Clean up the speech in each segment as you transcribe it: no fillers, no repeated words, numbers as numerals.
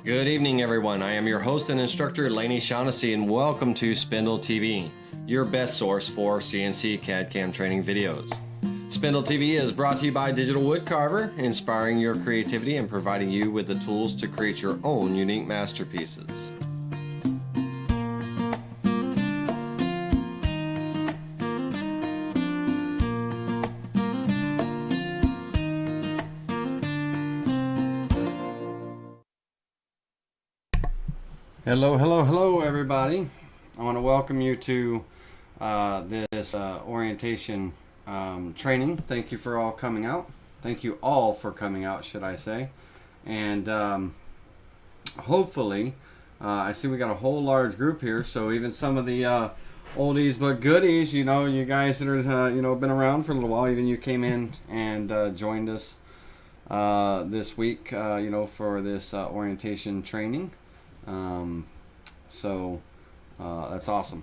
Good evening, everyone. I am your host and instructor, Laney Shaughnessy, and welcome to Spindle TV, your best source for CNC CAD/CAM training videos. Spindle TV is brought to you by Digital Wood Carver, inspiring your creativity and providing you with the tools to create your own unique masterpieces. Hello, everybody. I want to welcome you to this orientation training. Thank you for all coming out. Thank you all for coming out, should I say. And hopefully, I see we got a whole large group here, so even some of the oldies but goodies, you know, you guys that are, been around for a little while, even you came in and joined us this week, for this orientation training. So that's awesome.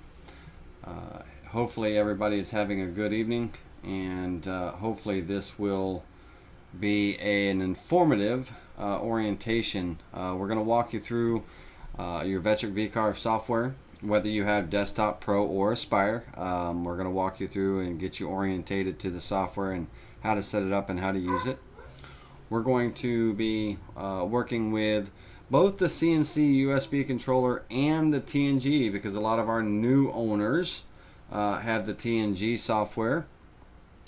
Hopefully everybody is having a good evening, and hopefully this will be an informative orientation. We're going to walk you through your Vectric V-Carve software, whether you have Desktop, Pro, or Aspire. We're going to walk you through and get you orientated to the software and how to set it up and how to use it. We're going to be working with both the CNC USB controller and the TNG, because a lot of our new owners have the TNG software,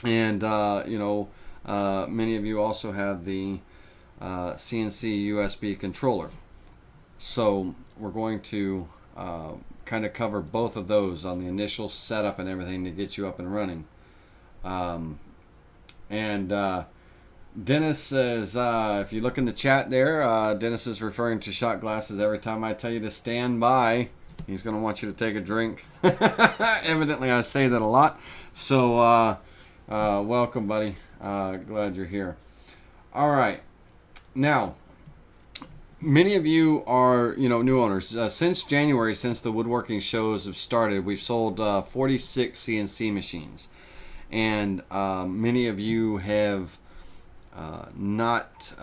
and many of you also have the CNC USB controller. So we're going to kind of cover both of those on the initial setup and everything to get you up and running. Dennis says, if you look in the chat there, Dennis is referring to shot glasses. Every time I tell you to stand by, he's going to want you to take a drink. Evidently, I say that a lot. So, welcome, buddy. Glad you're here. All right. Now, many of you are, new owners. Since January, since the woodworking shows have started, we've sold 46 CNC machines. And many of you have not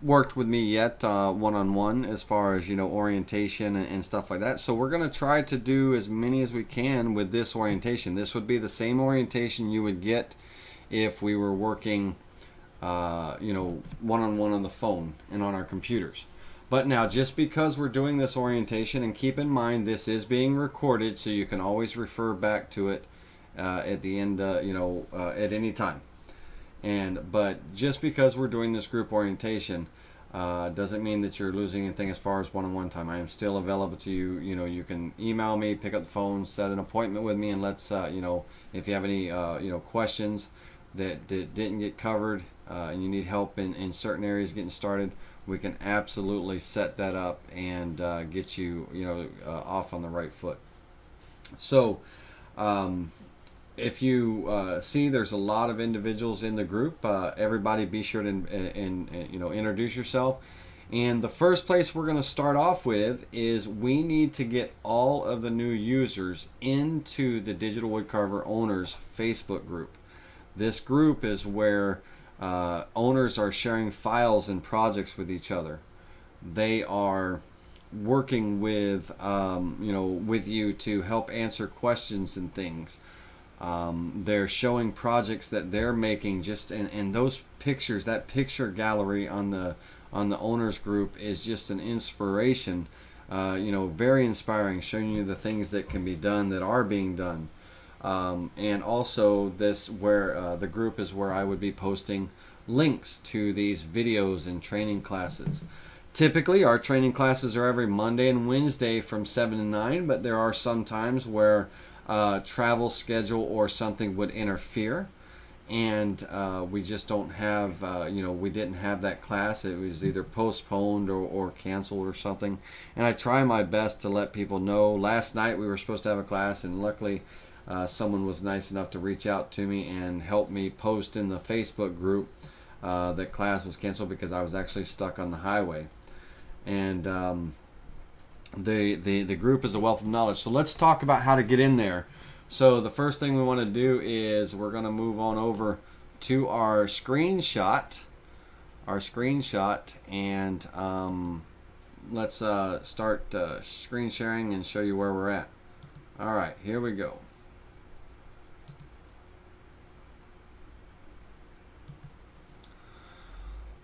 worked with me yet one-on-one as far as orientation and stuff like that. So we're going to try to do as many as we can with this orientation. This would be the same orientation you would get if we were working one-on-one on the phone and on our computers. But now, just because we're doing this orientation, and keep in mind this is being recorded, so you can always refer back to it at the end at any time. But just because we're doing this group orientation doesn't mean that you're losing anything as far as one-on-one time. I am still available to you. You can email me, pick up the phone, set an appointment with me, and let's if you have any questions that didn't get covered and you need help in certain areas getting started, we can absolutely set that up and get you off on the right foot. So if you see there's a lot of individuals in the group, everybody be sure to introduce yourself. And the first place we're going to start off with is we need to get all of the new users into the Digital Wood Carver Owners Facebook group. This group is where owners are sharing files and projects with each other. They are working with with you to help answer questions and things. They're showing projects that they're making, and those pictures, that picture gallery on the owners group is just an inspiration, very inspiring, showing you the things that can be done, that are being done. And also the group is where I would be posting links to these videos and training classes. Typically our training classes are every Monday and Wednesday from 7 to 9, but there are some times where travel schedule or something would interfere, and we just don't have we didn't have that class. It was either postponed or canceled or something, and I try my best to let people know. Last night we were supposed to have a class, and luckily someone was nice enough to reach out to me and help me post in the Facebook group that class was canceled because I was actually stuck on the highway. And the group is a wealth of knowledge. So let's talk about how to get in there. So the first thing we want to do is we're going to move on over to our screenshot our screenshot, and let's start screen sharing and show you where we're at. All right, here we go.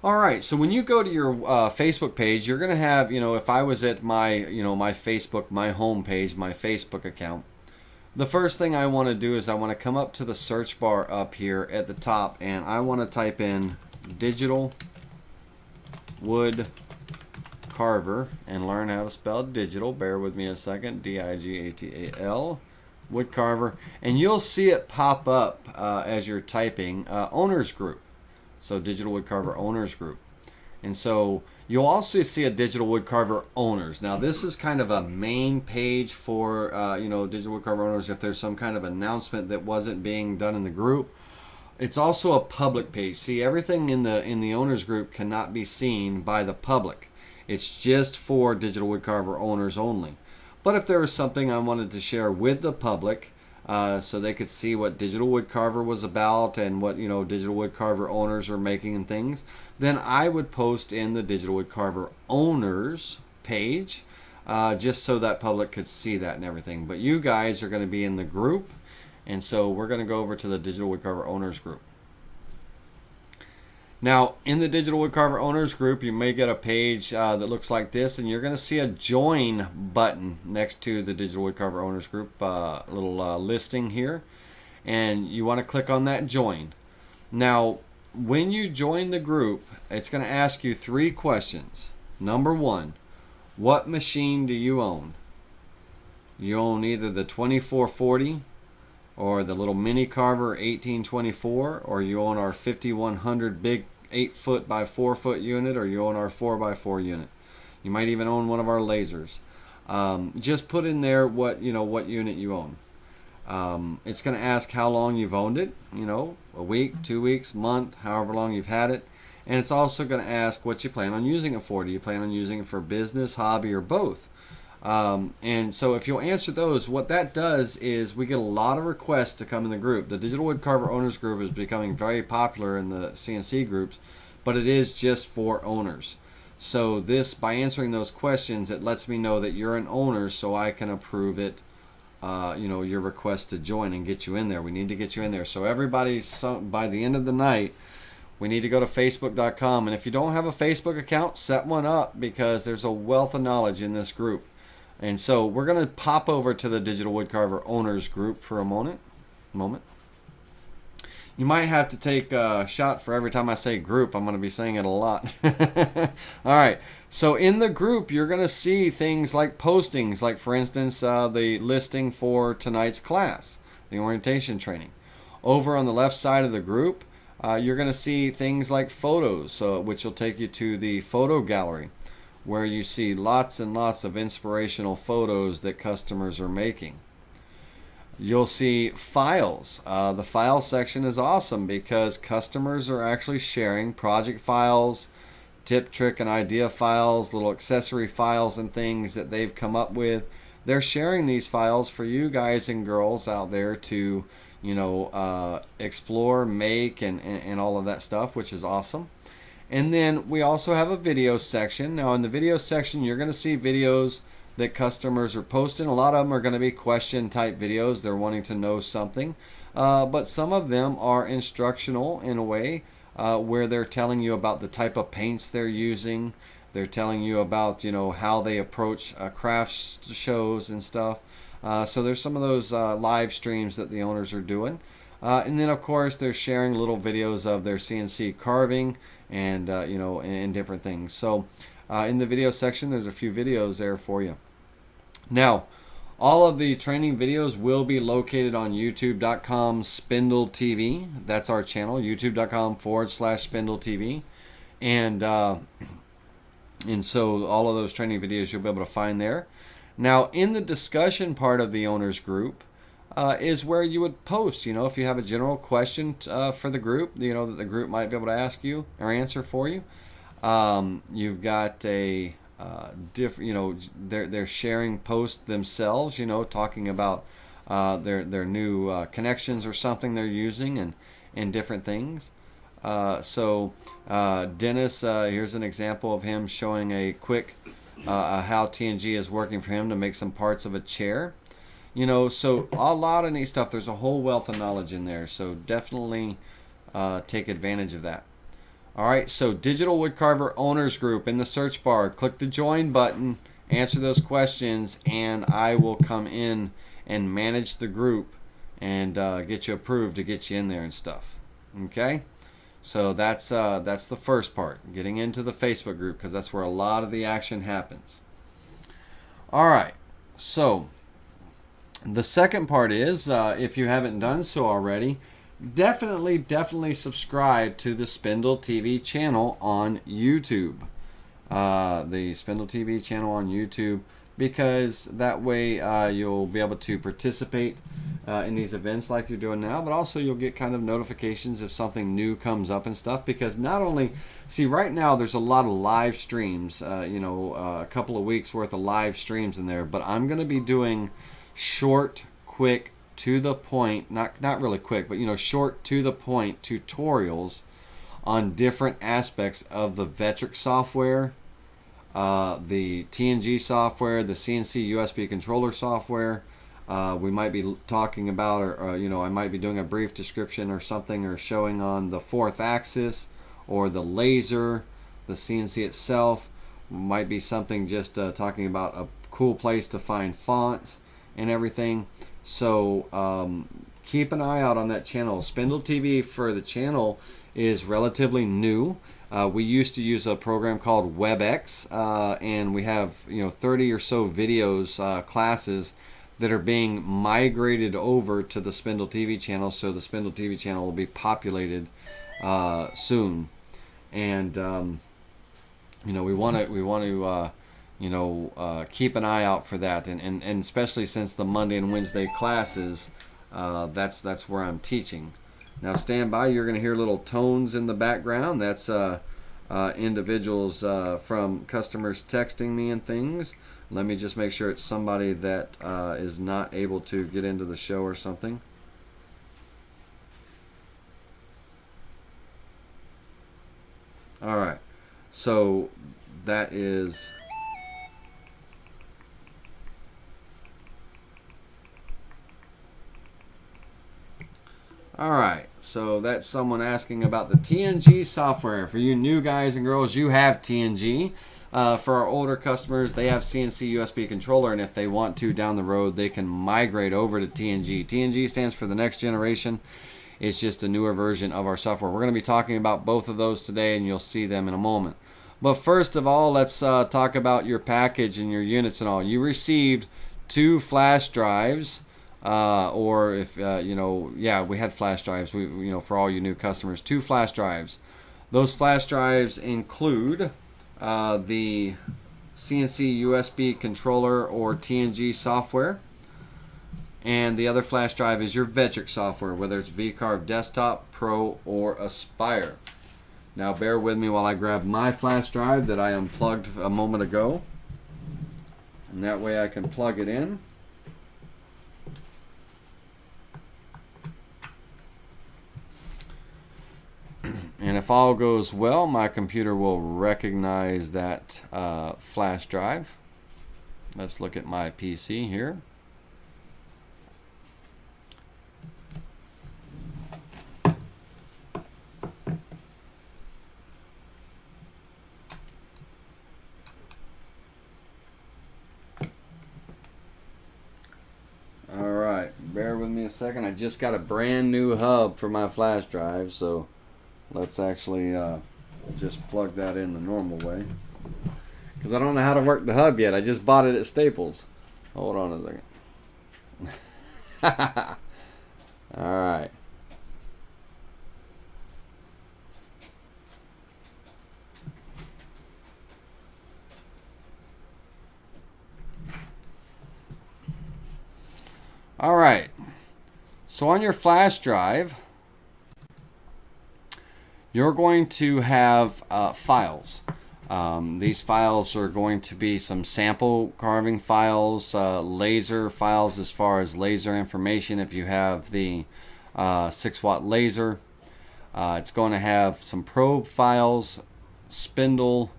All right, so when you go to your Facebook page, you're going to have, if I was at my, my Facebook, my home page, my Facebook account, the first thing I want to do is I want to come up to the search bar up here at the top, and I want to type in Digital Wood Carver and learn how to spell digital. Bear with me a second. D-I-G-A-T-A-L, Wood Carver, and you'll see it pop up as you're typing Owners Group. So Digital Wood Carver Owners Group. And so you'll also see a Digital Wood Carver Owners. Now this is kind of a main page for Digital Wood Carver Owners if there's some kind of announcement that wasn't being done in the group. It's also a public page. See, everything in the Owners Group cannot be seen by the public. It's just for Digital Wood Carver Owners only. But if there was something I wanted to share with the public, so they could see what Digital Wood Carver was about and what Digital Wood Carver owners are making and things, then I would post in the Digital Wood Carver Owners page, just so that public could see that and everything. But you guys are going to be in the group, and so we're going to go over to the Digital Wood Carver Owners group. Now, in the Digital Wood Carver Owners group, you may get a page that looks like this, and you're going to see a join button next to the Digital Wood Carver Owners group, little listing here, and you want to click on that join. Now, when you join the group, it's going to ask you 3 questions. Number 1, what machine do you own? You own either the 2440 or the little mini carver 1824, or you own our 5100 big 8-foot by 4-foot unit, or you own our 4x4 unit. You might even own one of our lasers. Just put in there what unit you own. It's going to ask how long you've owned it, a week, 2 weeks, month, however long you've had it. And it's also going to ask what you plan on using it for. Do you plan on using it for business, hobby, or both? And so if you'll answer those, what that does is we get a lot of requests to come in the group. The Digital Wood Carver Owners group is becoming very popular in the CNC groups, but it is just for owners. So by answering those questions, it lets me know that you're an owner, so I can approve it, your request to join and get you in there. We need to get you in there. So everybody, by the end of the night, we need to go to Facebook.com. And if you don't have a Facebook account, set one up, because there's a wealth of knowledge in this group. And so we're going to pop over to the Digital Wood Carver Owners group for a moment. You might have to take a shot for every time I say group. I'm going to be saying it a lot. All right. So in the group, you're going to see things like postings, like for instance, the listing for tonight's class, the orientation training. Over on the left side of the group, you're going to see things like photos, which will take you to the photo gallery, where you see lots and lots of inspirational photos that customers are making. You'll see files. The file section is awesome because customers are actually sharing project files, tip, trick, and idea files, little accessory files and things that they've come up with. They're sharing these files for you guys and girls out there to, explore, make, and all of that stuff, which is awesome. And then we also have a video section. Now in the video section, you're going to see videos that customers are posting. A lot of them are going to be question type videos. They're wanting to know something. But some of them are instructional in a way where they're telling you about the type of paints they're using. They're telling you about, how they approach craft shows and stuff. So there's some of those live streams that the owners are doing. And then of course they're sharing little videos of their CNC carving and and different things. So in the video section, there's a few videos there for you. Now, all of the training videos will be located on youtube.com Spindle TV. That's our channel, youtube.com/Spindle TV. And so all of those training videos you'll be able to find there. Now, in the discussion part of the owners group is where you would post, if you have a general question for the group, that the group might be able to ask you or answer for you. You've got a they're sharing posts themselves, talking about their new connections or something they're using and different things. Dennis, here's an example of him showing a quick how TNG is working for him to make some parts of a chair. You know, so a lot of neat stuff. There's a whole wealth of knowledge in there, so definitely take advantage of that. All right, so Digital Wood Carver Owners Group in the search bar. Click the join button, answer those questions, and I will come in and manage the group and get you approved to get you in there and stuff. Okay, so that's the first part, getting into the Facebook group, because that's where a lot of the action happens. All right, so the second part is, if you haven't done so already, definitely subscribe to the Spindle TV channel on YouTube. The Spindle TV channel on YouTube, because that way you'll be able to participate in these events like you're doing now, but also you'll get kind of notifications if something new comes up and stuff. Because not only, see, right now there's a lot of live streams, a couple of weeks worth of live streams in there, but I'm going to be doing short, quick, to the point, not really quick, but short to the point tutorials on different aspects of the Vectric software, the TNG software, the CNC USB controller software. We might be talking about, or I might be doing a brief description or something, or showing on the 4th axis, or the laser, the CNC itself. Might be something just talking about a cool place to find fonts and everything. So keep an eye out on that channel. Spindle TV for the channel is relatively new. We used to use a program called WebEx, and we have 30 or so videos, classes that are being migrated over to the Spindle TV channel. So the Spindle TV channel will be populated soon, and we want to keep an eye out for that, and especially since the Monday and Wednesday classes, that's where I'm teaching. Now stand by, you're going to hear little tones in the background. That's individuals from customers texting me and things. Let me just make sure it's somebody that is not able to get into the show or something. All right, so that is... All right, so that's someone asking about the TNG software. For you new guys and girls, you have TNG. For our older customers, they have CNC USB controller, and if they want to down the road, they can migrate over to TNG. TNG stands for the next generation. It's just a newer version of our software. We're going to be talking about both of those today, and you'll see them in a moment. But first of all, let's talk about your package and your units and all. You received 2 flash drives. Or if we had flash drives. For all you new customers, 2 flash drives. Those flash drives include the CNC USB controller or TNG software, and the other flash drive is your Vectric software, whether it's VCarve Desktop, Pro, or Aspire. Now bear with me while I grab my flash drive that I unplugged a moment ago, and that way I can plug it in. And if all goes well, my computer will recognize that flash drive. Let's look at my PC here. All right, bear with me a second. I just got a brand new hub for my flash drive, so let's actually just plug that in the normal way, because I don't know how to work the hub yet. I just bought it at Staples. Hold on a second. All right. All right. So on your flash drive, you're going to have files. These files are going to be some sample carving files, laser files as far as laser information if you have the 6-watt laser. It's going to have some probe files, spindle.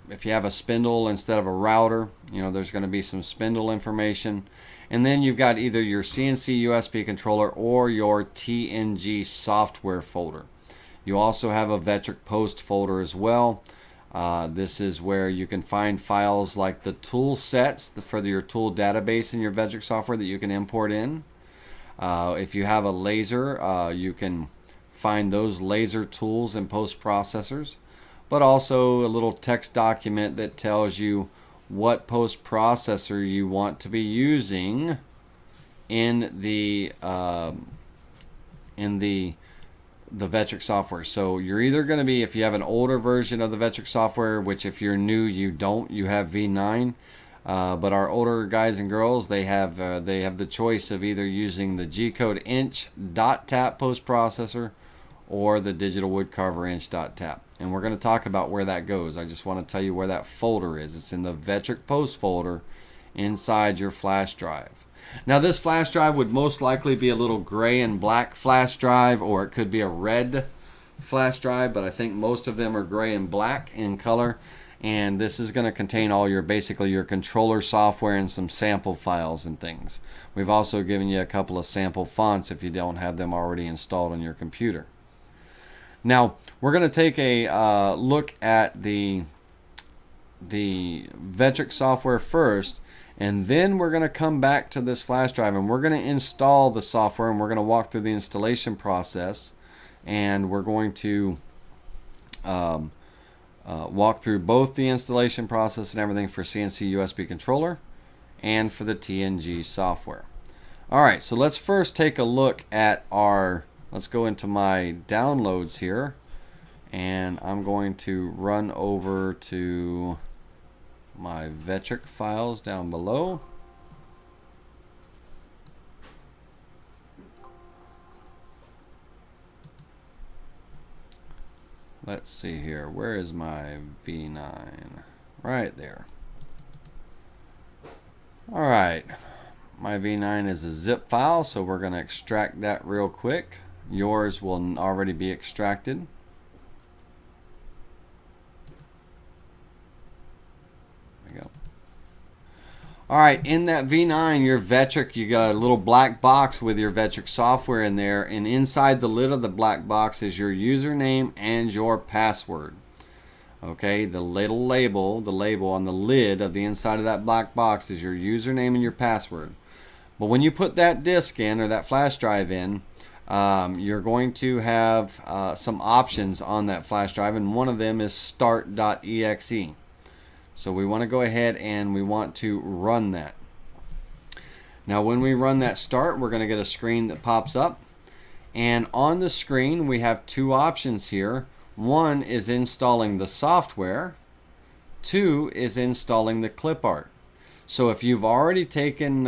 If you have a spindle instead of a router, there's going to be some spindle information. And then you've got either your CNC USB controller or your TNG software folder. You also have a Vectric Post folder as well. This is where you can find files like the tool sets for your tool database in your Vectric software that you can import in. If you have a laser, you can find those laser tools and post processors, but also a little text document that tells you what post processor you want to be using in the Vectric software. So you're either going to be, if you have an older version of the Vectric software, which if you're new you don't, you have V9. But our older guys and girls, they have the choice of either using the G-code inch dot tap post processor or the Digital Wood Carver inch dot tap. And we're going to talk about where that goes. I just want to tell you where that folder is. It's in the Vectric Post folder inside your flash drive. Now this flash drive would most likely be a little gray and black flash drive, or it could be a red flash drive, but I think most of them are gray and black in color. And this is going to contain all your, basically your controller software and some sample files and things. We've also given you a couple of sample fonts if you don't have them already installed on your computer. Now we're going to take a look at the Vectric software first, and then we're going to come back to this flash drive and we're going to install the software, and we're going to walk through the installation process, and we're going to walk through both the installation process and everything for CNC USB controller and for the TNG software. Alright, so let's first take a look at let's go into my downloads here, and I'm going to run over to my Vectric files down below. Let's see here. Where is my V9? Right there. Alright. My V9 is a zip file, so we're going to extract that real quick. Yours will already be extracted. There we go. Alright, in that V9, your Vectric, you got a little black box with your Vectric software in there, and inside the lid of the black box is your username and your password. Okay, the little label, on the lid of the inside of that black box is your username and your password. But when you put that disk in, or that flash drive in, you're going to have some options on that flash drive, and one of them is start.exe. So we want to go ahead and we want to run that. Now when we run that start, we're going to get a screen that pops up, and on the screen we have two options here. One is installing the software, two is installing the clip art. So if you've already taken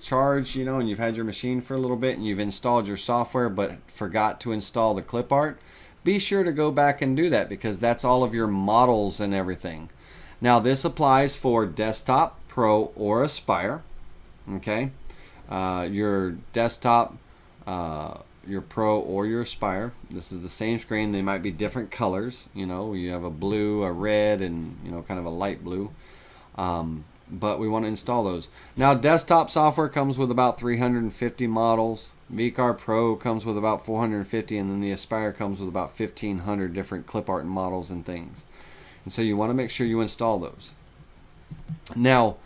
charge, and you've had your machine for a little bit and you've installed your software but forgot to install the clip art, be sure to go back and do that, because that's all of your models and everything. Now this applies for desktop, pro, or Aspire. Okay, your desktop, your pro, or your Aspire. This is the same screen. They might be different colors. You have a blue, a red, and kind of a light blue. But we want to install those. Now desktop software comes with about 350 models. VCarve Pro comes with about 450, and then the Aspire comes with about 1,500 different clip art models and things. And so you want to make sure you install those. Now,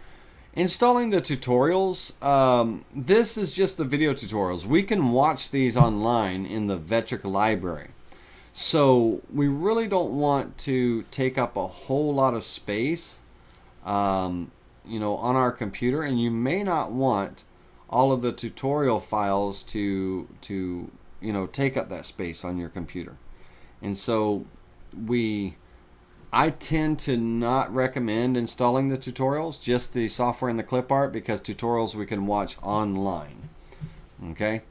installing the tutorials, this is just the video tutorials. We can watch these online in the Vectric library. So we really don't want to take up a whole lot of space on our computer, and you may not want all of the tutorial files to take up that space on your computer. And so I tend to not recommend installing the tutorials, just the software and the clip art, because tutorials we can watch online. Okay,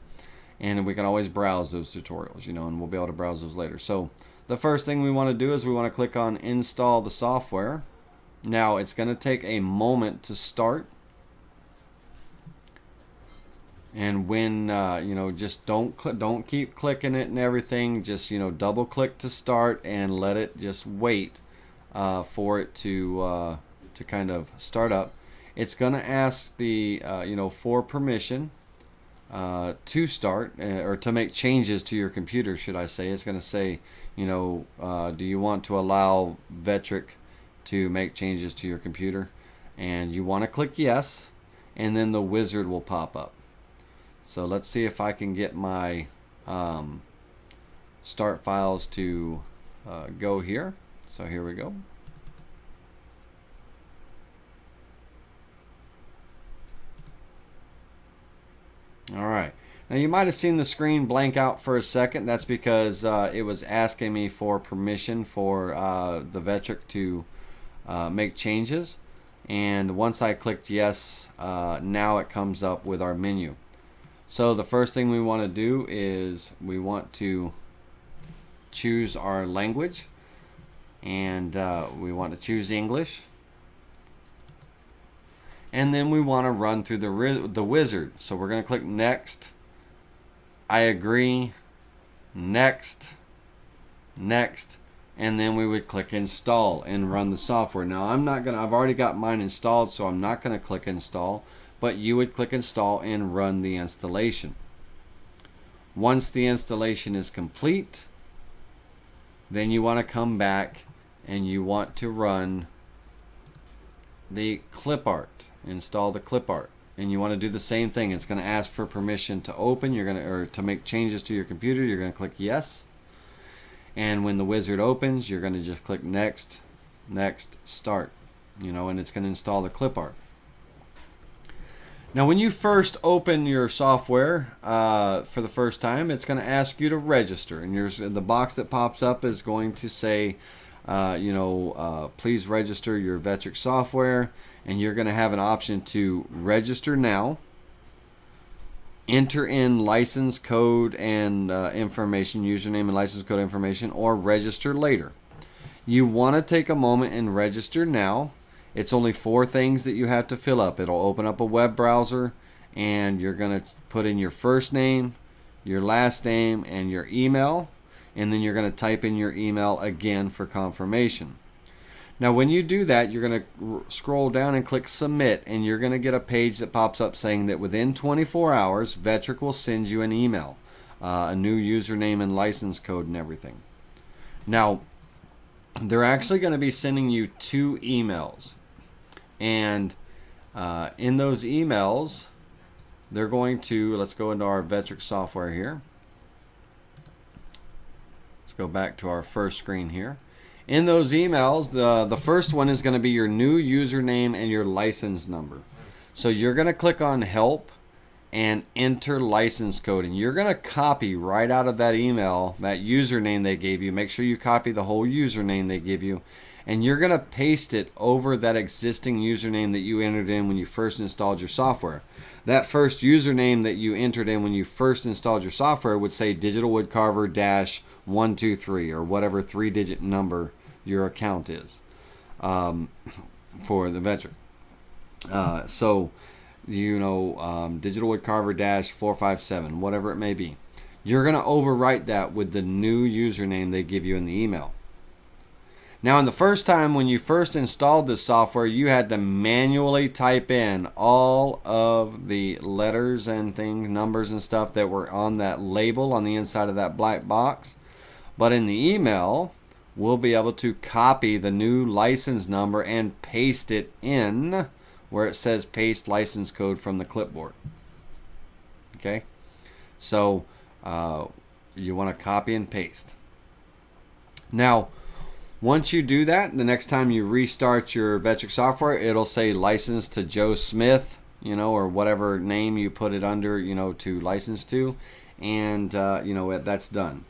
and we can always browse those tutorials, and we'll be able to browse those later. So the first thing we want to do is we want to click on install the software. Now it's going to take a moment to start. And when just don't keep clicking it and everything. Just double click to start and let it just wait for it to kind of start up. It's going to ask the for permission to start or to make changes to your computer, should I say. It's going to say, do you want to allow Vectric to make changes to your computer? And you want to click yes, and then the wizard will pop up. So let's see if I can get my start files to go here. So here we go. All right. Now you might have seen the screen blank out for a second. That's because it was asking me for permission for the Vectric to make changes. And once I clicked yes, now it comes up with our menu. So the first thing we want to do is we want to choose our language, and we want to choose English. And then we want to run through the wizard. So we're going to click next, I agree, next, next, and then we would click install and run the software. Now I've already got mine installed, so I'm not going to click install, but you would click install and run the installation. Once the installation is complete, then you want to come back and you want to run the clip art. Install the clip art, and you want to do the same thing. It's going to ask for permission to open. Or to make changes to your computer. You're going to click yes, and when the wizard opens, you're going to just click next, next, start. And it's going to install the clip art. Now, when you first open your software for the first time, it's going to ask you to register, and the box that pops up is going to say, please register your Vectric software. And you're going to have an option to register now, enter in license code and information, username and license code information, or register later. You want to take a moment and register now. It's only 4 things that you have to fill up. It'll open up a web browser, and you're going to put in your first name, your last name, and your email, and then you're going to type in your email again for confirmation. Now when you do that, you're going to scroll down and click submit, and you're going to get a page that pops up saying that within 24 hours, Vectric will send you an email, a new username and license code and everything. Now, they're actually going to be sending you 2 emails, and in those emails, they're going to, let's go into our Vectric software here. Let's go back to our first screen here. In those emails, the first one is going to be your new username and your license number. So you're going to click on help and enter license code, and you're going to copy right out of that email that username they gave you. Make sure you copy the whole username they give you, and you're going to paste it over that existing username that you entered in when you first installed your software. That first username that you entered in when you first installed your software would say Digital Wood Carver -123 or whatever 3-digit number your account is for the Vectric. Digital Wood Carver -457, whatever it may be. You're going to overwrite that with the new username they give you in the email. Now, in the first time when you first installed this software, you had to manually type in all of the letters and things, numbers and stuff that were on that label on the inside of that black box. But in the email, we'll be able to copy the new license number and paste it in where it says paste license code from the clipboard. Okay? So, you want to copy and paste. Now, once you do that, the next time you restart your Vectric software, it'll say license to Joe Smith, or whatever name you put it under, to license to, and that's done.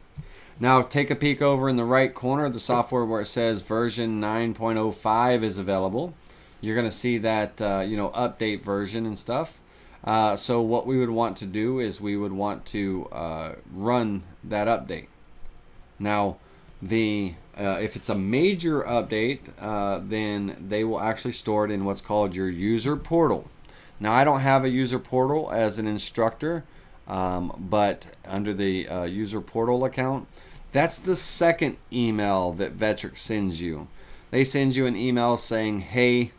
Now take a peek over in the right corner of the software where it says version 9.05 is available. You're going to see that update version and stuff. So what we would want to do is we would want to run that update. Now, if it's a major update, then they will actually store it in what's called your user portal. Now I don't have a user portal as an instructor, but under the user portal account, that's the second email that Vectric sends you. They send you an email saying, hey,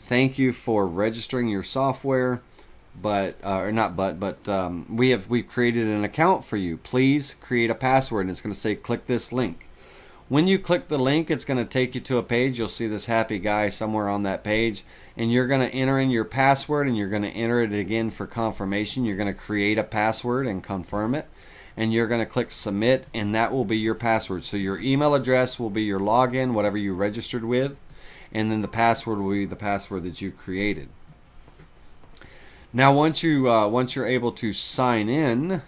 thank you for registering your software, but we've created an account for you. Please create a password, and it's going to say click this link. When you click the link, it's going to take you to a page. You'll see this happy guy somewhere on that page, and you're going to enter in your password, and you're going to enter it again for confirmation. You're going to create a password and confirm it, and you're going to click submit, and that will be your password. So your email address will be your login, whatever you registered with, and then the password will be the password that you created. Now once you're able to sign in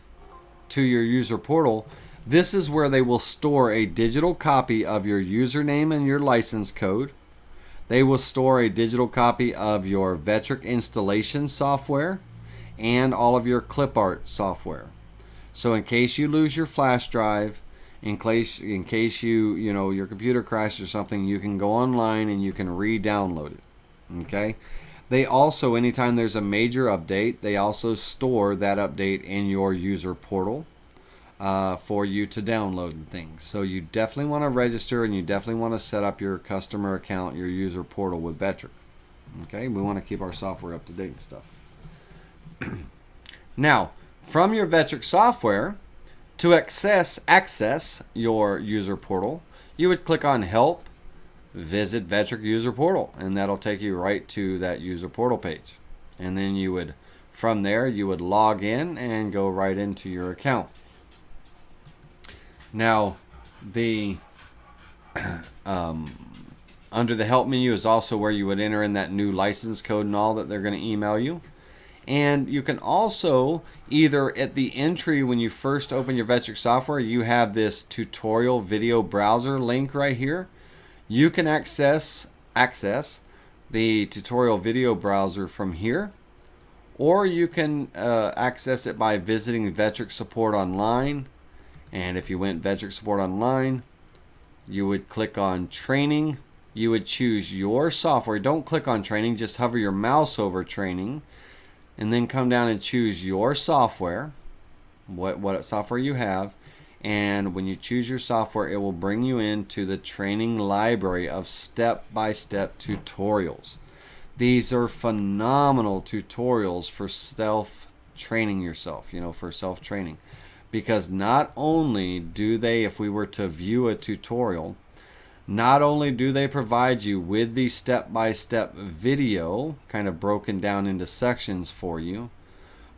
to your user portal, this is where they will store a digital copy of your username and your license code. They will store a digital copy of your Vectric installation software and all of your clip art software. So in case you lose your flash drive, in case your computer crashes or something, you can go online and you can re-download it. Okay? They also, anytime there's a major update, they also store that update in your user portal for you to download and things. So you definitely want to register, and you definitely want to set up your customer account, your user portal with Vectric. Okay, we want to keep our software up to date and stuff. Now, from your Vectric software, to access your user portal, you would click on Help, Visit Vectric User Portal, and that'll take you right to that user portal page. And then you would, from there, you would log in and go right into your account. Now, the under the Help menu is also where you would enter in that new license code and all that they're going to email you. And you can also, either at the entry when you first open your Vectric software, you have this tutorial video browser link right here. You can access the tutorial video browser from here, or you can access it by visiting Vectric Support Online. And if you went Vectric Support Online, you would click on Training. You would choose your software. Don't click on Training, just hover your mouse over Training, and then come down and choose your software, what software you have. And when you choose your software, it will bring you into the training library of step-by-step tutorials. These are phenomenal tutorials for self-training yourself, for self-training. Because not only do they, if we were to view a tutorial, not only do they provide you with the step-by-step video, kind of broken down into sections for you,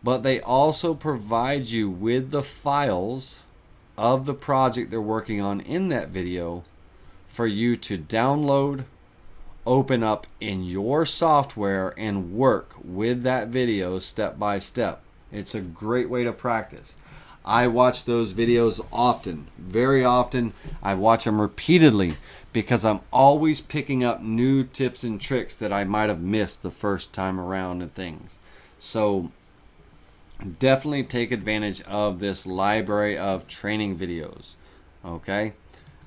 but they also provide you with the files of the project they're working on in that video for you to download, open up in your software, and work with that video step by step. It's a great way to practice. I watch those videos often, very often. I watch them repeatedly because I'm always picking up new tips and tricks that I might have missed the first time around and things. So definitely take advantage of this library of training videos. Okay,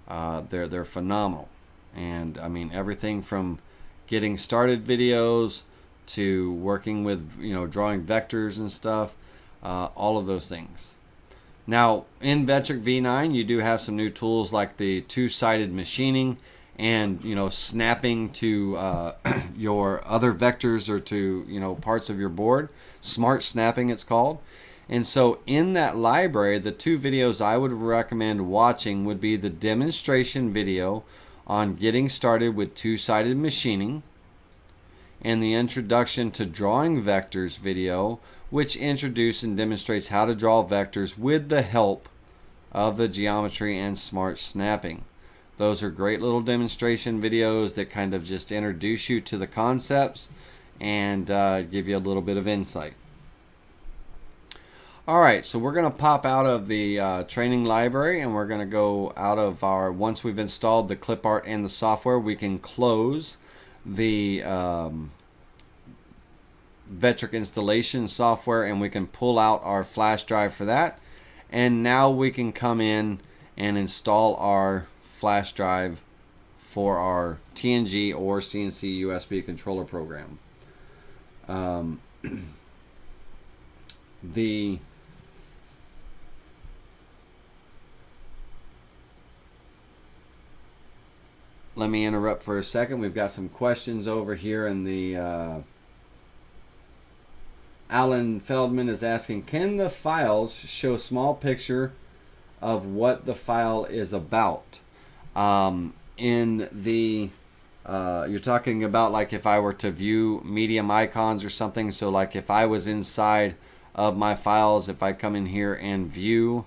they're phenomenal, and I mean everything from getting started videos to working with drawing vectors and stuff, all of those things. Now in Vectric V9 you do have some new tools like the two-sided machining and snapping to your other vectors or to parts of your board. Smart snapping it's called. And so in that library, the two videos I would recommend watching would be the demonstration video on getting started with two-sided machining, and the introduction to drawing vectors video, which introduces and demonstrates how to draw vectors with the help of the geometry and smart snapping. Those are great little demonstration videos that kind of just introduce you to the concepts and give you a little bit of insight. Alright, so we're going to pop out of the training library, and we're going to go out of our, once we've installed the clip art and the software, we can close the Vectric installation software, and we can pull out our flash drive for that. And now we can come in and install our flash drive for our TNG or CNC USB controller program. the let me interrupt for a second. We've got some questions over here in the Alan Feldman is asking, can the files show small picture of what the file is about? In the you're talking about like if I were to view medium icons or something. So like if I was inside of my files, if I come in here and view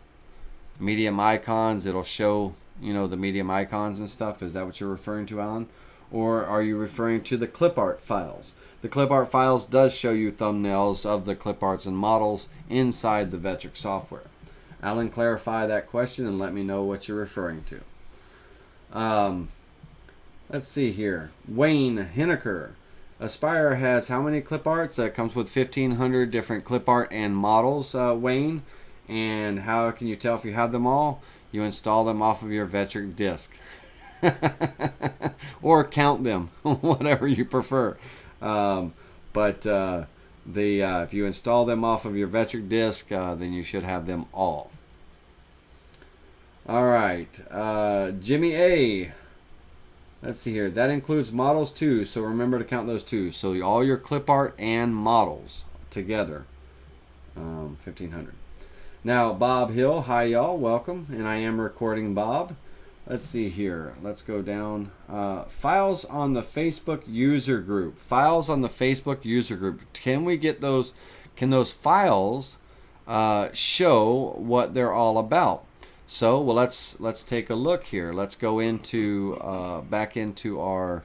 medium icons, it'll show, you know, the medium icons and stuff. Is that what you're referring to, Alan? Or are you referring to the clip art files? The clip art files does show you thumbnails of the clip arts and models inside the Vectric software. Alan, clarify that question and let me know what you're referring to. Let's see here. Wayne Henniker. Aspire has how many clip arts? It comes with 1,500 different clip art and models, Wayne. And how can you tell if you have them all? You install them off of your Vectric disk. Or count them, whatever you prefer. If you install them off of your Vectric disk, then you should have them all. All right, Jimmy A. Let's see here. That includes models too, so remember to count those too. So all your clip art and models together, 1,500. Now, Bob Hill, hi y'all, welcome, and I am recording Bob. Let's see here. Let's go down. Files on the Facebook user group. Files on the Facebook user group. Can we get those? Can those files show what they're all about? So, well, let's take a look here. Let's go into back into our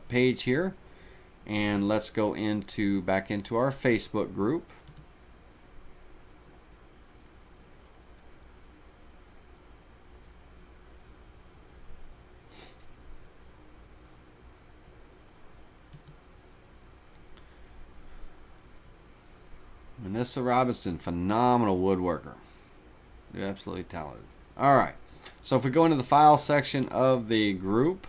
page here, and let's go back into our Facebook group. Vanessa Robinson, phenomenal woodworker. You're absolutely talented. All right. So if we go into the file section of the group,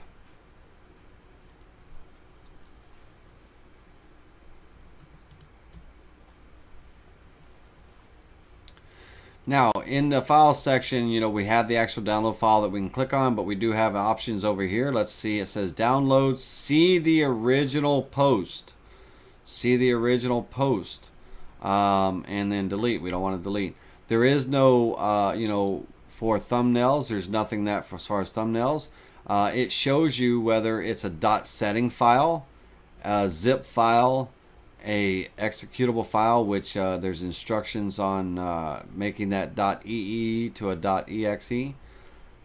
now in the file section, you know, we have the actual download file that we can click on, but we do have options over here. Let's see. It says download, see the original post. See the original post. And then delete. We don't want to delete. There is no, you know, for thumbnails, there's nothing that for as far as thumbnails. It shows you whether it's a .setting file, a zip file, a executable file, which there's instructions on making that .ee to a .exe.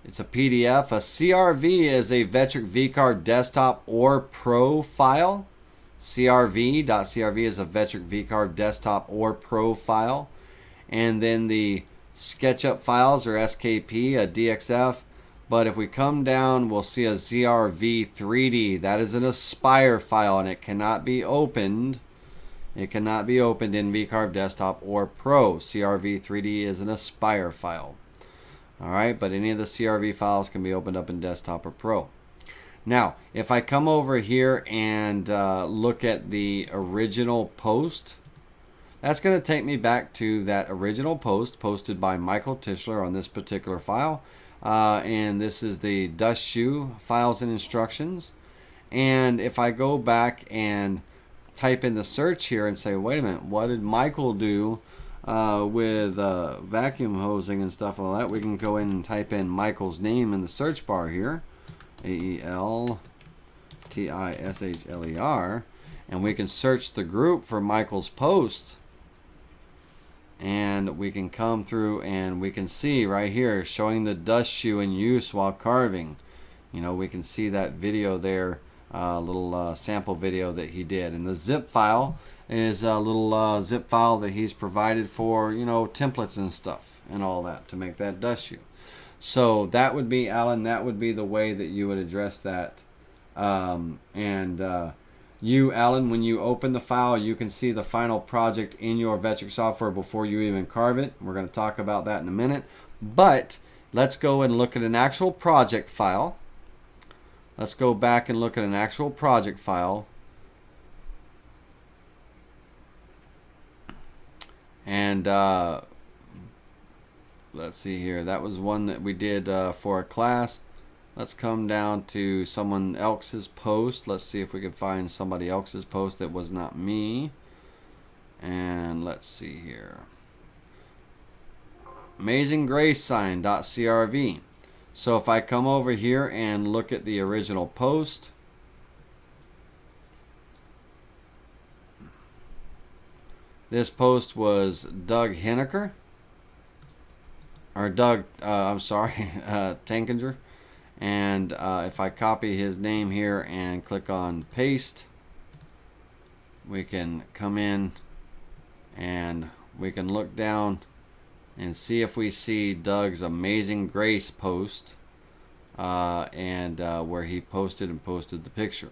It's a PDF. A CRV is a Vectric VCarve desktop or pro file. CRV is a Vectric VCarve desktop or pro file. And then the SketchUp files are SKP, a DXF. But if we come down, we'll see a ZRV 3D. That is an Aspire file, and it cannot be opened. It cannot be opened in VCarve desktop or pro. CRV 3D is an Aspire file. All right, but any of the CRV files can be opened up in desktop or pro. Now, if I come over here and look at the original post, that's going to take me back to that original post posted by Michael Tischler on this particular file. And this is the dust shoe files and instructions. And if I go back and type in the search here and say, wait a minute, what did Michael do with vacuum hosing and stuff like that? We can go in and type in Michael's name in the search bar here. AELTISHLER, and we can search the group for Michael's post, and we can come through and we can see right here showing the dust shoe in use while carving. You know, we can see that video there, little sample video that he did, and the zip file is a little zip file that he's provided for, you know, templates and stuff and all that to make that dust shoe. So that would be, Alan, that would be the way that you would address that. You, Alan, when you open the file, you can see the final project in your Vectric software before you even carve it. We're going to talk about that in a minute. But let's go and look at an actual project file. Let's go back and look at an actual project file. And let's see here. That was one that we did for a class. Let's come down to someone else's post. Let's see if we can find somebody else's post that was not me. And let's see here. Amazing Grace sign.crv. So if I come over here and look at the original post, this post was Doug Henniker, or Doug, I'm sorry, Tankinger. And if I copy his name here and click on paste, we can come in and we can look down and see if we see Doug's Amazing Grace post and where he posted the picture.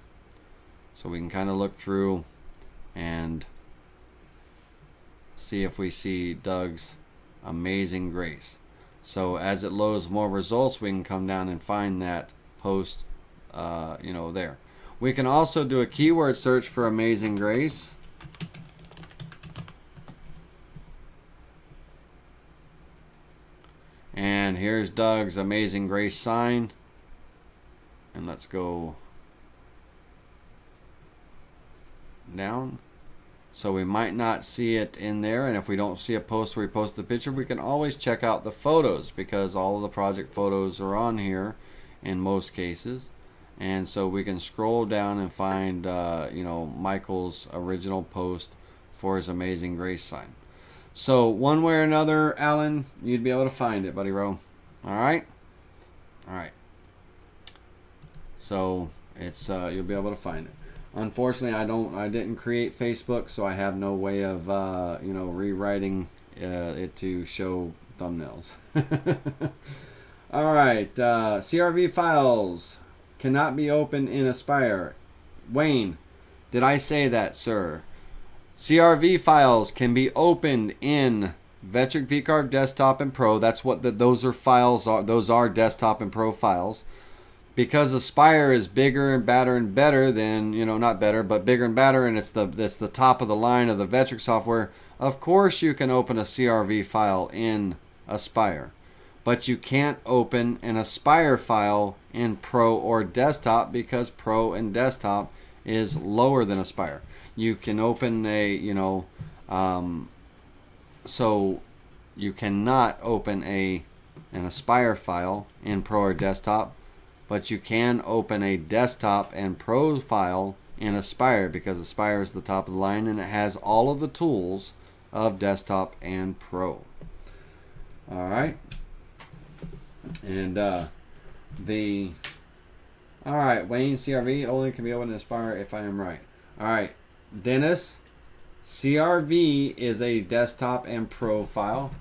So we can kind of look through and see if we see Doug's Amazing Grace. So as it loads more results, we can come down and find that post, there. We can also do a keyword search for Amazing Grace. And here's Doug's Amazing Grace sign. And let's go down. So we might not see it in there, and if we don't see a post where we post the picture, we can always check out the photos, because all of the project photos are on here in most cases. And so we can scroll down and find Michael's original post for his Amazing Grace sign. So one way or another, Alan, you'd be able to find it, buddy Ro. All right. So it's you'll be able to find it. Unfortunately, I didn't create Facebook, so I have no way of rewriting it to show thumbnails. All right, CRV files cannot be opened in Aspire. Wayne, did I say that, sir? CRV files can be opened in Vectric VCarve Desktop and Pro. That's what those are files are. Those are desktop and Pro files. Because Aspire is bigger and badder and better than, not better, but bigger and badder, and it's the top of the line of the Vectric software, of course you can open a CRV file in Aspire. But you can't open an Aspire file in Pro or Desktop, because Pro and Desktop is lower than Aspire. You can open so you cannot open an Aspire file in Pro or Desktop, but you can open a Desktop and Pro file in Aspire, because Aspire is the top of the line and it has all of the tools of Desktop and Pro. All right. And all right, Wayne, CRV only can be opened in Aspire if I am right. All right, Dennis, CRV is a Desktop and Pro file.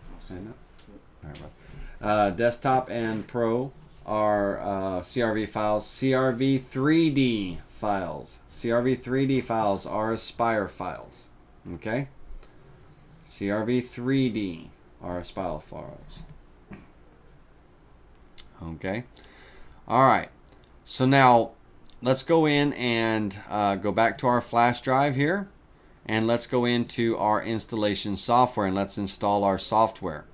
Desktop and Pro are CRV files. CRV 3D files. CRV 3D files are Aspire files. Okay? CRV 3D are Aspire files. Okay? Alright. So now, let's go in and go back to our flash drive here. And let's go into our installation software and let's install our software.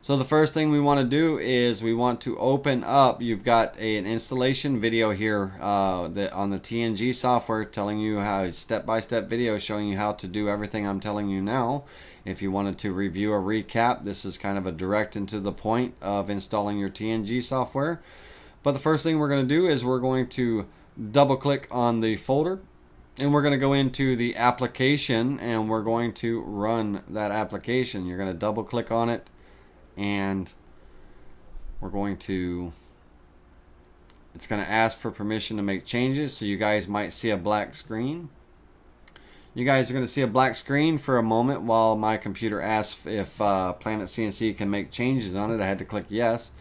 So the first thing we want to do is we want to open up, you've got an installation video here on the TNG software telling you how, step-by-step video showing you how to do everything I'm telling you now. If you wanted to review a recap, this is kind of a direct and to the point of installing your TNG software. But the first thing we're going to do is we're going to double click on the folder and we're going to go into the application and we're going to run that application. You're going to double click on it. And we're going to, it's going to ask for permission to make changes. So you guys might see a black screen. You guys are going to see a black screen for a moment while my computer asks if Planet CNC can make changes on it. I had to click yes.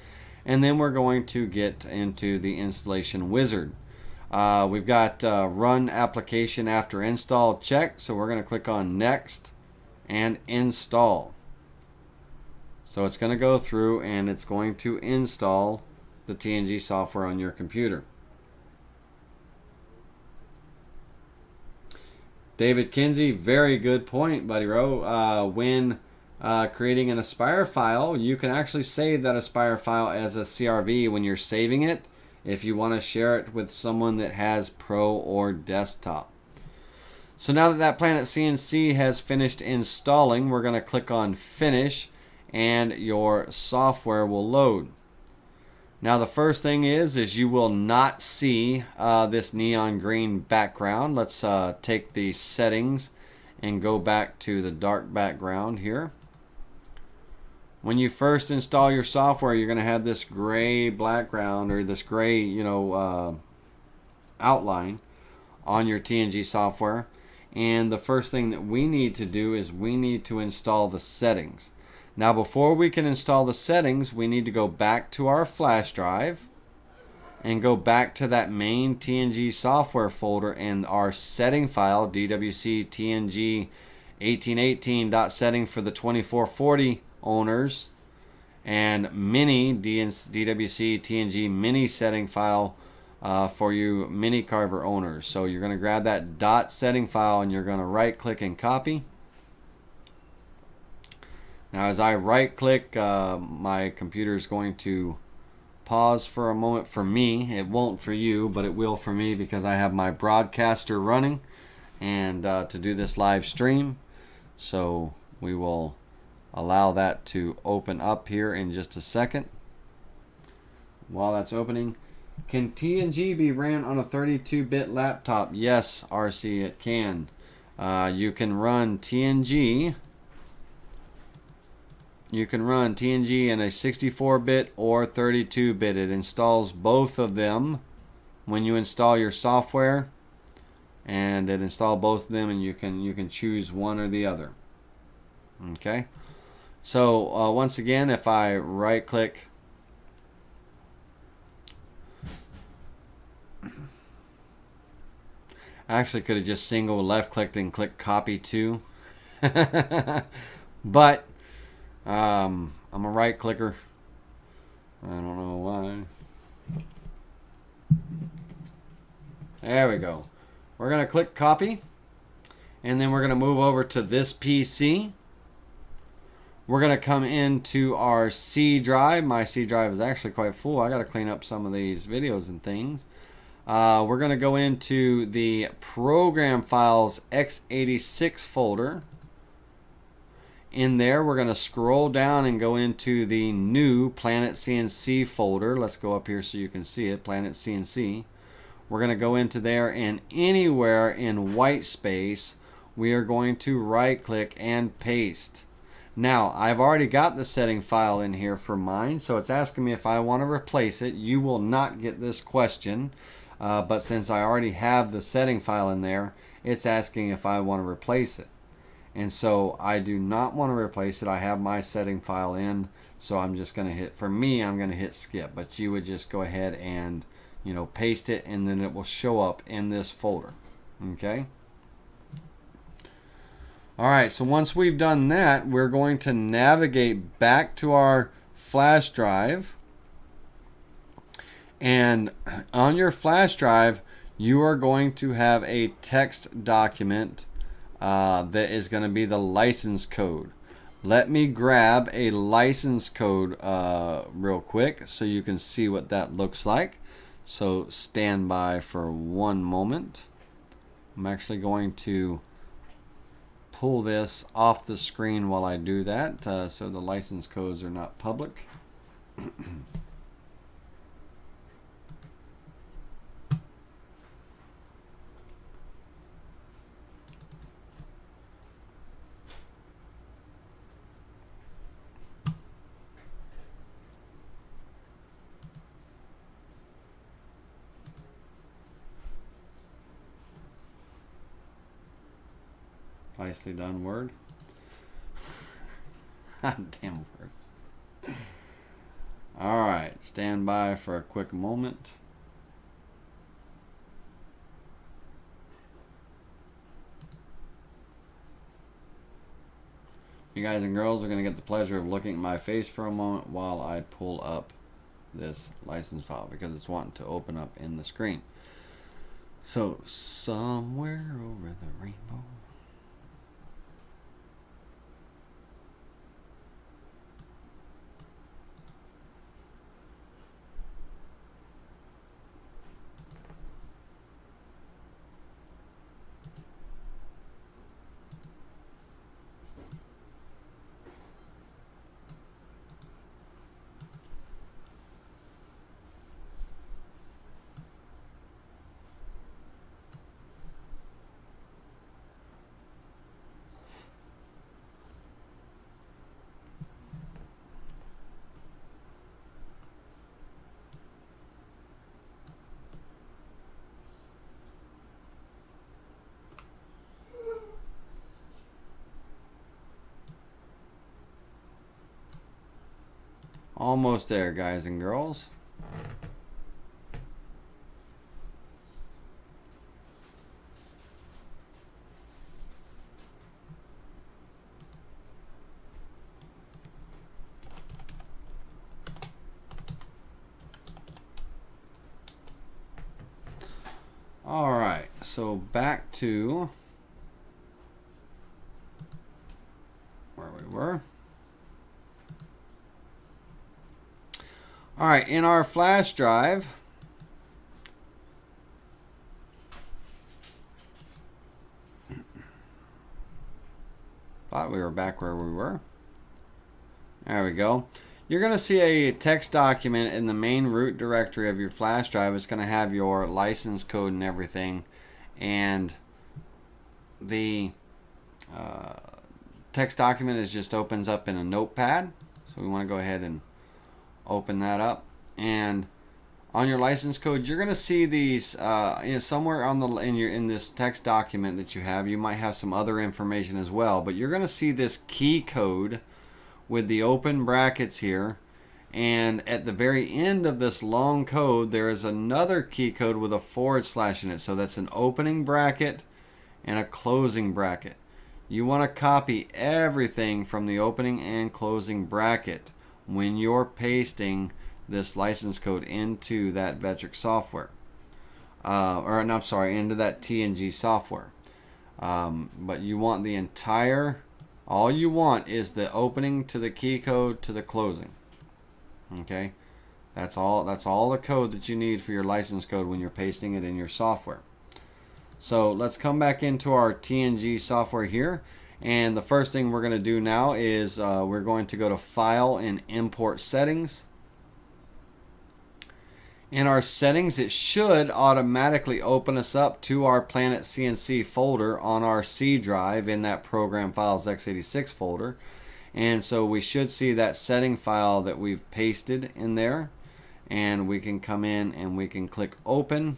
And then we're going to get into the installation wizard. We've got run application after install check. So we're going to click on next and install. So it's going to go through and it's going to install the TNG software on your computer. David Kinsey, very good point, buddy Ro. When creating an Aspire file, you can actually save that Aspire file as a CRV when you're saving it if you want to share it with someone that has Pro or Desktop. So now that Planet CNC has finished installing, we're going to click on Finish and your software will load. Now the first thing is you will not see this neon green background. Let's take the settings and go back to the dark background here. When you first install your software, you're going to have this gray background or this gray, outline on your TNG software. And the first thing that we need to do is we need to install the settings. Now before we can install the settings, we need to go back to our flash drive and go back to that main TNG software folder and our setting file, DWC TNG 1818.setting for the 2440 owners and mini DWC TNG mini setting file for you mini carver owners. So you're going to grab that dot setting file and you're going to right click and copy. Now as I right click, my computer is going to pause for a moment for me. It won't for you, but it will for me because I have my broadcaster running and to do this live stream. So we will allow that to open up here in just a second. While that's opening, can TNG be ran on a 32-bit laptop? Yes, RC, it can. You can run TNG. You can run TNG in a 64-bit or 32-bit. It installs both of them when you install your software, and it installs both of them, and you can choose one or the other. Okay. So once again, if I right click, I actually could have just single left clicked and click copy to, but I'm a right clicker. I don't know why. There we go. We're going to click copy, and then we're going to move over to this PC. We're going to come into our C drive. My C drive is actually quite full. I got to clean up some of these videos and things. We're going to go into the Program Files x86 folder. In there, we're going to scroll down and go into the new Planet CNC folder. Let's go up here so you can see it, Planet CNC. We're going to go into there, and anywhere in white space, we are going to right-click and paste. Now, I've already got the setting file in here for mine, so it's asking me if I want to replace it. You will not get this question, but since I already have the setting file in there, it's asking if I want to replace it. And so I do not want to replace it. I have my setting file in, so I'm just going to hit, for me, I'm going to hit skip. But you would just go ahead and, paste it, and then it will show up in this folder. Okay? All right, so once we've done that, we're going to navigate back to our flash drive. And on your flash drive, you are going to have a text document that is going to be the license code. Let me grab a license code real quick so you can see what that looks like. So stand by for one moment. I'm actually going to pull this off the screen while I do that so the license codes are not public. Nicely done, Word. Damn Word. Alright, stand by for a quick moment. You guys and girls are going to get the pleasure of looking at my face for a moment while I pull up this license file because it's wanting to open up in the screen. So, somewhere over the rainbow. almost there, guys and girls. All right, so back to where we were. All right, in our flash drive, thought we were back where we were. There we go. You're going to see a text document in the main root directory of your flash drive. It's going to have your license code and everything. And the text document just opens up in a notepad. So we want to go ahead and open that up. And on your license code, you're going to see these somewhere on in this text document that you have. You might have some other information as well, but you're going to see this key code with the open brackets here, and at the very end of this long code there is another key code with a / in it. So that's an opening bracket and a closing bracket. You want to copy everything from the opening and closing bracket when you're pasting this license code into that Vectric software, into that TNG software. But you want the entire, all you want is the opening to the key code to the closing. Okay, that's all the code that you need for your license code when you're pasting it in your software. So let's come back into our TNG software here, and the first thing we're going to do now is we're going to go to File and Import Settings. In our settings, it should automatically open us up to our Planet CNC folder on our C drive in that Program Files x86 folder. And so we should see that setting file that we've pasted in there. And we can come in and we can click Open,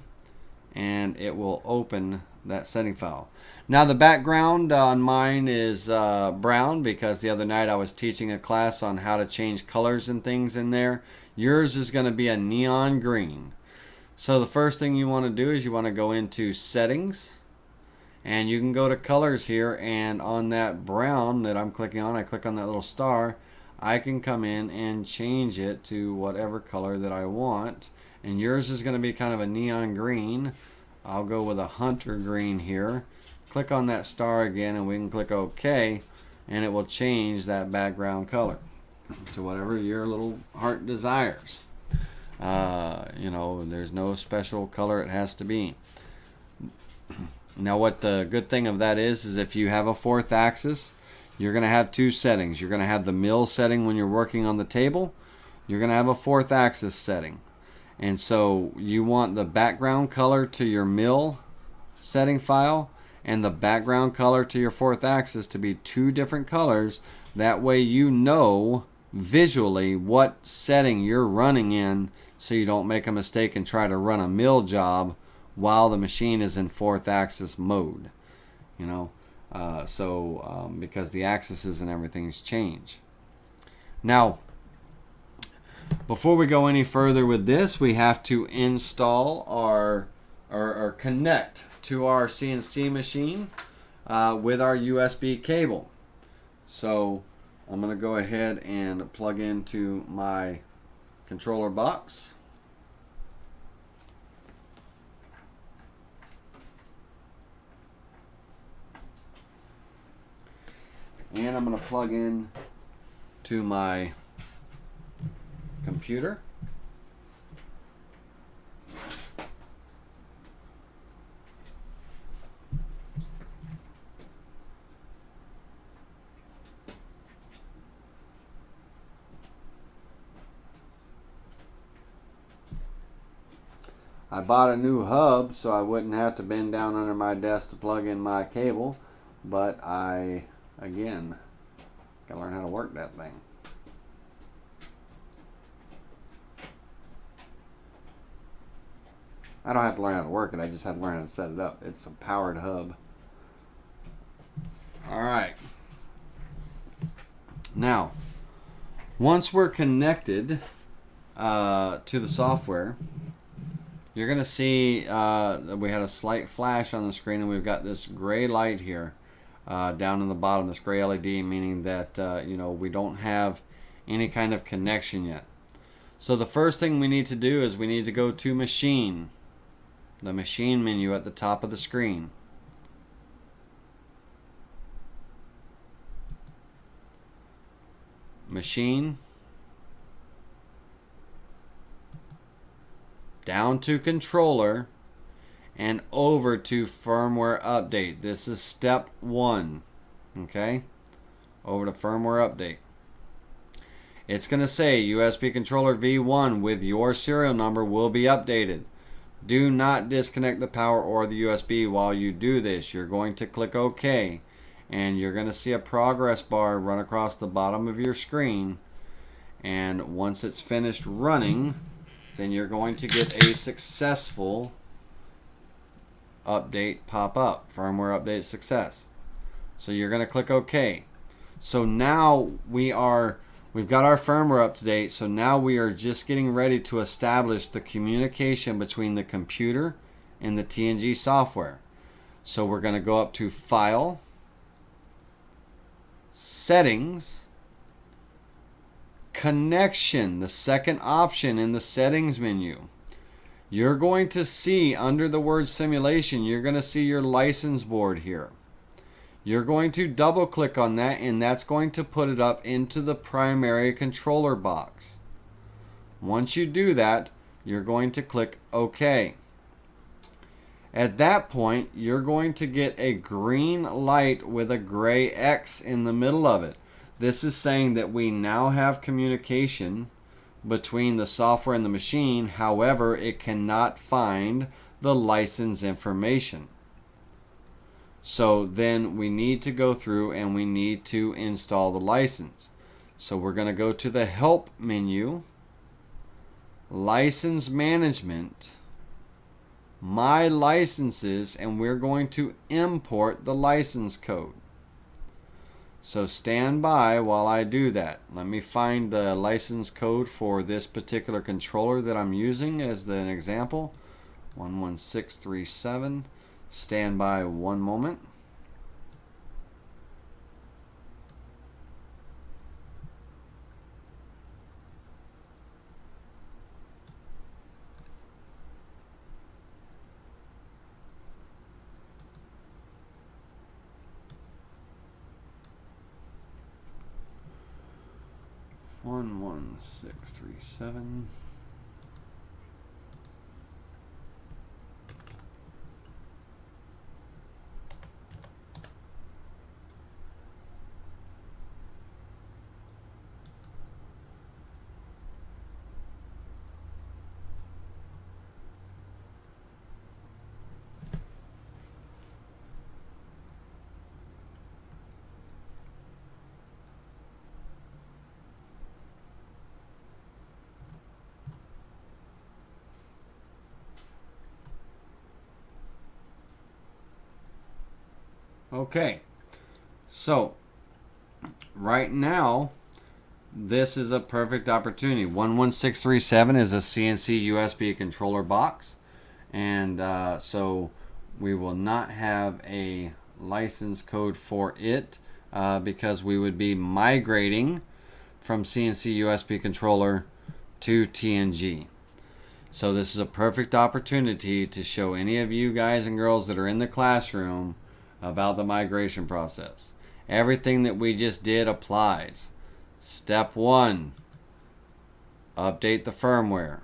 and it will open that setting file. Now the background on mine is brown because the other night I was teaching a class on how to change colors and things in there. Yours is going to be a neon green. So the first thing you want to do is you want to go into Settings, and you can go to Colors here, and on that brown that I'm clicking on, I click on that little star, I can come in and change it to whatever color that I want. And yours is going to be kind of a neon green. I'll go with a hunter green here. Click on that star again, and we can click OK, and it will change that background color to whatever your little heart desires. There's no special color it has to be. Now what the good thing of that is if you have a fourth axis, you're going to have two settings. You're going to have the mill setting when you're working on the table. You're going to have a fourth axis setting. And so you want the background color to your mill setting file and the background color to your fourth axis to be two different colors. That way you know visually what setting you're running in, so you don't make a mistake and try to run a mill job while the machine is in fourth axis mode. Because the axes and everything's changed. Now, before we go any further with this, we have to install or connect to our CNC machine with our USB cable. So I'm going to go ahead and plug into my controller box. And I'm going to plug in to my computer. I bought a new hub so I wouldn't have to bend down under my desk to plug in my cable, but again, gotta learn how to work that thing. I don't have to learn how to work it, I just have to learn how to set it up. It's a powered hub. Alright. Now, Once we're connected to the software, you're going to see that we had a slight flash on the screen, and we've got this gray light here down in the bottom, this gray LED, meaning that we don't have any kind of connection yet. So the first thing we need to do is we need to go to Machine, the Machine menu at the top of the screen. Machine, down to Controller, and over to Firmware Update. This is step 1. Okay? Over to Firmware Update. It's going to say USB controller V1 with your serial number will be updated. Do not disconnect the power or the USB while you do this. You're going to click OK, and you're going to see a progress bar run across the bottom of your screen. And once it's finished running, then you're going to get a successful update pop up, firmware update success. So you're going to click OK. So now we've got our firmware up to date. So now we are just getting ready to establish the communication between the computer and the TNG software. So we're going to go up to File, Settings, Connection, the second option in the Settings menu. You're going to see under the word simulation, you're going to see your license board here. You're going to double click on that, and that's going to put it up into the primary controller box. Once you do that, you're going to click OK. At that point, you're going to get a green light with a gray X in the middle of it. This is saying that we now have communication between the software and the machine. However, it cannot find the license information. So then we need to go through and we need to install the license. So we're going to go to the Help menu, License Management, My Licenses, and we're going to import the license code. So stand by while I do that. Let me find the license code for this particular controller that I'm using as an example. 11637. Stand by one moment. One 11637. Okay, so right now this is a perfect opportunity. 11637 is a CNC USB controller box, and so we will not have a license code for it because we would be migrating from CNC USB controller to TNG. So this is a perfect opportunity to show any of you guys and girls that are in the classroom about the migration process. Everything that we just did applies. Step 1, update the firmware.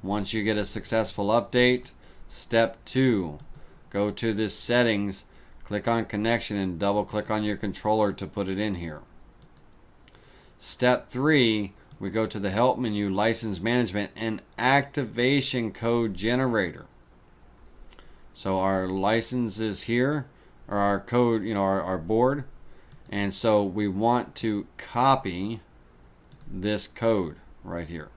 Once you get a successful update, step 2, go to this settings, click on connection, and double click on your controller to put it in here. Step 3, we go to the help menu, license management, and activation code generator. So our license is here, or our code, our board, and so we want to copy this code right here.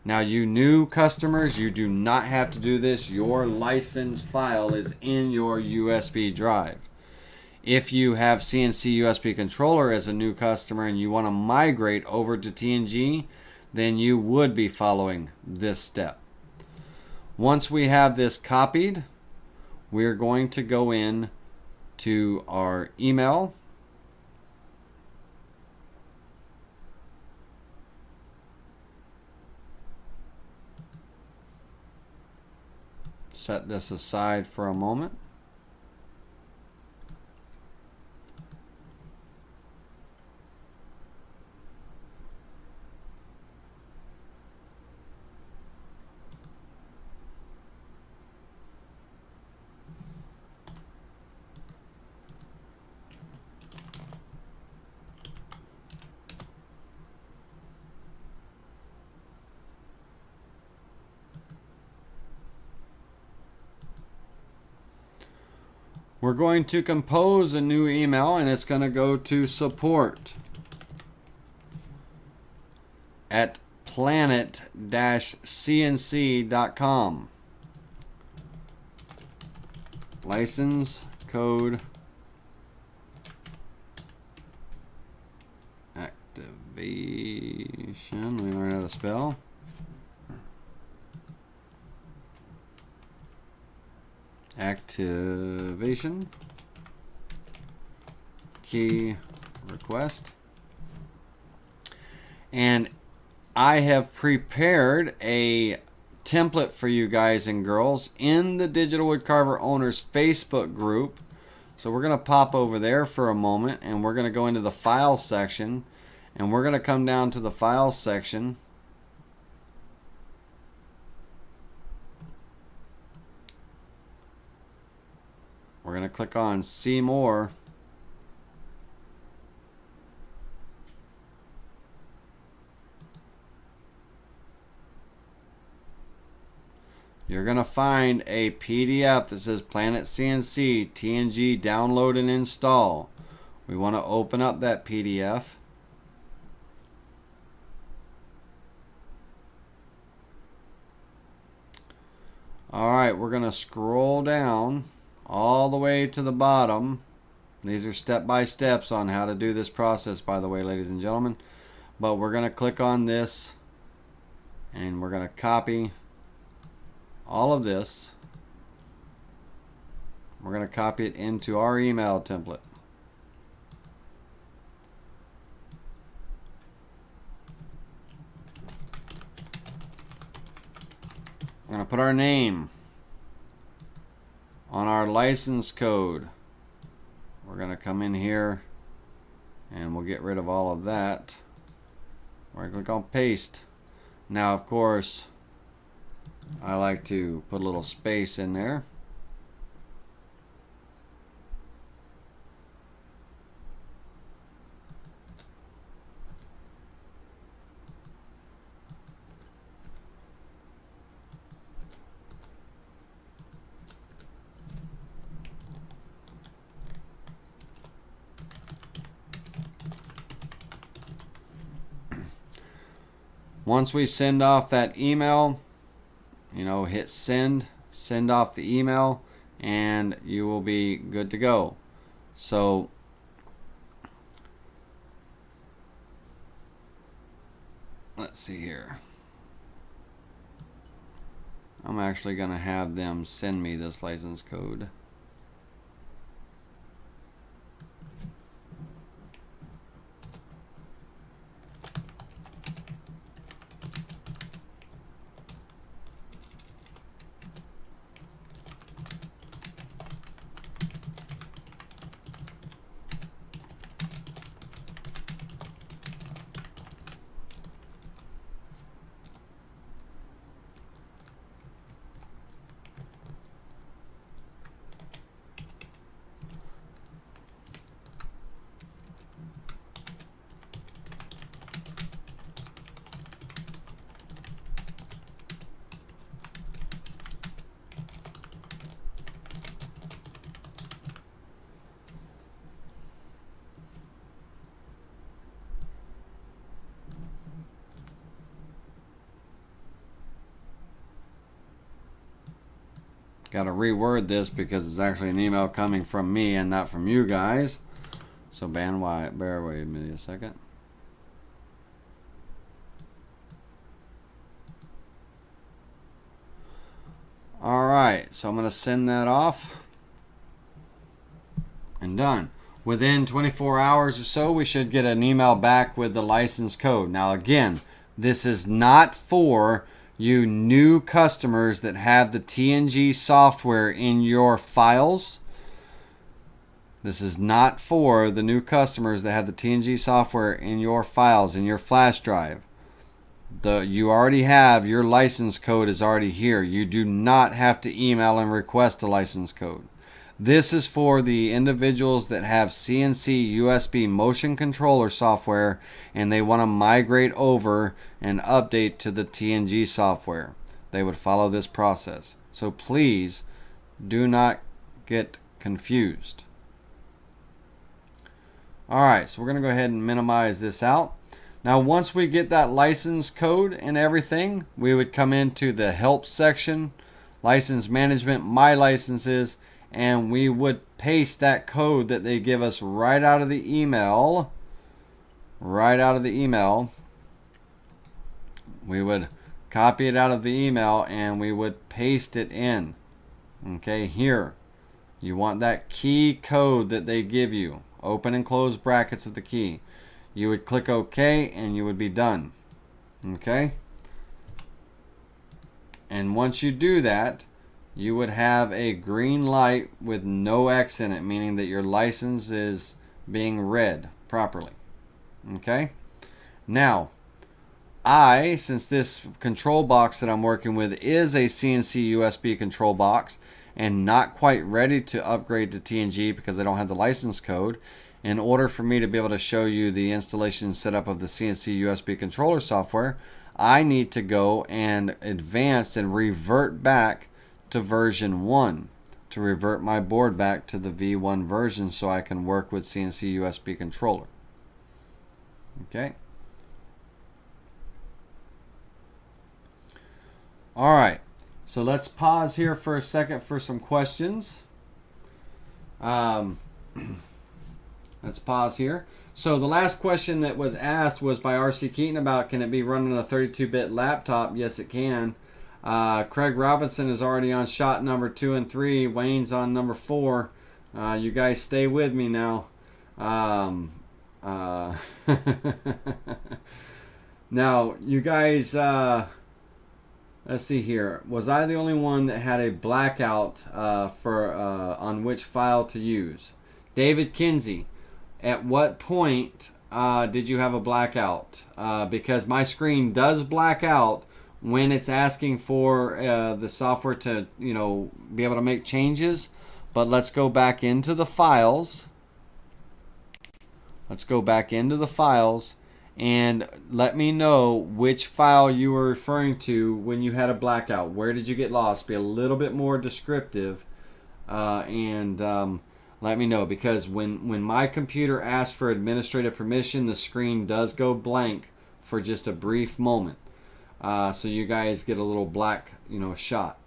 Now, you new customers, you do not have to do this. Your license file is in your USB drive. If you have CNC USB controller as a new customer and you want to migrate over to TNG, then you would be following this step. Once we have this copied, we're going to go in to our email. Set this aside for a moment. We're going to compose a new email, and it's going to go to support@planet-cnc.com. License code activation. We learn how to spell. Activation key request, and I have prepared a template for you guys and girls in the Digital Wood Carver Owners Facebook group. So we're going to pop over there for a moment, and we're going to go into the file section, and we're going to come down to the file section. We're going to click on See More. You're going to find a PDF that says Planet CNC TNG download and install. We want to open up that PDF. Alright, we're going to scroll down all the way to the bottom. These are step-by-steps on how to do this process, by the way, ladies and gentlemen. But we're going to click on this, and we're going to copy all of this. We're going to copy it into our email template. We're going to put our name on our license code. We're going to come in here and we'll get rid of all of that. We're going to click on paste. Now, of course, I like to put a little space in there. Once we send off that email, hit send off the email, and you will be good to go. So let's see here. I'm actually going to have them send me this license code. got to reword this because it's actually an email coming from me and not from you guys. So bear with me a second. Alright, so I'm going to send that off. And done. Within 24 hours or so, we should get an email back with the license code. Now again, this is not for you new customers that have the TNG software in your files. This is not for the new customers that have the TNG software in your files, in your flash drive. You already have, your license code is already here. You do not have to email and request a license code. This is for the individuals that have CNC USB Motion Controller Software and they want to migrate over and update to the TNG software. They would follow this process. So please do not get confused. Alright, so we're going to go ahead and minimize this out. Now once we get that license code and everything, we would come into the help section, license management, my licenses, and we would paste that code that they give us right out of the email. We would copy it out of the email and we would paste it in. Okay, here. You want that key code that they give you. Open and close brackets of the key. You would click OK and you would be done. Okay? And once you do that, you would have a green light with no X in it, meaning that your license is being read properly. Okay? Now, since this control box that I'm working with is a CNC USB control box and not quite ready to upgrade to TNG because I don't have the license code, in order for me to be able to show you the installation and setup of the CNC USB controller software, I need to go and advance and revert back to version 1, to revert my board back to the V1 version so I can work with CNC USB controller. Okay. Alright, so let's pause here for a second for some questions. Let's pause here. So the last question that was asked was by R.C. Keaton about, can it be run on a 32-bit laptop? Yes, it can. Craig Robinson is already on shot number 2 and 3. Wayne's on number 4. You guys stay with me now. Now, you guys, let's see here. Was I the only one that had a blackout on which file to use? David Kinsey, at what point did you have a blackout? Because my screen does black out when it's asking for the software to, be able to make changes. But let's go back into the files. Let's go back into the files and let me know which file you were referring to when you had a blackout. Where did you get lost? Be a little bit more descriptive and let me know, because when my computer asks for administrative permission, the screen does go blank for just a brief moment. So you guys get a little black, shot.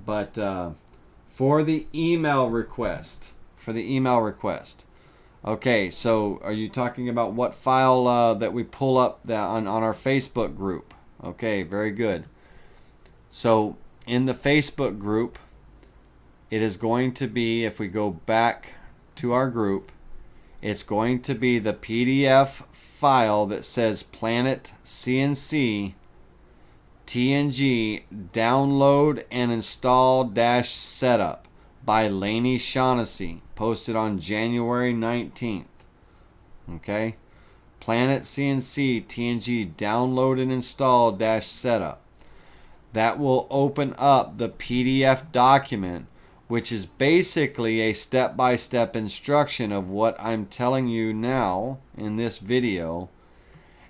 But for the email request, okay, so are you talking about what file that we pull up on our Facebook group? Okay, very good. So in the Facebook group, it is going to be, if we go back to our group, it's going to be the PDF file that says Planet CNC TNG download and install -setup by Laney Shaughnessy, posted on January 19th. Okay, Planet CNC TNG download and install -setup. That will open up the PDF document, which is basically a step-by-step instruction of what I'm telling you now in this video.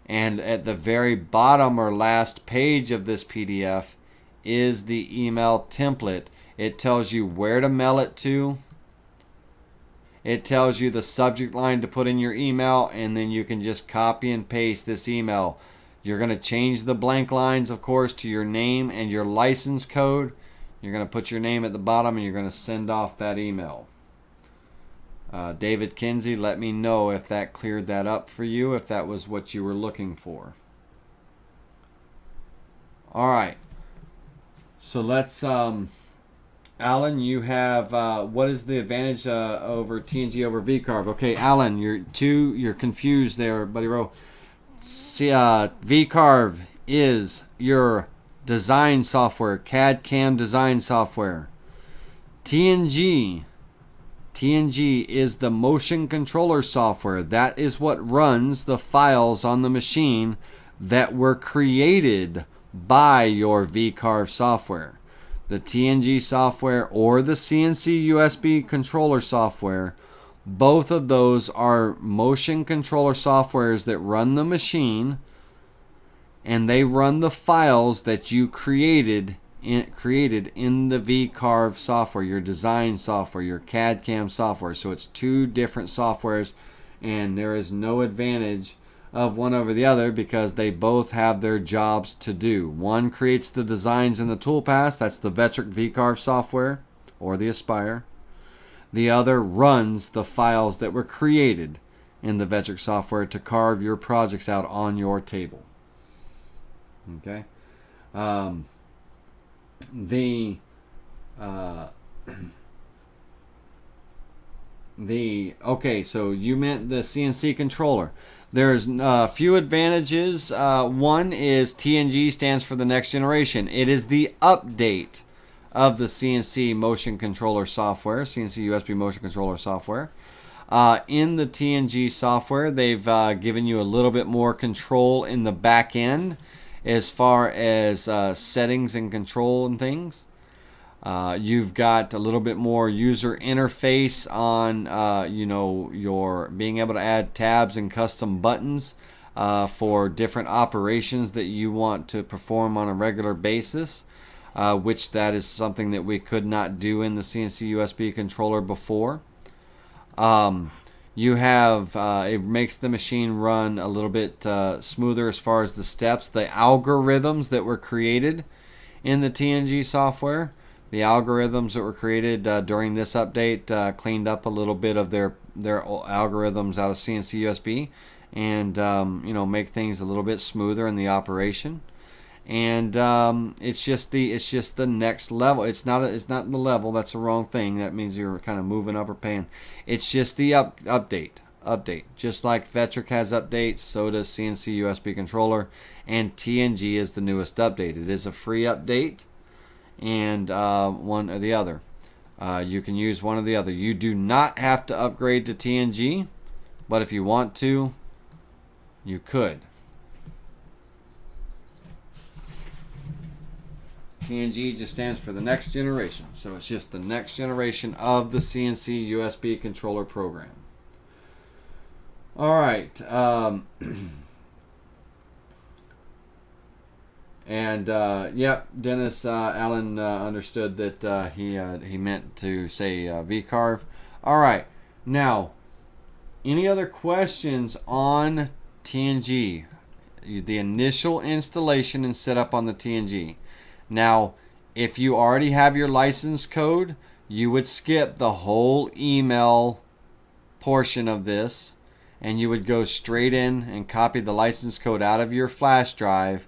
And at the very bottom or last page of this PDF is the email template. It tells you where to mail it to. It tells you the subject line to put in your email, and then you can just copy and paste this email. You're going to change the blank lines, of course, to your name and your license code. You're going to put your name at the bottom and you're going to send off that email. David Kinsey, let me know if that cleared that up for you, if that was what you were looking for. All right. So let's, Alan, you have, what is the advantage over TNG over VCarve? Okay, Alan, you're confused there, buddy Rowe. See, VCarve is your design software, CAD CAM design software. TNG is the motion controller software. That is what runs the files on the machine that were created by your VCarve software. The TNG software or the CNC USB controller software, both of those are motion controller softwares that run the machine, and they run the files that you created in the VCarve software, your design software, your CAD CAM software. So it's two different softwares, and there is no advantage of one over the other because they both have their jobs to do. One creates the designs in the toolpath, that's the Vectric VCarve software or the Aspire. The other runs the files that were created in the Vectric software to carve your projects out on your table. Okay. Okay, so you meant the CNC controller. There's a few advantages. One is TNG stands for the next generation. It is the update of the CNC motion controller software, CNC USB motion controller software. In the TNG software, they've given you a little bit more control in the back end as far as settings and control and things. You've got a little bit more user interface on, your being able to add tabs and custom buttons for different operations that you want to perform on a regular basis, which that is something that we could not do in the CNC USB controller before. You have, it makes the machine run a little bit smoother as far as the steps. The algorithms that were created in the TNG software, the algorithms that were created during this update cleaned up a little bit of their algorithms out of CNC USB and make things a little bit smoother in the operation. And it's just the next level. It's not the level. That's the wrong thing. That means you're kind of moving up or pan. It's just the update. Just like Vectric has updates, so does CNC USB controller, and TNG is the newest update. It is a free update, and one or the other. You can use one or the other. You do not have to upgrade to TNG, but if you want to, you could. TNG just stands for the next generation. So it's just the next generation of the CNC USB controller program. All right. Yep, Dennis Allen understood that he meant to say VCarve. All right. Now, any other questions on TNG? The initial installation and setup on the TNG. Now, if you already have your license code, you would skip the whole email portion of this, and you would go straight in and copy the license code out of your flash drive,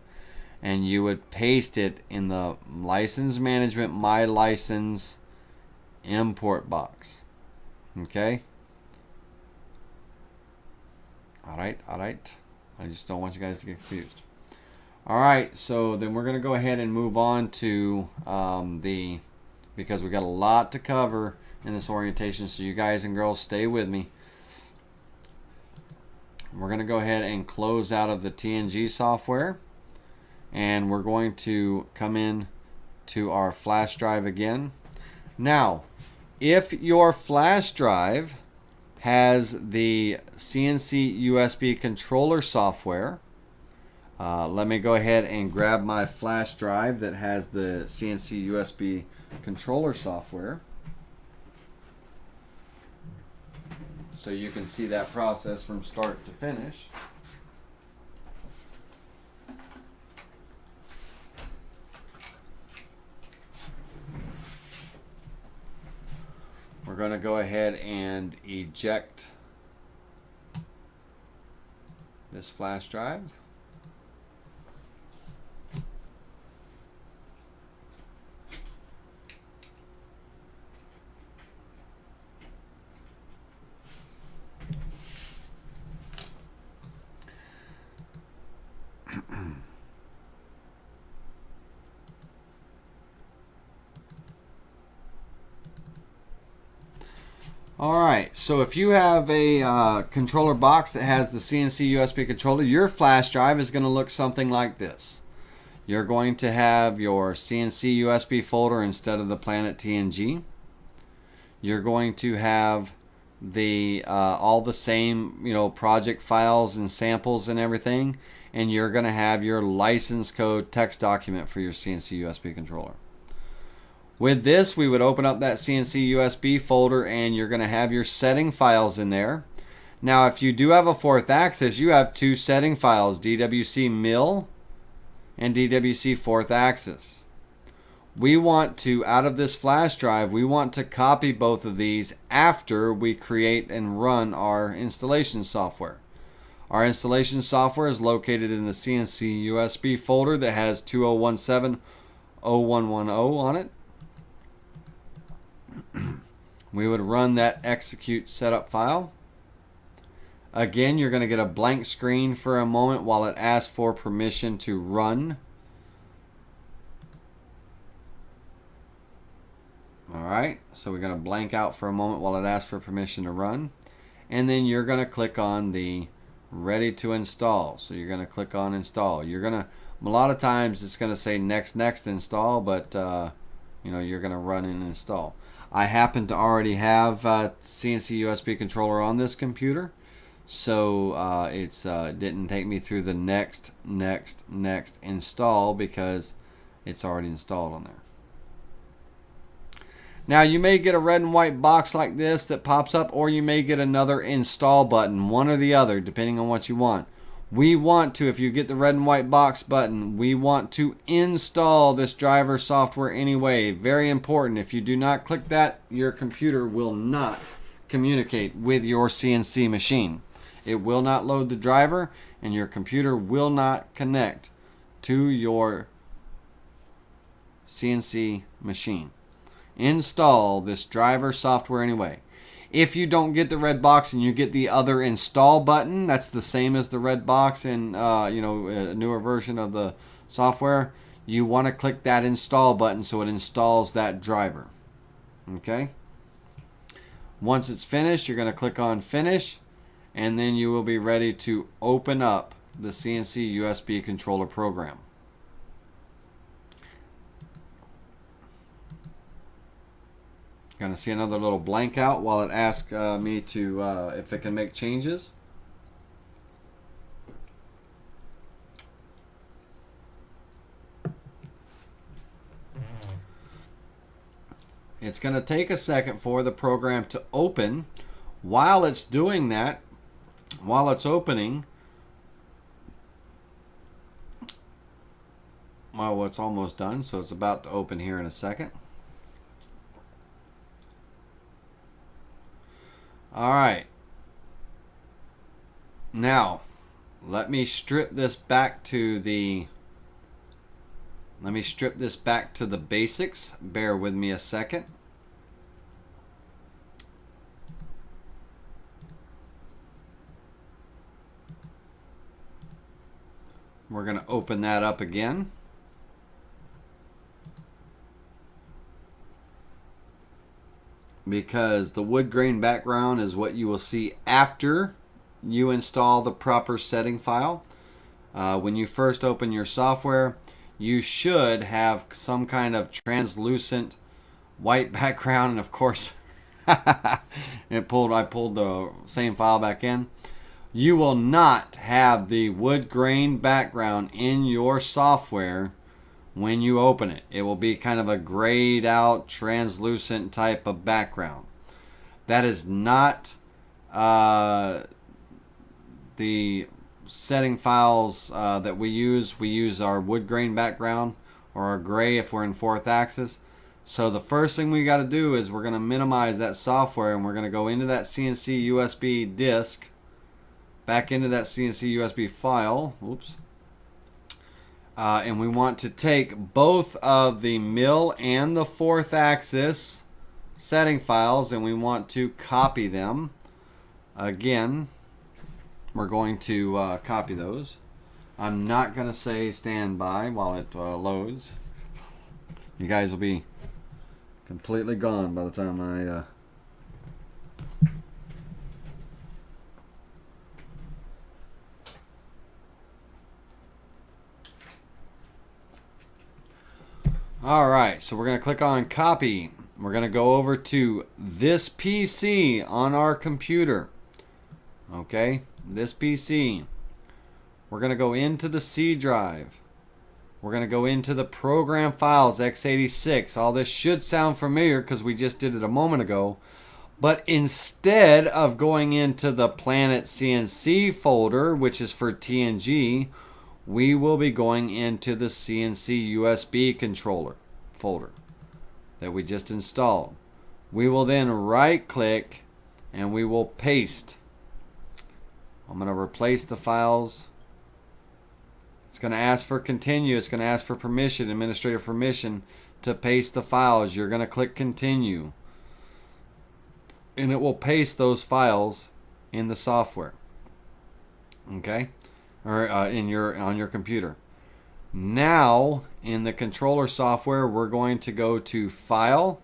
and you would paste it in the license management My License import box. Okay? All right. I just don't want you guys to get confused. All right, so then we're going to go ahead and move on to because we got a lot to cover in this orientation, so you guys and girls stay with me. We're going to go ahead and close out of the TNG software, and we're going to come in to our flash drive again. Now, if your flash drive has the CNC USB controller software, let me go ahead and grab my flash drive that has the CNC USB controller software so you can see that process from start to finish. going to go ahead and eject this flash drive. Alright, so if you have a controller box that has the CNC USB controller, your flash drive is going to look something like this. You're going to have your CNC USB folder instead of the Planet TNG. You're going to have the all the same, you know, project files and samples and everything, and you're going to have your license code text document for your CNC USB controller. With this, we would open up that CNC USB folder and you're going to have your setting files in there. Now, if you do have a fourth axis, you have two setting files, DWC mill and DWC fourth axis. We want to, out of this flash drive, we want to copy both of these after we create and run our installation software. Our installation software is located in the CNC USB folder that has 2017-0110 on it. We would run that execute setup file. Again, you're going to get a blank screen for a moment while it asks for permission to run. Alright, so we're going to blank out for a moment while it asks for permission to run. And then you're going to click on the ready to install. So you're going to click on install. You're going to, a lot of times it's going to say next install, but you know, you're going to run and install. I happen to already have CNC USB controller on this computer, so it didn't take me through the next install because it's already installed on there. Now you may get a red and white box like this that pops up, or you may get another install button, one or the other, depending on what you want. We want to, if you get the red and white box button, we want to install this driver software anyway. Very important. If you do not click that, your computer will not communicate with your CNC machine. It will not load the driver, and your computer will not connect to your CNC machine. Install this driver software anyway. If you don't get the red box and you get the other install button, that's the same as the red box in you know, a newer version of the software, you want to click that install button so it installs that driver. Okay? Once it's finished, you're going to click on finish, and then you will be ready to open up the CNC USB controller program. Going to see another little blank out while it asks me to if it can make changes. It's going to take a second for the program to open. While it's doing that, while it's opening, well, it's almost done, so it's about to open here in a second. Alright, now let me strip this back to the basics. Bear with me a second. We're going to open that up again. Because the wood grain background is what you will see after you install the proper setting file. When you first open your software, you should have some kind of translucent white background, and of course I pulled the same file back in. You will not have the wood grain background in your software when you open it. It will be kind of a grayed out, translucent type of background. That is not the setting files that we use. We use our wood grain background, or our gray if we're in fourth axis. So the first thing we got to do is we're going to minimize that software, and we're going to go into that CNC USB disk, back into that CNC USB file. Oops. And we want to take both of the mill and the 4th axis setting files, and we want to copy them. Again, we're going to copy those. I'm not going to say stand by while it loads. You guys will be completely gone by the time I... Alright, so we're going to click on copy. We're going to go over to this PC on our computer. Okay, this PC. We're going to go into the C drive. We're going to go into the program files, x86. All this should sound familiar because we just did it a moment ago. But instead of going into the Planet CNC folder, which is for TNG, we will be going into the CNC USB controller folder that we just installed. We will then right click and we will paste. I'm going to replace the files. It's going to ask for continue. It's going to ask for permission, administrative permission to paste the files. You're going to click continue. And it will paste those files in the software. Okay? Or on your computer. Now, in the controller software, we're going to go to File.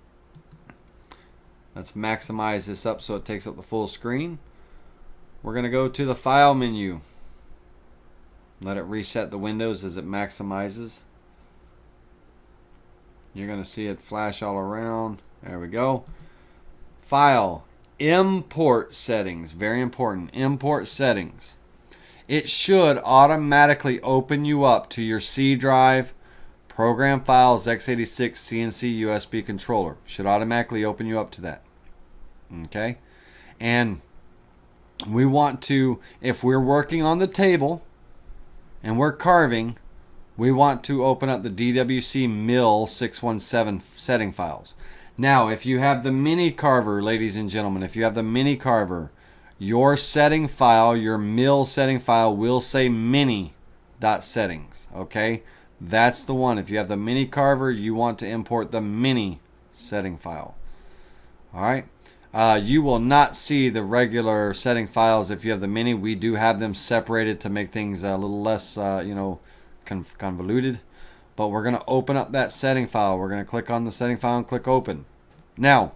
Let's maximize this up so it takes up the full screen. We're going to go to the File menu. Let it reset the windows as it maximizes. You're going to see it flash all around. There we go. File. Import settings. Very important. Import settings. It should automatically open you up to your C drive, program files, x86, CNC, USB controller. Should automatically open you up to that. Okay? And we want to, if we're working on the table and we're carving, we want to open up the DWC mill 617 setting files. Now, if you have the mini carver, ladies and gentlemen, if you have the mini carver, your setting file, your mill setting file will say mini.settings. Okay? That's the one. If you have the mini carver, you want to import the mini setting file. Alright? You will not see the regular setting files if you have the mini. We do have them separated to make things a little less, convoluted. But we're going to open up that setting file. We're going to click on the setting file and click open. Now,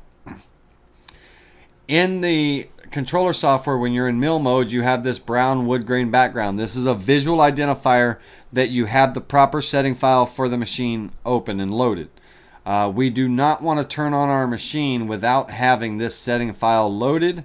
in the controller software, when you're in mill mode, you have this brown wood grain background. This is a visual identifier that you have the proper setting file for the machine open and loaded. We do not want to turn on our machine without having this setting file loaded,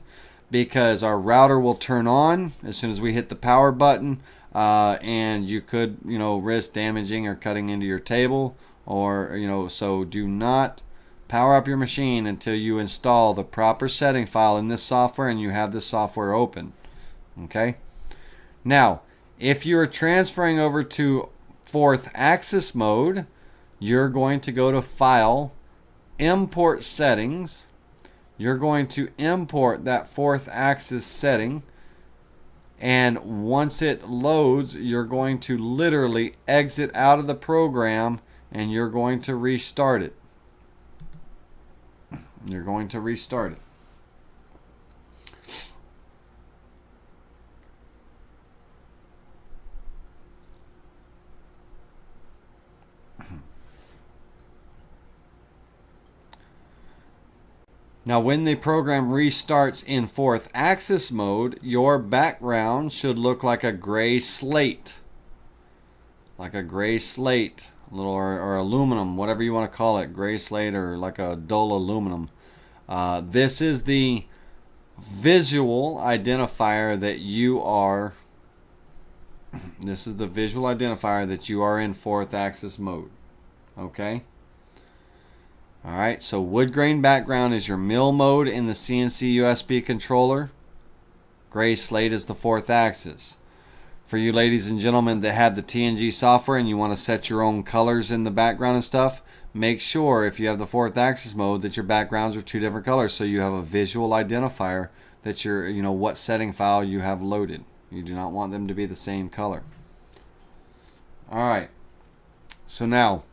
because our router will turn on as soon as we hit the power button, and you could, risk damaging or cutting into your table, or, so do not power up your machine until you install the proper setting file in this software and you have this software open. Okay? Now, if you're transferring over to 4th axis mode, you're going to go to File, Import Settings. You're going to import that 4th axis setting, and once it loads, you're going to literally exit out of the program and you're going to restart it. You're going to restart it. Now, when the program restarts in 4th axis mode, your background should look like a gray slate. Like a gray slate, or aluminum, whatever you want to call it, gray slate or like a dull aluminum. This is the visual identifier that you are. This is the visual identifier that you are in 4th axis mode. Okay. Alright, so wood grain background is your mill mode in the CNC USB controller. Gray slate is the 4th axis. For you ladies and gentlemen that have the TNG software and you want to set your own colors in the background and stuff, make sure if you have the 4th axis mode that your backgrounds are 2 different colors, so you have a visual identifier that you're, what setting file you have loaded. You do not want them to be the same color. Alright, so now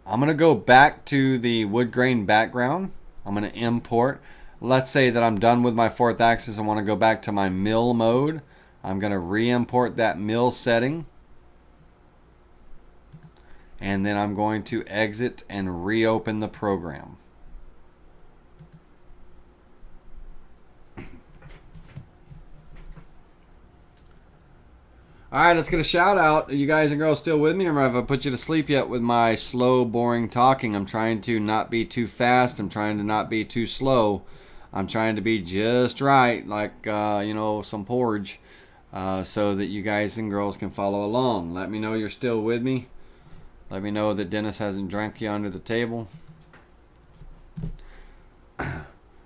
I'm going to go back to the wood grain background. I'm going to import. Let's say that I'm done with my 4th axis. I want to go back to my mill mode. I'm going to re-import that mill setting. And then I'm going to exit and reopen the program. Alright, let's get a shout out. Are you guys and girls still with me, or have I put you to sleep yet with my slow, boring talking? I'm trying to not be too fast. I'm trying to not be too slow. I'm trying to be just right, like, some porridge, so that you guys and girls can follow along. Let me know you're still with me. Let me know that Dennis hasn't drank you under the table.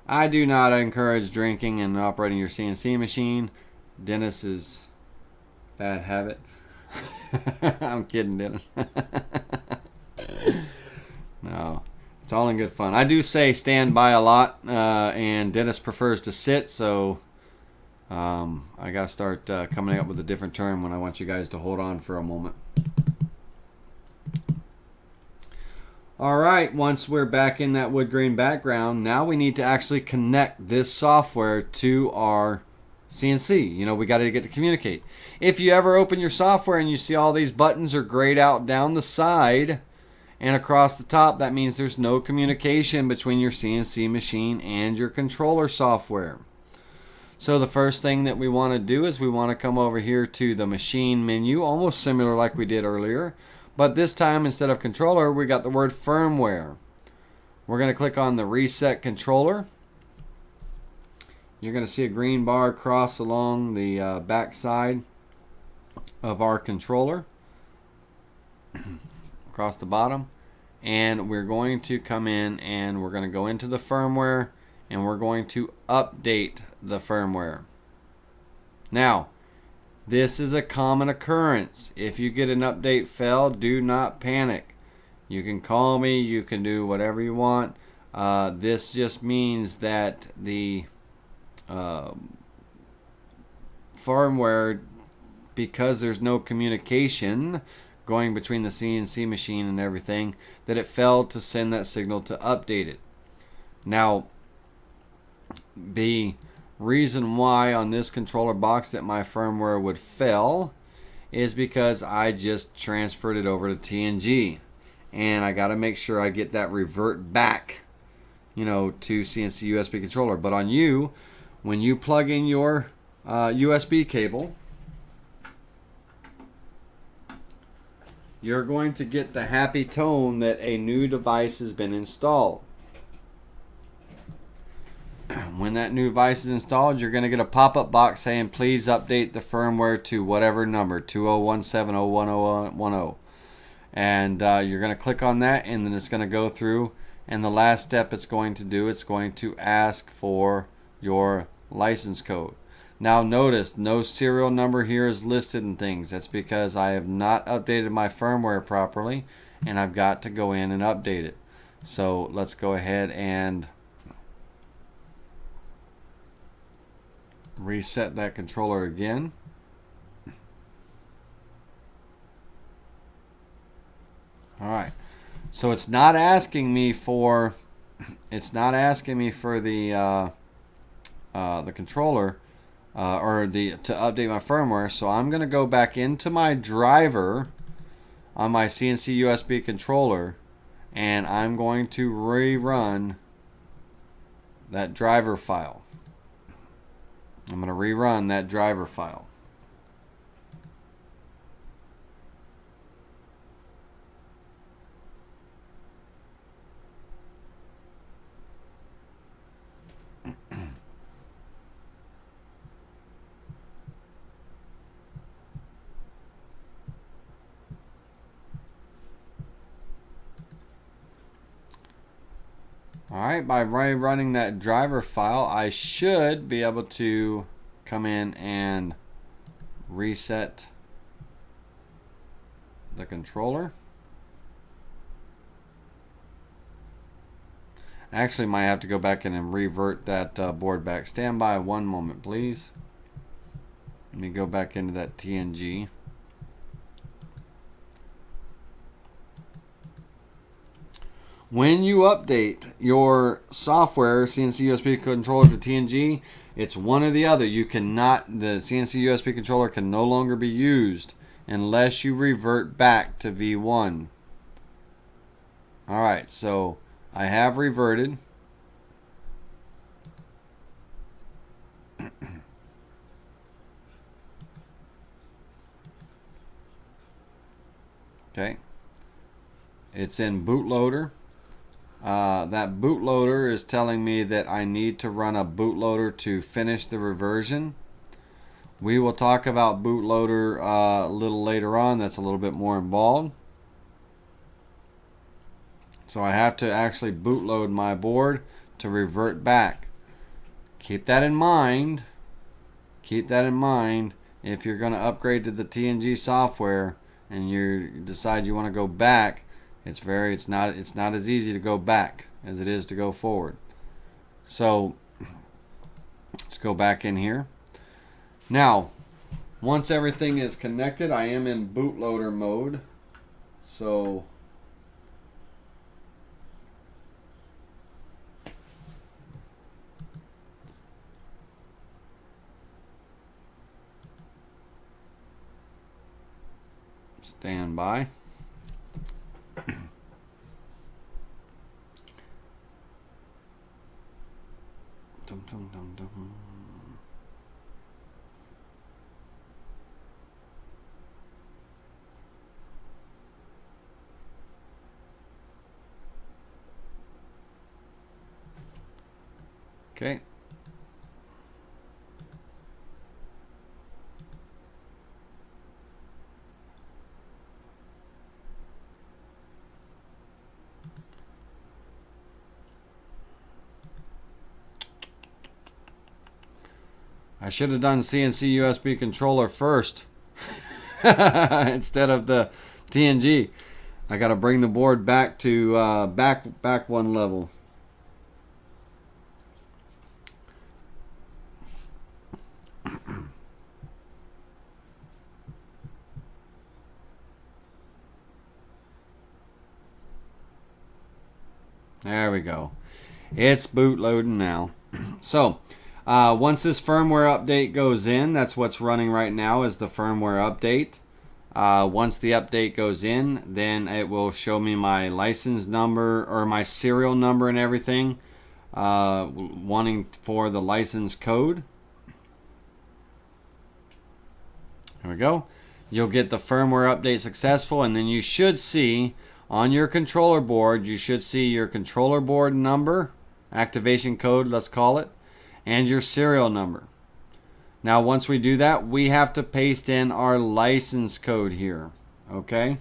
I do not encourage drinking and operating your CNC machine. Dennis is... bad habit. I'm kidding, Dennis. No, it's all in good fun. I do say stand by a lot, and Dennis prefers to sit, so I gotta start coming up with a different term when I want you guys to hold on for a moment. Alright, once we're back in that wood grain background, now we need to actually connect this software to our CNC. We got to get to communicate. If you ever open your software and you see all these buttons are grayed out down the side and across the top, that means there's no communication between your CNC machine and your controller software. So the first thing that we want to do is we want to come over here to the machine menu, almost similar like we did earlier, but this time instead of controller, we got the word firmware. We're going to click on the reset controller. You're going to see a green bar cross along the back side of our controller across the bottom, and we're going to come in and we're going to go into the firmware and we're going to update the firmware. Now, this is a common occurrence. If you get an update fail, do not panic. You can call me, you can do whatever you want. This just means that the firmware, because there's no communication going between the CNC machine and everything, that it failed to send that signal to update it. Now, the reason why on this controller box that my firmware would fail is because I just transferred it over to TNG, and I got to make sure I get that revert back, to CNC USB controller. But on you, when you plug in your USB cable, you're going to get the happy tone that a new device has been installed. When that new device is installed, you're going to get a pop-up box saying please update the firmware to whatever number, 2017011010. And you're going to click on that, and then it's going to go through, and the last step it's going to do, it's going to ask for your license code. Now notice no serial number here is listed and things. That's because I have not updated my firmware properly, and I've got to go in and update it. So let's go ahead and reset that controller again. Alright, so it's not asking me for the controller or to update my firmware. So I'm going to go back into my driver on my CNC USB controller, and I'm going to rerun that driver file. I'm going to rerun that driver file. Alright, by running that driver file, I should be able to come in and reset the controller. Actually, might have to go back in and revert that board back. Stand by one moment, please. Let me go back into that TNG. When you update your software, CNC USB controller to TNG, it's one or the other. You cannot, the CNC USB controller can no longer be used unless you revert back to V1. Alright, so I have reverted. Okay. It's in bootloader. That bootloader is telling me that I need to run a bootloader to finish the reversion. We will talk about bootloader a little later on. That's a little bit more involved. So I have to actually bootload my board to revert back. Keep that in mind. Keep that in mind if you're going to upgrade to the TNG software and you decide you want to go back. It's not as easy to go back as it is to go forward. So let's go back in here. Now, once everything is connected, I am in bootloader mode. So stand by. Dum, dum, dum, dum. Okay. I should have done CNC USB controller first instead of the TNG. I got to bring the board back to back one level. There we go. It's bootloading now. So once this firmware update goes in, that's what's running right now is the firmware update. Once the update goes in, then it will show me my license number or my serial number and everything, wanting for the license code. There we go. You'll get the firmware update successful, and then you should see on your controller board, you should see your controller board number, activation code, let's call it, and your serial number. Now, once we do that, we have to paste in our license code here. Okay?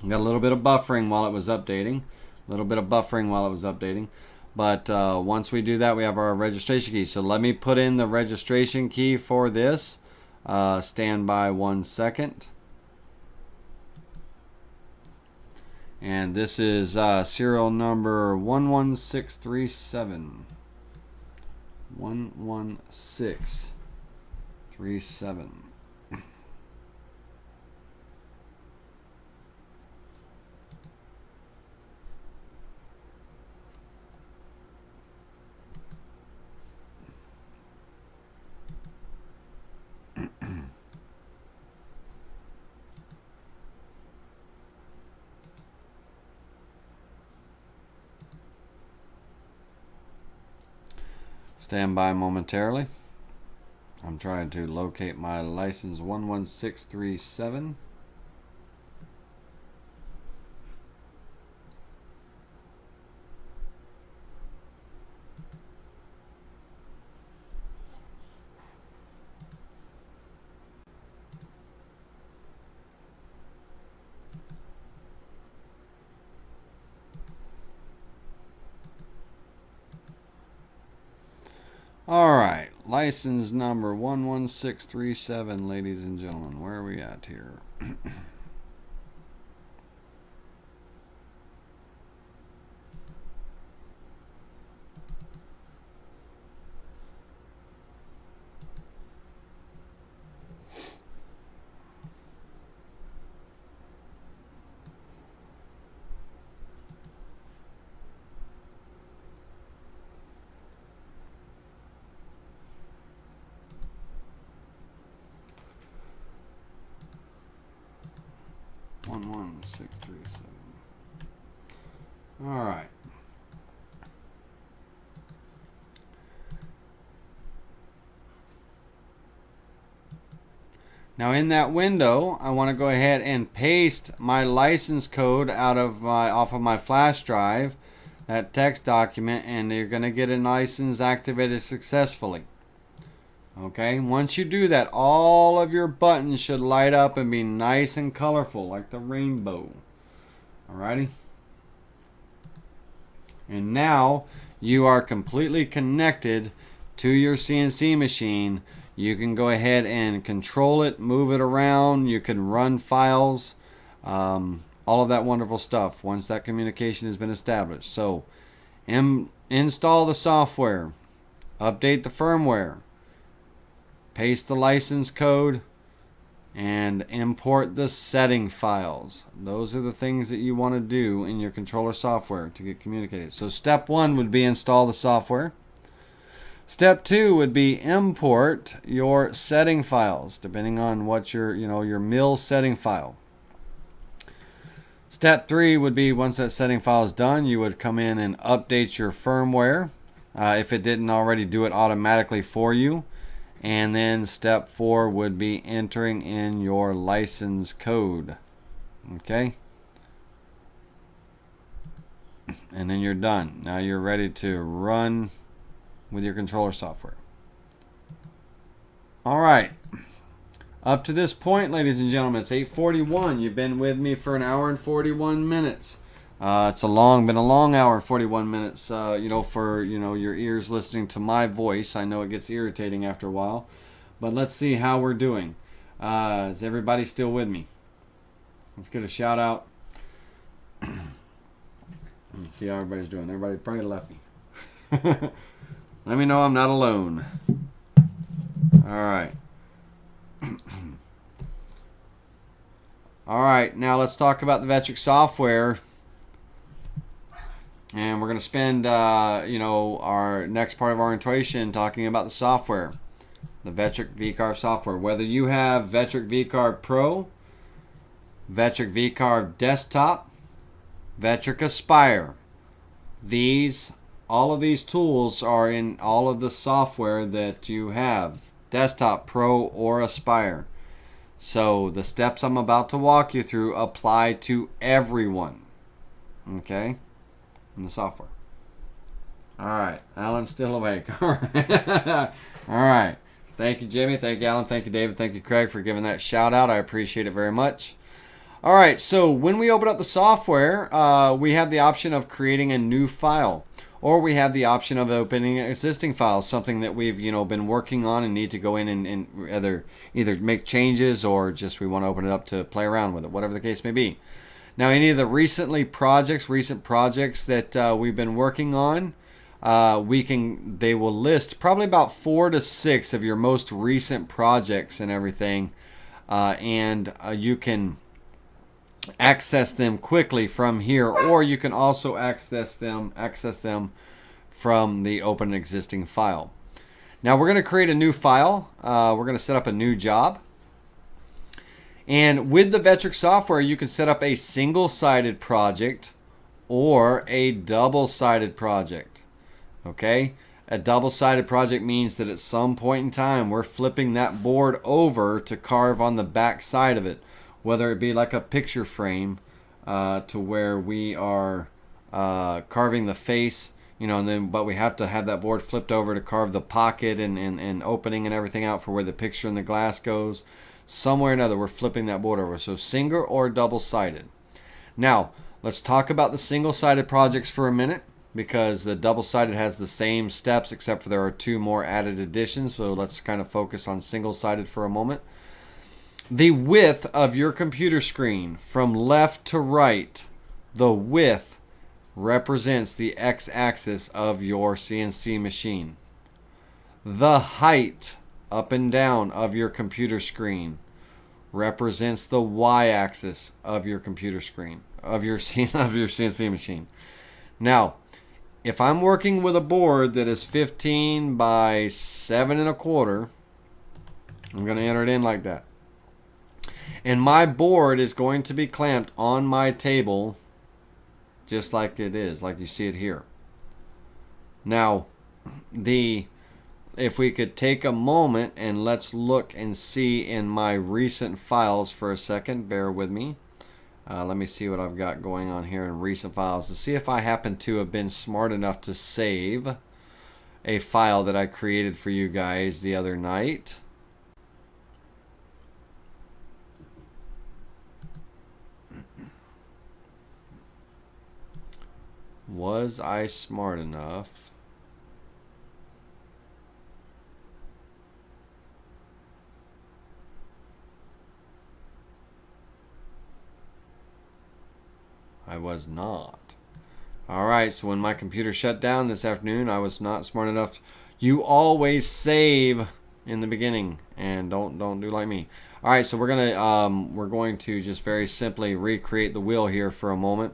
Got a little bit of buffering while it was updating. But once we do that, we have our registration key. So let me put in the registration key for this. Stand by 1 second. And this is serial number 11637. 11637. Stand by momentarily. I'm trying to locate my license 11637. All right, license number 11637, ladies and gentlemen. Where are we at here? 11637. All right. Now in that window, I want to go ahead and paste my license code off of my flash drive, that text document, and you're going to get a license activated successfully. Okay, once you do that, all of your buttons should light up and be nice and colorful like the rainbow. Alrighty. And now you are completely connected to your CNC machine. You can go ahead and control it, move it around. You can run files, all of that wonderful stuff once that communication has been established. So install the software, update the firmware, paste the license code, and import the setting files. Those are the things that you want to do in your controller software to get communicated. So step 1 would be install the software. Step 2 would be import your setting files, depending on what your mill setting file. Step 3 would be, once that setting file is done, you would come in and update your firmware if it didn't already do it automatically for you. And then step 4 would be entering in your license code. Okay? And then you're done. Now you're ready to run with your controller software. Alright. Up to this point, ladies and gentlemen, it's 8:41. You've been with me for an hour and 41 minutes. It's been a long hour and 41 minutes, for your ears listening to my voice. I know it gets irritating after a while, but let's see how we're doing. Is everybody still with me? Let's get a shout out. Let's see how everybody's doing. Everybody probably left me. Let me know I'm not alone. All right. All right, now let's talk about the Vectric software. And we're going to spend, our next part of our orientation talking about the software, the Vectric V-Carve software. Whether you have Vectric V-Carve Pro, Vectric V-Carve Desktop, Vectric Aspire, all of these tools are in all of the software that you have, Desktop, Pro, or Aspire. So the steps I'm about to walk you through apply to everyone. Okay? In the software. All right, Alan's still awake. All right. All right. Thank you, Jimmy. Thank you, Alan. Thank you, David. Thank you, Craig, for giving that shout out. I appreciate it very much. All right, so when we open up the software, we have the option of creating a new file, or we have the option of opening an existing file, something that we've been working on and need to go in and either make changes or just we want to open it up to play around with it, whatever the case may be. Now, any of the recent projects that we've been working on, they will list probably about 4 to 6 of your most recent projects and everything, and you can access them quickly from here, or you can also access them from the open existing file. Now, we're going to create a new file. We're going to set up a new job. And with the Vectric software, you can set up a single-sided project or a double-sided project. Okay? A double-sided project means that at some point in time, we're flipping that board over to carve on the back side of it, whether it be like a picture frame to where we are carving the face, but we have to have that board flipped over to carve the pocket and opening and everything out for where the picture and the glass goes. Somewhere or another, we're flipping that board over. So single or double-sided. Now, let's talk about the single-sided projects for a minute, because the double-sided has the same steps, except for there are 2 more added additions. So let's kind of focus on single-sided for a moment. The width of your computer screen from left to right, the width represents the x-axis of your CNC machine. The height up and down of your computer screen represents the y-axis of your computer screen, of your CNC machine. Now, if I'm working with a board that is 15 by 7 1/4, I'm going to enter it in like that. And my board is going to be clamped on my table just like it is, like you see it here. Now, if we could take a moment and let's look and see in my recent files for a second, bear with me. Let me see what I've got going on here in recent files to see if I happen to have been smart enough to save a file that I created for you guys the other night. Was I smart enough? I was not. Alright, so when my computer shut down this afternoon, I was not smart enough. You always save in the beginning, and don't do like me. Alright, so we're going to just very simply recreate the wheel here for a moment.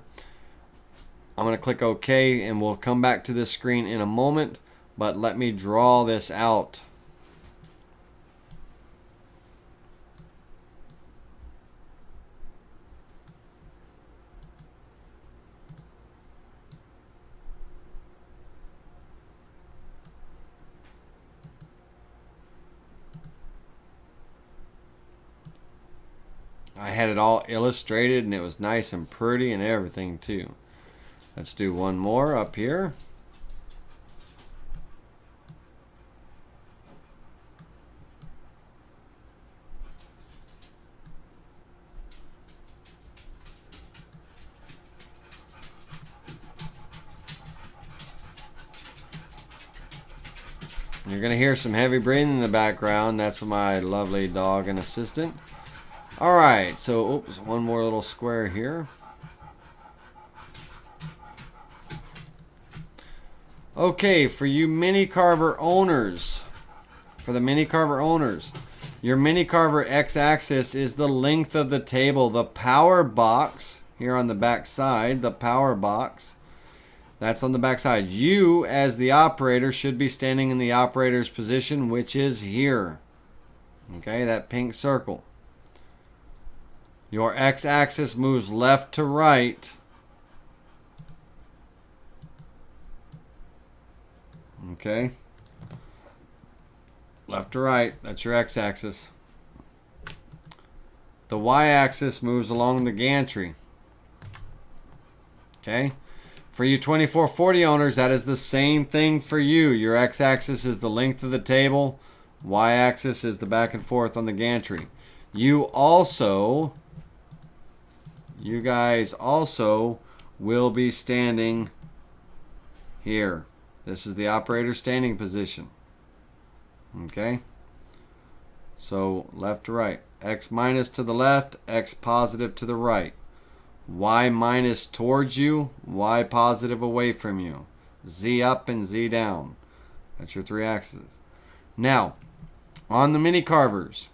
I'm going to click OK, and we'll come back to this screen in a moment, but let me draw this out. I had it all illustrated and it was nice and pretty and everything too. Let's do one more up here. You're going to hear some heavy breathing in the background. That's my lovely dog and assistant. Alright, so oops, one more little square here. Okay, for you mini carver owners, your mini carver x-axis is the length of the table. The power box here on the back side, the power box, that's on the back side. You, as the operator, should be standing in the operator's position, which is here. Okay, that pink circle. Your x-axis moves left to right. Okay. Left to right, that's your x-axis. The y-axis moves along the gantry. Okay. For you 2440 owners, that is the same thing for you. Your x-axis is the length of the table. Y-axis is the back and forth on the gantry. You guys also will be standing here. This is the operator standing position. Okay? So left to right. X minus to the left, X positive to the right. Y minus towards you, Y positive away from you. Z up and Z down. That's your three axes. Now, on the mini carvers,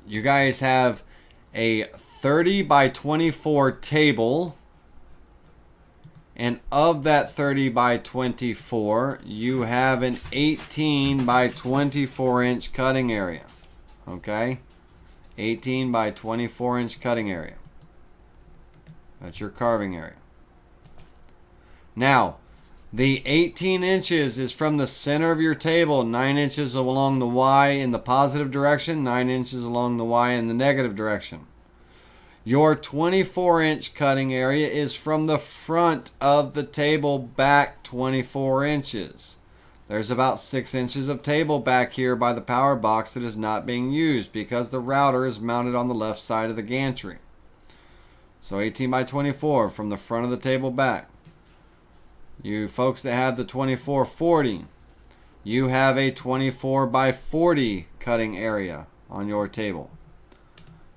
you guys have a 30 by 24 table, and of that 30 by 24 you have an 18 by 24 inch cutting area. Okay, 18 by 24 inch cutting area. That's your carving area. Now, the 18 inches is from the center of your table, 9 inches along the Y in the positive direction, 9 inches along the Y in the negative direction. Your 24-inch cutting area is from the front of the table back 24 inches. There's about 6 inches of table back here by the power box that is not being used because the router is mounted on the left side of the gantry. So 18 by 24 from the front of the table back. You folks that have the 2440, you have a 24 by 40 cutting area on your table.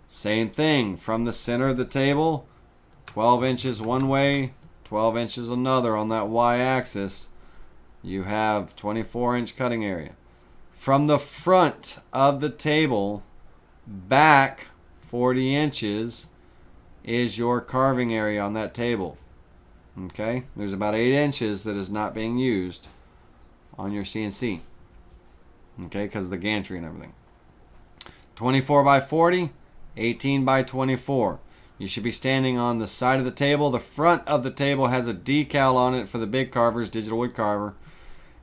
Same thing, from the center of the table, 12 inches one way, 12 inches another on that y-axis, you have 24-inch cutting area. From the front of the table, back 40 inches is your carving area on that table. Okay, there's about 8 inches that is not being used on your CNC. Okay, because of the gantry and everything. 24 by 40, 18 by 24. You should be standing on the side of the table. The front of the table has a decal on it for the big carvers, Digital Wood Carver.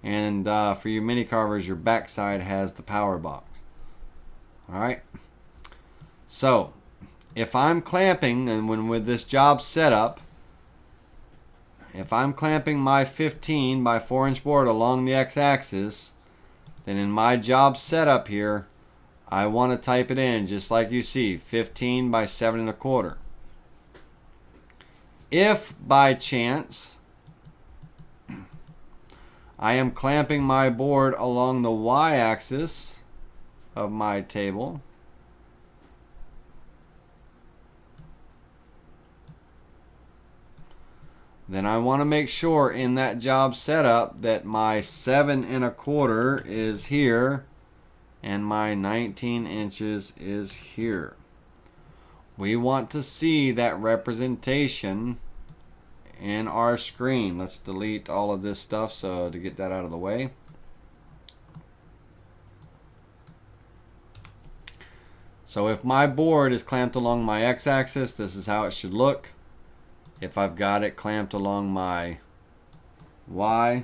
And for you mini carvers, your back side has the power box. Alright. So, if I'm clamping, and when with this job setup, if I'm clamping my 15 by 4 inch board along the x-axis, then in my job setup here, I want to type it in just like you see, 15 by 7 1/4. If by chance I am clamping my board along the y-axis of my table, then I want to make sure in that job setup that my 7 1/4 is here and my 19 inches is here. We want to see that representation in our screen. Let's delete all of this stuff so to get that out of the way. So if my board is clamped along my x-axis, this is how it should look. If I've got it clamped along my y,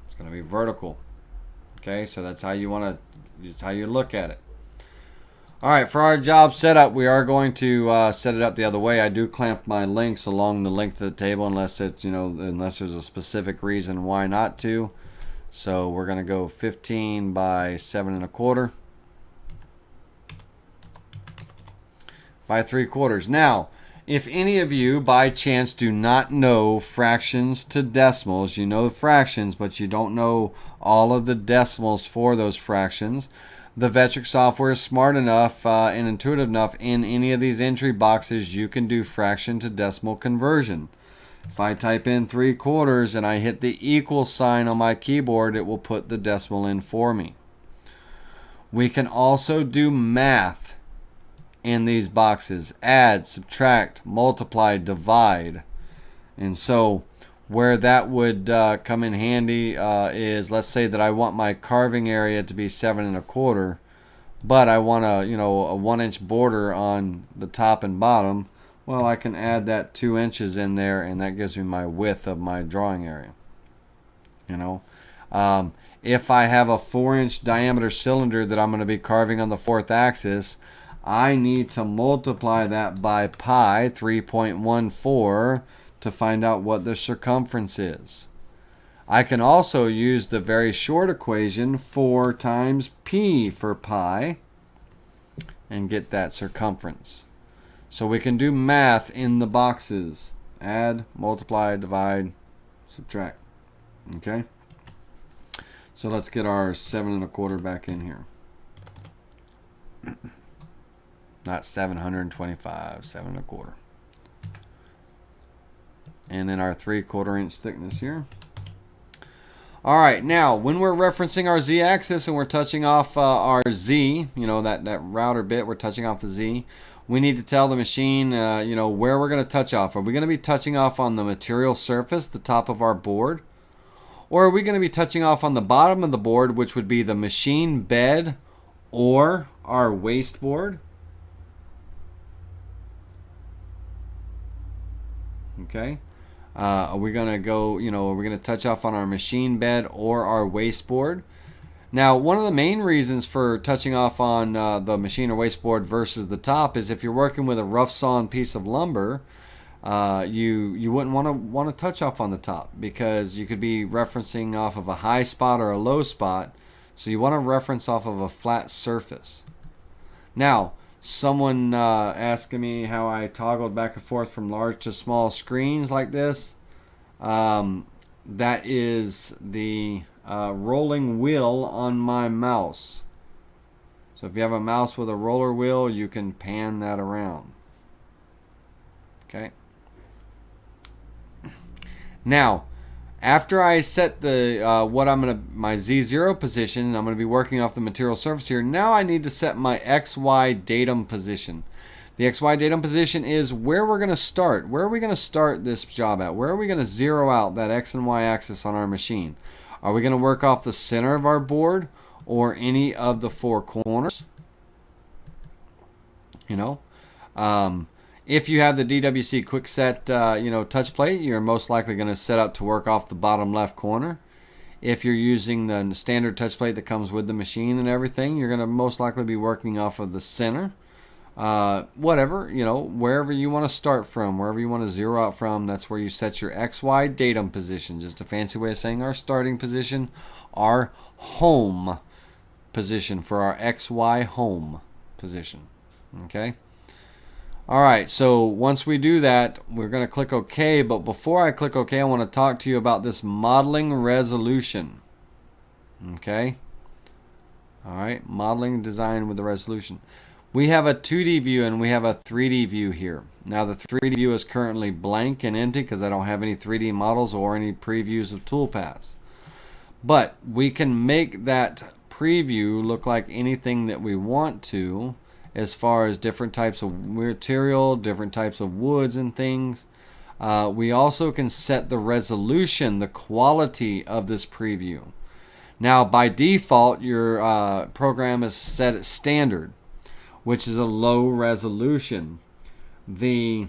it's going to be vertical. Okay, so that's how you want to, that's how you look at it. All right, for our job setup, we are going to set it up the other way. I do clamp my links along the length of the table unless it's, unless there's a specific reason why not to. So we're going to go 15 by 7 1/4 by 3/4. Now, if any of you by chance do not know fractions to decimals, you know fractions, but you don't know all of the decimals for those fractions, the Vectric software is smart enough and intuitive enough. In any of these entry boxes, you can do fraction to decimal conversion. If I type in 3/4 and I hit the equal sign on my keyboard, it will put the decimal in for me. We can also do math in these boxes. Add, subtract, multiply, divide. And so where that would come in handy is, let's say that I want my carving area to be 7 1/4, but I want a 1 inch border on the top and bottom. Well, I can add that 2 inches in there, and that gives me my width of my drawing area. If I have a 4-inch diameter cylinder that I'm going to be carving on the 4th axis, I need to multiply that by pi 3.14 to find out what the circumference is. I can also use the very short equation 4 times p for pi and get that circumference. So we can do math in the boxes. Add, multiply, divide, subtract. Okay? So let's get our 7 1/4 back in here. Not 725, 7 1/4. And then our 3/4 inch thickness here. All right, now when we're referencing our z-axis and we're touching off our z, that router bit, we're touching off the z. We need to tell the machine, where we're going to touch off. Are we going to be touching off on the material surface, the top of our board? Or are we going to be touching off on the bottom of the board, which would be the machine bed or our waste board? Okay. Are we going to go, are we going to touch off on our machine bed or our waste board? Now, one of the main reasons for touching off on the machine or waste board versus the top is if you're working with a rough sawn piece of lumber, you wouldn't want to touch off on the top because you could be referencing off of a high spot or a low spot. So you want to reference off of a flat surface. Now, someone asking me how I toggled back and forth from large to small screens like this. That is the rolling wheel on my mouse. So if you have a mouse with a roller wheel, you can pan that around. Okay. Now, after I set the my Z0 position, I'm going to be working off the material surface here. Now I need to set my XY datum position. The XY datum position is where we're going to start. Where are we going to start this job at? Where are we going to zero out that X and Y axis on our machine? Are we going to work off the center of our board or any of the four corners? You know, if you have the DWC quick set, touch plate, you're most likely going to set up to work off the bottom left corner. If you're using the standard touch plate that comes with the machine and everything, you're going to most likely be working off of the center. Whatever, wherever you want to start from, wherever you want to zero out from, that's where you set your XY datum position. Just a fancy way of saying our starting position, our home position for our XY home position. Okay. All right, so once we do that, we're going to click OK. But before I click OK, I want to talk to you about this modeling resolution. Okay. All right, modeling design with the resolution. We have a 2D view and we have a 3D view here. Now the 3D view is currently blank and empty because I don't have any 3D models or any previews of toolpaths. But we can make that preview look like anything that we want to, as far as different types of material, different types of woods and things. We also can set the resolution, the quality of this preview. Now by default, your program is set at standard, which is a low resolution. We're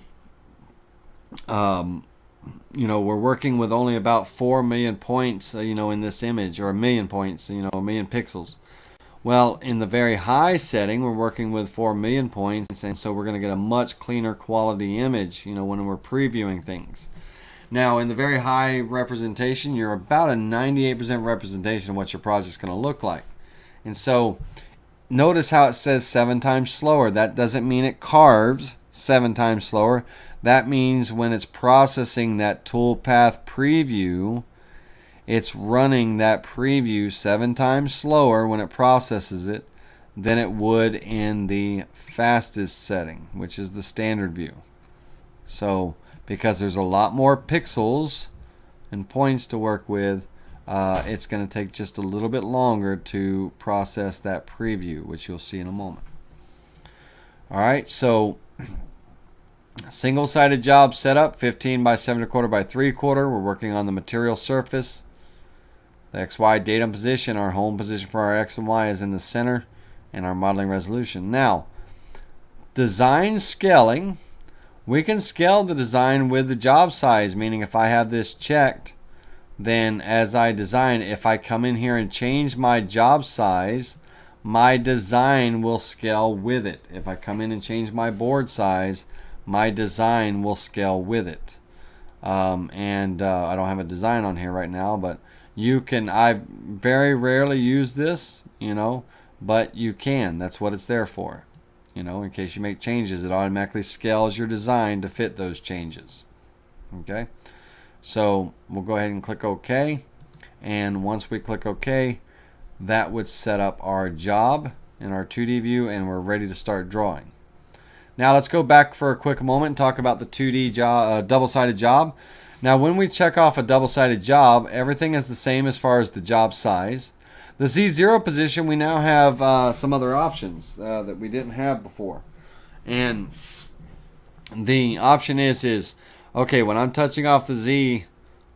working with only about 4 million points, in this image, or 1 million points, 1 million pixels. Well, in the very high setting, we're working with 4 million points, and so we're going to get a much cleaner quality image, when we're previewing things. Now, in the very high representation, you're about a 98% representation of what your project's going to look like. And so, notice how it says 7 times slower. That doesn't mean it carves 7 times slower. That means when it's processing that toolpath preview, it's running that preview 7 times slower when it processes it than it would in the fastest setting, which is the standard view. So, because there's a lot more pixels and points to work with, it's going to take just a little bit longer to process that preview, which you'll see in a moment. Alright, so single-sided job setup, 15 by 7¼ by 3/4. We're working on the material surface. The XY datum position, our home position for our X and Y, is in the center, and our modeling resolution. Now, design scaling. We can scale the design with the job size, meaning if I have this checked, then as I design, if I come in here and change my job size, my design will scale with it. If I come in and change my board size, my design will scale with it. I don't have a design on here right now, but you can, I very rarely use this, but you can. That's what it's there for. In case you make changes, it automatically scales your design to fit those changes. Okay? So we'll go ahead and click OK. And once we click OK, that would set up our job in our 2D view, and we're ready to start drawing. Now let's go back for a quick moment and talk about the 2D job, double-sided job. Now when we check off a double-sided job, everything is the same as far as the job size. The Z0 position, we now have some other options that we didn't have before. And the option is okay, when I'm touching off the Z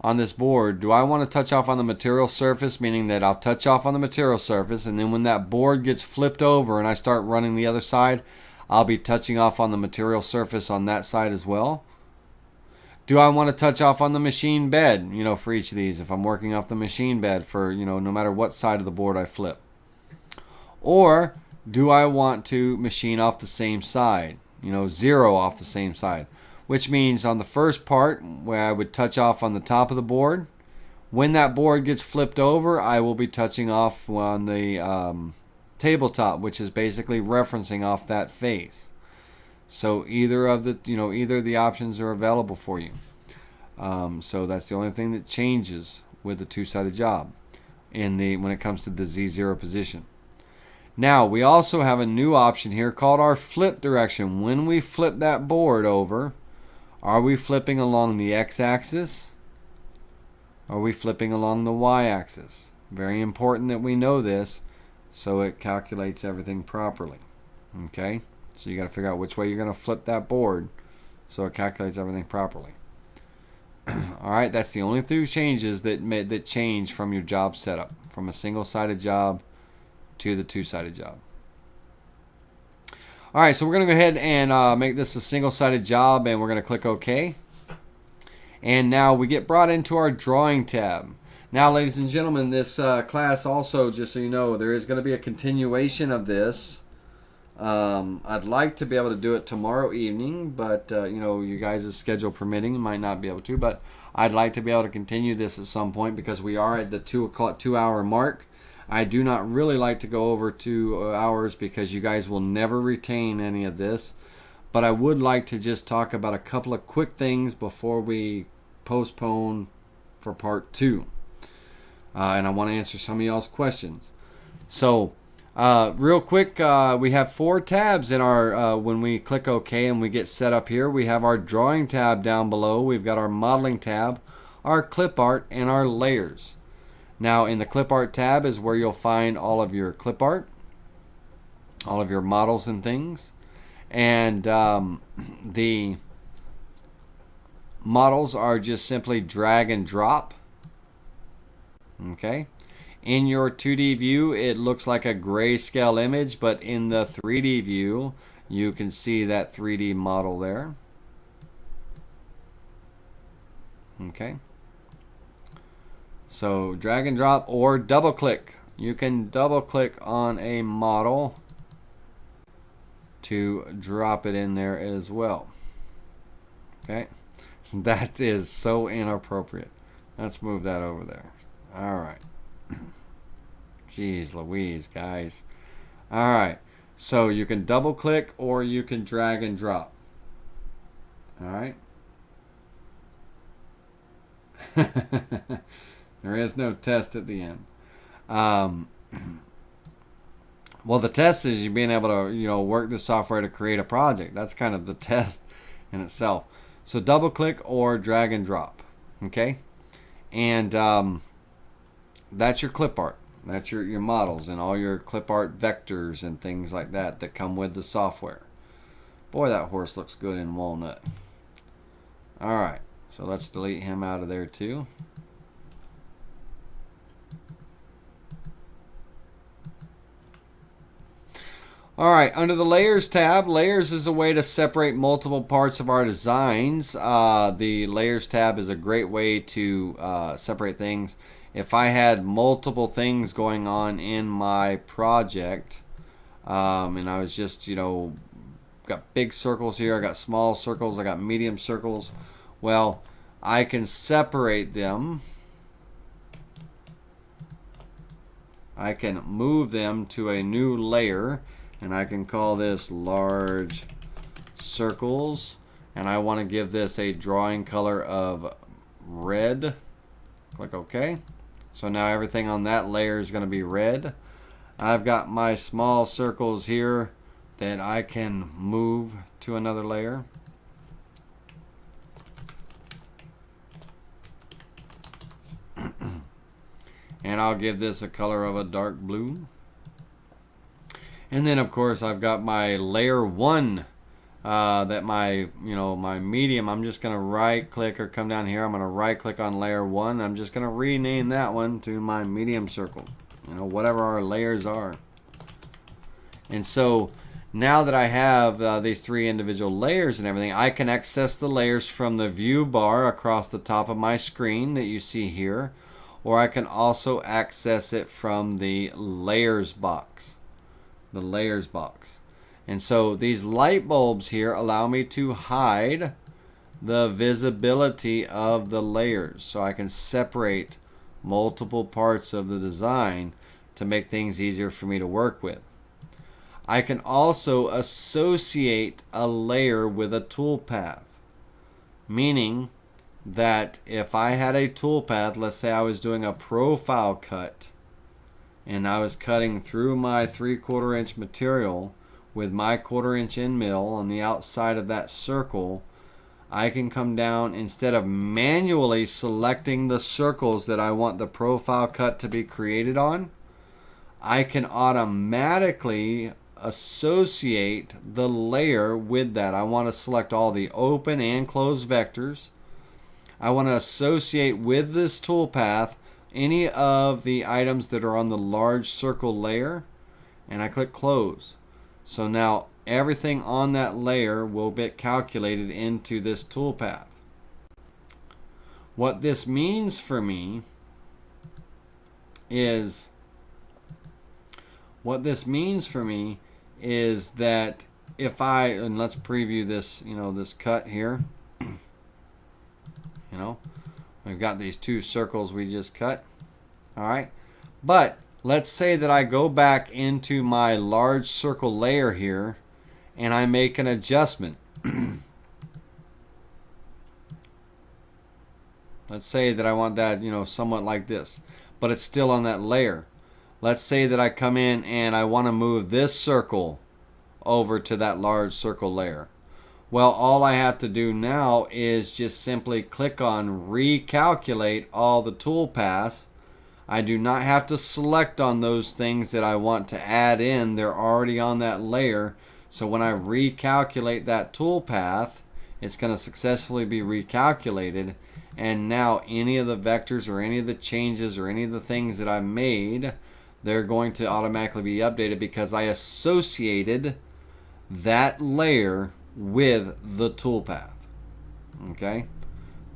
on this board, do I want to touch off on the material surface, meaning that I'll touch off on the material surface, and then when that board gets flipped over and I start running the other side, I'll be touching off on the material surface on that side as well? Do I want to touch off on the machine bed, for each of these, if I'm working off the machine bed for, no matter what side of the board I flip? Or do I want to machine off the same side, zero off the same side? Which means on the first part, where I would touch off on the top of the board, when that board gets flipped over, I will be touching off on the tabletop, which is basically referencing off that face. So either of the, either of the options are available for you. So that's the only thing that changes with the two-sided job when it comes to the Z0 position. Now we also have a new option here called our flip direction. When we flip that board over, are we flipping along the x-axis? Are we flipping along the y-axis? Very important that we know this so it calculates everything properly. Okay, So you got to figure out which way you're going to flip that board so it calculates everything properly. All right, that's the only two changes that change from your job setup, from a single-sided job to the two-sided job. All right, so we're going to go ahead and make this a single-sided job, and we're going to click OK. And now we get brought into our drawing tab. Now, ladies and gentlemen, this class also, just so you know, there is going to be a continuation of this. I'd like to be able to do it tomorrow evening, but you know, you guys' schedule permitting, might not be able to, but I'd like to be able to continue this at some point because we are at the 2 hour mark. I do not really like to go over 2 hours because you guys will never retain any of this, but I would like to just talk about a couple of quick things before we postpone for part 2. And I want to answer some of y'all's questions. So real quick, we have 4 tabs in our, when we click OK and we get set up here, we have our drawing tab down below. We've got our modeling tab, our clip art, and our layers. Now in the clip art tab is where you'll find all of your clip art, all of your models and things. And the models are just simply drag and drop. Okay. In your 2D view, it looks like a grayscale image, but in the 3D view, you can see that 3D model there. Okay. So drag and drop or double click. You can double click on a model to drop it in there as well. Okay. That is so inappropriate. Let's move that over there. All right. Jeez Louise, guys. All right. So you can double click or you can drag and drop. All right. There is no test at the end. Well, the test is you being able to, you know, work the software to create a project. That's kind of the test in itself. So double click or drag and drop. Okay. And that's your clip art. That's your models and all your clip art vectors and things like that that come with the software. Boy, that horse looks good in walnut. All right. So let's delete him out of there too. All right, under the Layers tab, Layers is a way to separate multiple parts of our designs. The Layers tab is a great way to separate things. If I had multiple things going on in my project, and I was just, you know, got big circles here, I got small circles, I got medium circles, well, I can separate them. I can move them to a new layer. And I can call this large circles. And I want to give this a drawing color of red. Click OK. So now everything on that layer is going to be red. I've got my small circles here that I can move to another layer. And I'll give this a color of a dark blue. And then of course I've got my layer 1 that my medium, I'm just going to right click or come down here. I'm going to right click on layer 1. I'm just going to rename that one to my medium circle, you know, whatever our layers are. And so now that I have these 3 individual layers and everything, I can access the layers from the view bar across the top of my screen that you see here, or I can also access it from the layers box. The layers box. And so these light bulbs here allow me to hide the visibility of the layers, so I can separate multiple parts of the design to make things easier for me to work with. I can also associate a layer with a toolpath, meaning that if I had a toolpath, let's say I was doing a profile cut and I was cutting through my 3/4 inch material with my 1/4 inch end mill on the outside of that circle, I can come down, instead of manually selecting the circles that I want the profile cut to be created on, I can automatically associate the layer with that. I want to select all the open and closed vectors. I want to associate with this toolpath any of the items that are on the large circle layer, and I click close. So now everything on that layer will be calculated into this toolpath. What this means for me is that if and let's preview this, this cut here. We've got these two circles we just cut. All right. But let's say that I go back into my large circle layer here and I make an adjustment. Let's say that I want that, somewhat like this, but it's still on that layer. Let's say that I come in and I want to move this circle over to that large circle layer. Well, all I have to do now is just simply click on recalculate all the toolpaths. I do not have to select on those things that I want to add in. They're already on that layer. So when I recalculate that toolpath, it's going to successfully be recalculated. And now any of the vectors or any of the changes or any of the things that I made, they're going to automatically be updated because I associated that layer with the toolpath. Okay?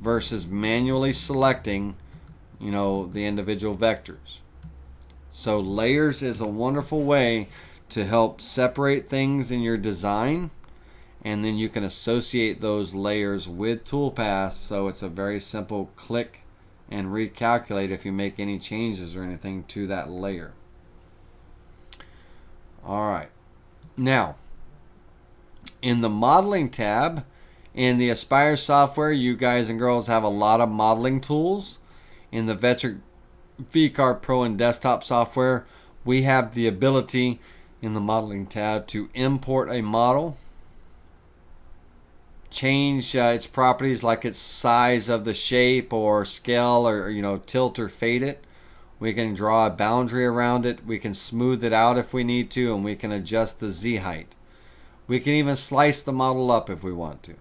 Versus manually selecting, the individual vectors. So layers is a wonderful way to help separate things in your design, and then you can associate those layers with toolpaths, so it's a very simple click and recalculate if you make any changes or anything to that layer. Alright, now in the modeling tab in the Aspire software, you guys and girls have a lot of modeling tools. In the Vectric VCarve Pro and desktop software, we have the ability in the modeling tab to import a model, change its properties like its size of the shape or scale, or tilt or fade it. We can draw a boundary around it. We can smooth it out if we need to, and we can adjust the Z height. We can even slice the model up if we want to.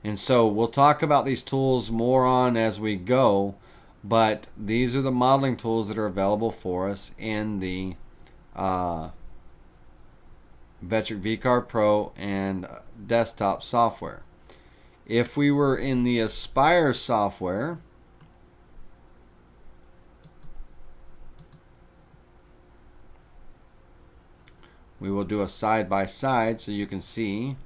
And so we'll talk about these tools more on as we go, but these are the modeling tools that are available for us in the Vectric VCarve Pro and desktop software. If we were in the Aspire software, we will do a side by side so you can see.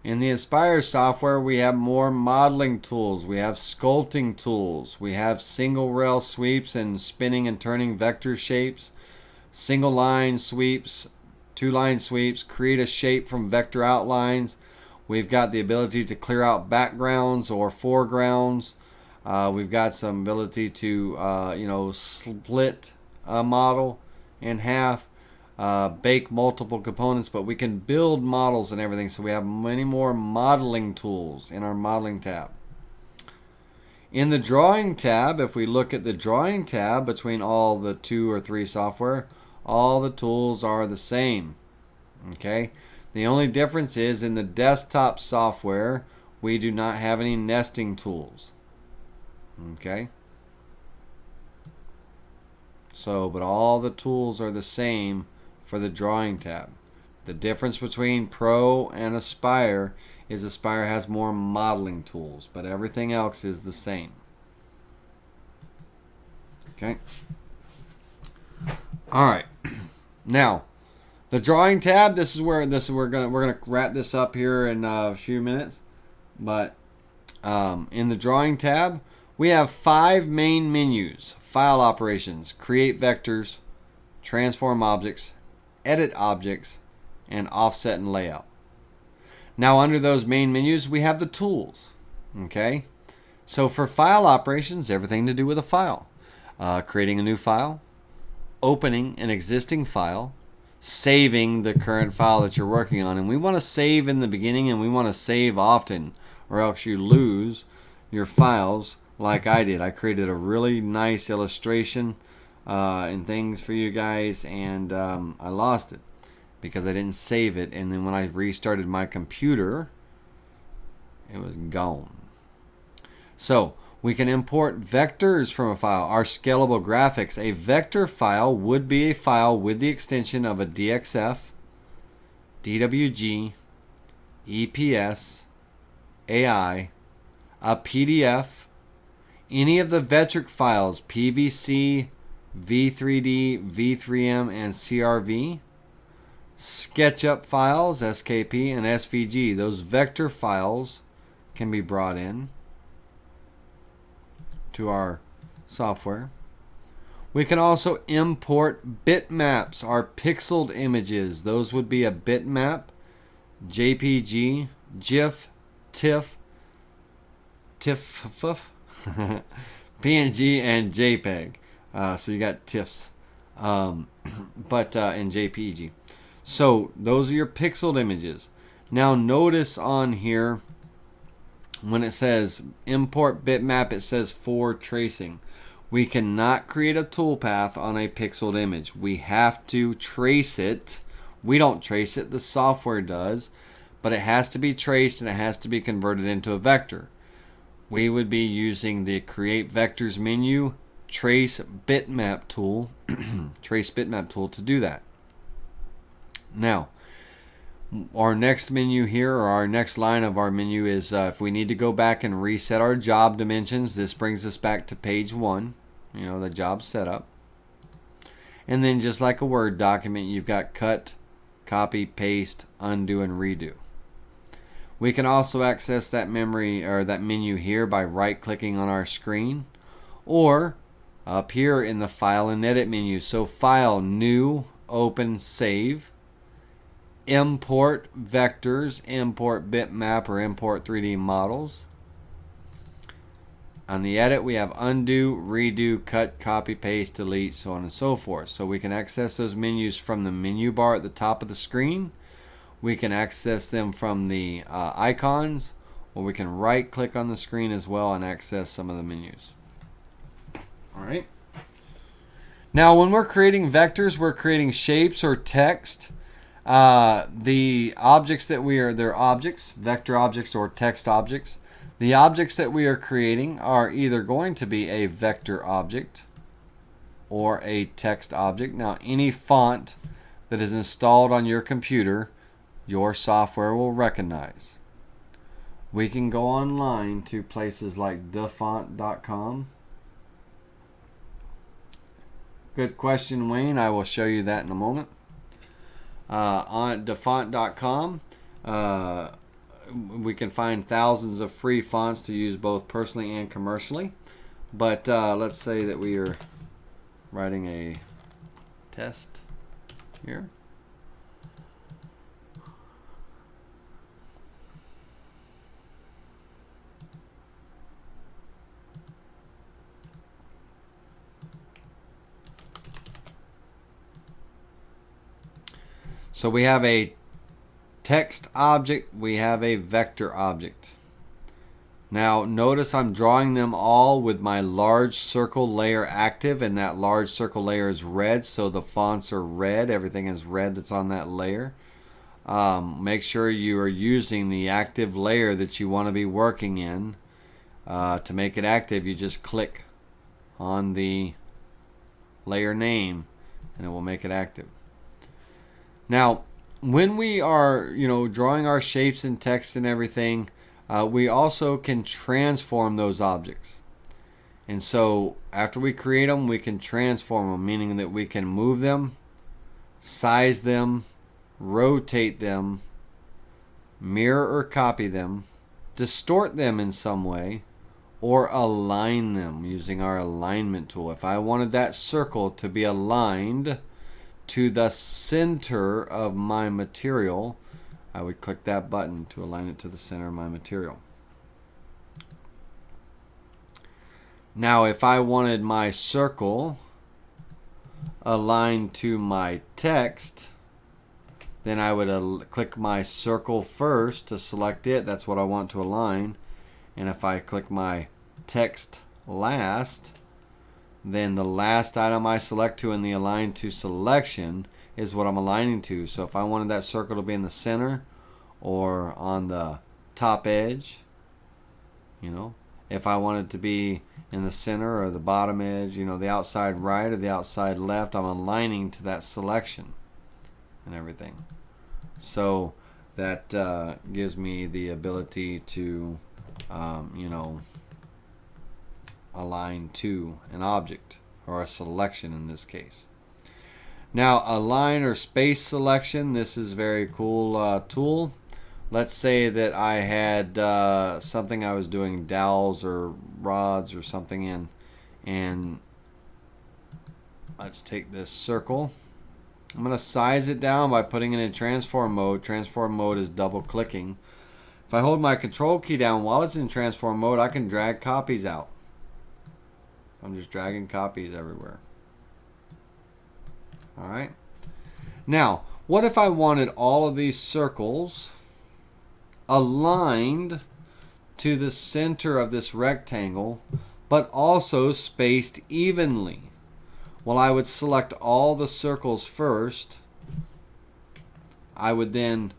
In the Aspire software, we have more modeling tools. We have sculpting tools. We have single rail sweeps and spinning and turning vector shapes, single line sweeps, two line sweeps, create a shape from vector outlines. We've got the ability to clear out backgrounds or foregrounds. We've got some ability to split a model in half. Bake multiple components, but we can build models and everything, so we have many more modeling tools in our modeling tab. In the drawing tab, if we look at the drawing tab between all the 2 or 3 software, all the tools are the same. Okay, the only difference is in the desktop software we do not have any nesting tools. Okay, so but all the tools are the same for the drawing tab. The difference between Pro and Aspire is Aspire has more modeling tools, but everything else is the same. Okay. All right. Now, the drawing tab. We're gonna wrap this up here in a few minutes. But in the drawing tab, we have 5 main menus: file operations, create vectors, transform objects, edit objects, and offset and layout. Now under those main menus we have the tools. Okay, so for file operations, everything to do with a file. creating a new file, opening an existing file, saving the current file that you're working on. And we want to save in the beginning, and we want to save often, or else you lose your files like I did. I created a really nice illustration and things for you guys, and I lost it because I didn't save it. And then when I restarted my computer, it was gone. So we can import vectors from a file. Our scalable graphics. A vector file would be a file with the extension of a DXF, DWG, EPS, AI, a PDF, any of the Vectric files, PVC, V3D, V3M, and CRV, SketchUp files, SKP, and SVG. Those vector files can be brought in to our software. We can also import bitmaps, our pixeled images. Those would be a bitmap, JPG, GIF, TIFF, PNG, and JPEG. So you got TIFFs, but in JPG. So those are your pixeled images. Now notice on here, when it says import bitmap, it says for tracing. We cannot create a toolpath on a pixeled image. We have to trace it. We don't trace it, the software does, but it has to be traced and it has to be converted into a vector. We would be using the Create Vectors menu, Trace Bitmap tool, Trace Bitmap tool to do that. Now, our next menu here, or our next line of our menu, is if we need to go back and reset our job dimensions. This brings us back to page 1, the job setup. And then just like a Word document, you've got cut, copy, paste, undo, and redo. We can also access that memory or that menu here by right-clicking on our screen, or up here in the File and Edit menu. So File, New, Open, Save. Import vectors, import bitmap, or import 3D models. On the edit, we have undo, redo, cut, copy, paste, delete, so on and so forth. So we can access those menus from the menu bar at the top of the screen. We can access them from the icons, or we can right click on the screen as well and access some of the menus. All right. Now when we're creating vectors, we're creating shapes or text. The objects that they're objects, vector objects or text objects. The objects that we are creating are either going to be a vector object or a text object. Now, any font that is installed on your computer, your software will recognize. We can go online to places like dafont.com. Good question, Wayne. I will show you that in a moment. On dafont.com, we can find thousands of free fonts to use both personally and commercially. But let's say that we are writing a test here. So we have a text object, we have a vector object. Now notice I'm drawing them all with my large circle layer active, and that large circle layer is red, so the fonts are red. Everything is red that's on that layer. Make sure you are using the active layer that you want to be working in. To make it active, you just click on the layer name and it will make it active. Now, when we are, drawing our shapes and text and everything, we also can transform those objects. And so, after we create them, we can transform them, meaning that we can move them, size them, rotate them, mirror or copy them, distort them in some way, or align them using our alignment tool. If I wanted that circle to be aligned to the center of my material, I would click that button to align it to the center of my material. Now if I wanted my circle aligned to my text, then I would click my circle first to select it. That's what I want to align. And if I click my text last, then the last item I select to in the align to selection is what I'm aligning to. So if I wanted that circle to be in the center or on the top edge, you know, if I wanted to be in the center or the bottom edge, you know, the outside right or the outside left, I'm aligning to that selection and everything. So that gives me the ability to, you know, align to an object or a selection in this case. Now align or space selection, this is a very cool tool. Let's say that I had something I was doing dowels or rods or something in, and let's take this circle. I'm going to size it down by putting it in transform mode. Transform mode is double clicking. If I hold my control key down while it's in transform mode, I can drag copies out. I'm just dragging copies everywhere. Alright. Now, what if I wanted all of these circles aligned to the center of this rectangle, but also spaced evenly? Well, I would select all the circles first. I would then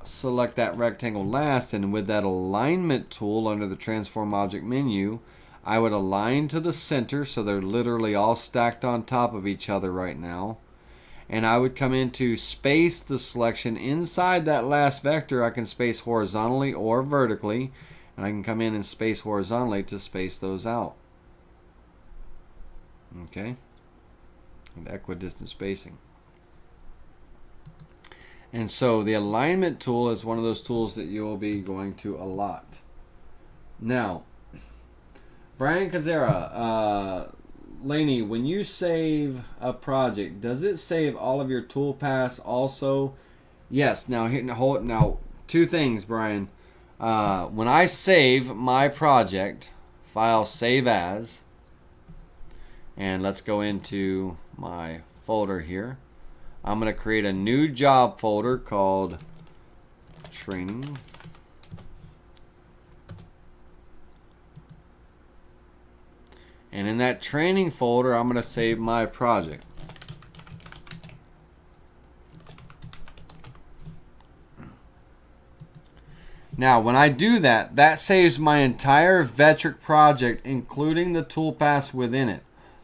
select that rectangle last, and with that alignment tool under the transform object menu, I would align to the center, so they're literally all stacked on top of each other right now. And I would come into space the selection inside that last vector. I can space horizontally or vertically, and I can come in and space horizontally to space those out. Okay, and equidistant spacing. And so the alignment tool is one of those tools that you will be going to a lot. Now, Brian Kazera, Laney, when you save a project, does it save all of your toolpaths also? Yes. Now, two things, Brian. When I save my project, file save as, and let's go into my folder here. I'm going to create a new job folder called training. And in that training folder, I'm going to save my project. Now, when I do that, that saves my entire Vectric project, including the toolpaths within it.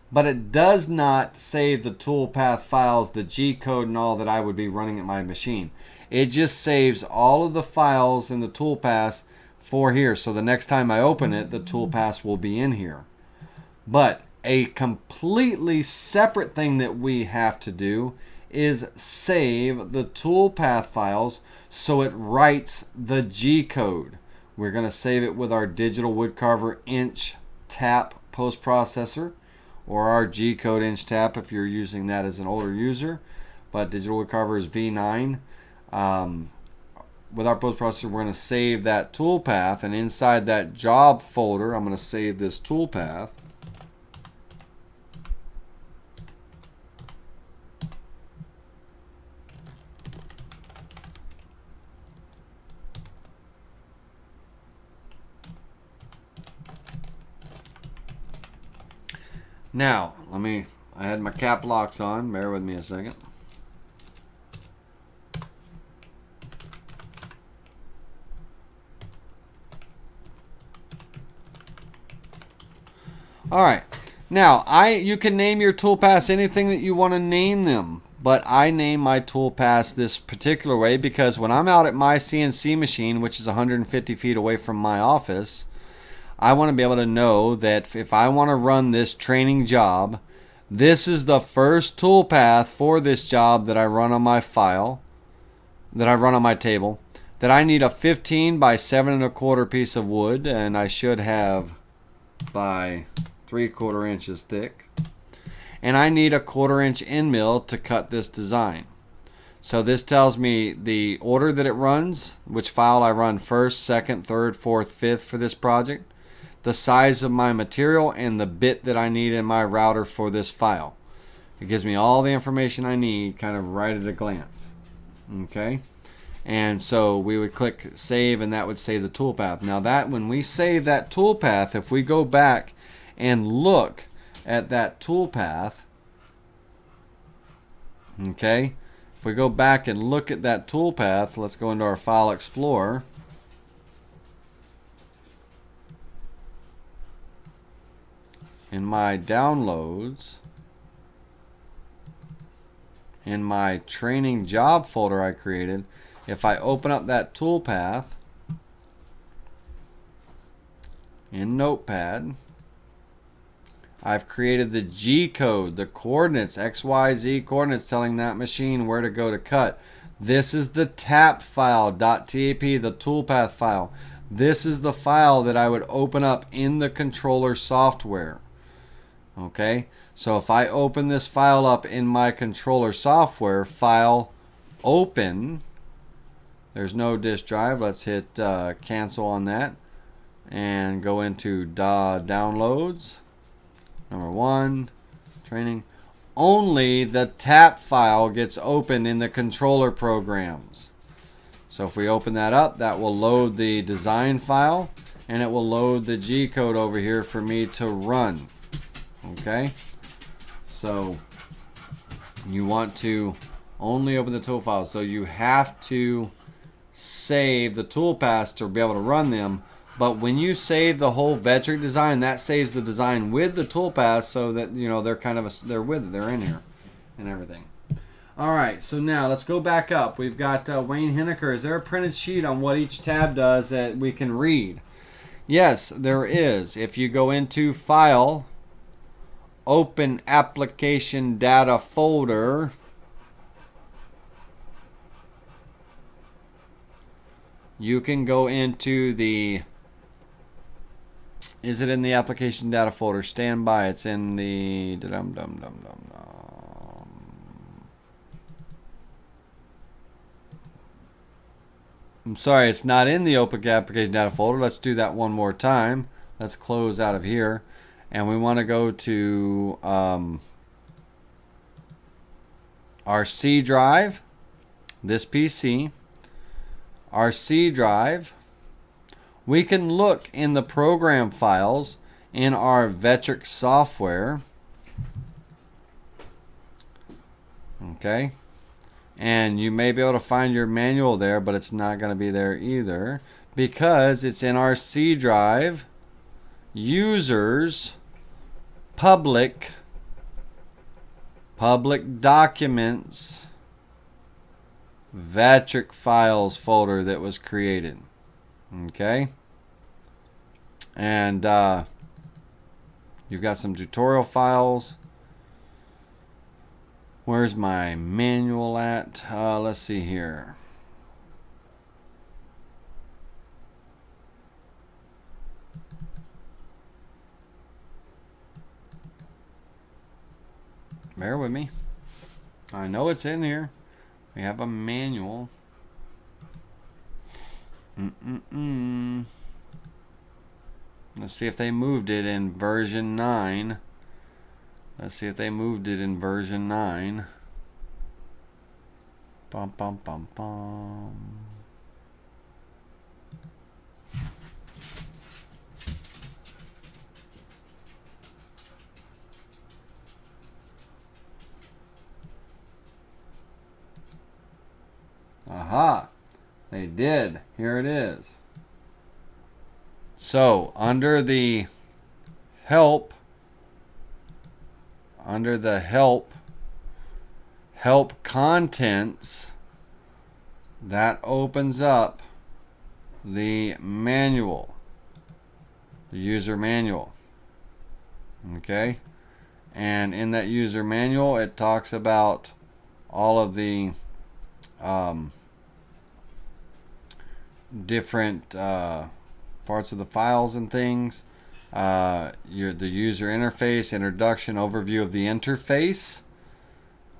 But it does not save the toolpath files, the G code and all that I would be running at my machine. It just saves all of the files in the toolpaths for here. So the next time I open it, the toolpaths will be in here. But a completely separate thing that we have to do is save the toolpath files so it writes the G code. We're going to save it with our Digital Wood Carver inch tap post processor, or our G code inch tap if you're using that as an older user. But Digital Wood Carver is V9. With our post processor, we're going to save that toolpath, and inside that job folder, I'm going to save this toolpath. Now, I had my cap locks on, bear with me a second. Alright, now you can name your toolpaths anything that you want to name them, but I name my toolpaths this particular way because when I'm out at my CNC machine, which is 150 feet away from my office, I want to be able to know that if I want to run this training job, this is the first toolpath for this job that I run on my file, that I run on my table, that I need a 15 by 7 1/4 piece of wood, and I should have by 3/4 inches thick. And I need a 1/4 inch end mill to cut this design. So this tells me the order that it runs, which file I run first, second, third, fourth, fifth for this project. the size of my material and the bit that I need in my router for this file. It gives me all the information I need kind of right at a glance. Okay, and so we would click save, and that would save the toolpath. Now that when we save that toolpath, if we go back and look at that toolpath, okay, if we go back and look at that toolpath, let's go into our File Explorer. In my downloads, in my training job folder I created, if I open up that toolpath in Notepad, I've created the G code, the coordinates, XYZ coordinates telling that machine where to go to cut. This is the tap file, .tap, the toolpath file. This is the file that I would open up in the controller software. Okay, so if I open this file up in my controller software, file, open, there's no disk drive. Let's hit cancel on that and go into downloads. Number 1, training. Only the tap file gets opened in the controller programs. So if we open that up, that will load the design file, and it will load the G code over here for me to run. Okay, so you want to only open the tool files. So you have to save the toolpaths to be able to run them. But when you save the whole Vectric design, that saves the design with the toolpaths, so that they're kind of they're with it, they're in here and everything. All right, so now let's go back up. We've got Wayne Henniker. Is there a printed sheet on what each tab does that we can read? Yes, there is. If you go into File, Open Application Data Folder, you can go into the, is it in the Application Data Folder? Stand by, it's in the, I'm sorry, it's not in the Open Application Data Folder. Let's do that one more time. Let's close out of here. And we want to go to our C drive, this PC, our C drive. We can look in the program files in our Vectric software. Okay. And you may be able to find your manual there, but it's not going to be there either, because it's in our C drive, users, public documents, Vectric files folder that was created. Okay, and you've got some tutorial files. Where's my manual at? Let's see here. Bear with me. I know it's in here. We have a manual. Let's see if they moved it in version 9. Let's see if they moved it in version 9. Bum, bum, bum, bum. Aha, they did. Here it is. So under the help, help contents, that opens up the manual, the user manual. Okay, and in that user manual it talks about all of the different parts of the files and things. The user interface, introduction, overview of the interface.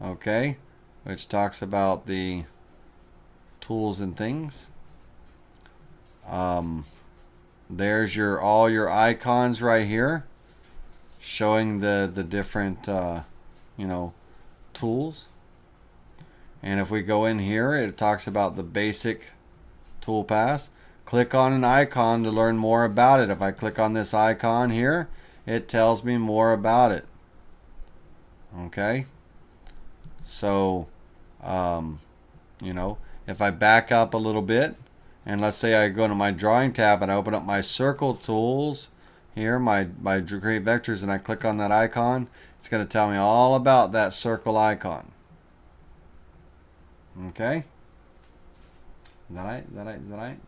Okay, which talks about the tools and things. there's your all your icons right here, showing the different you know, tools. And if we go in here, it talks about the basic toolpath. Click on an icon to learn more about it. If I click on this icon here, it tells me more about it. Okay, so you know, if I back up a little bit, and let's say I go to my drawing tab and I open up my circle tools here, my create vectors, and I click on that icon, it's going to tell me all about that circle icon. Okay, is that right? Is that right? Is that right?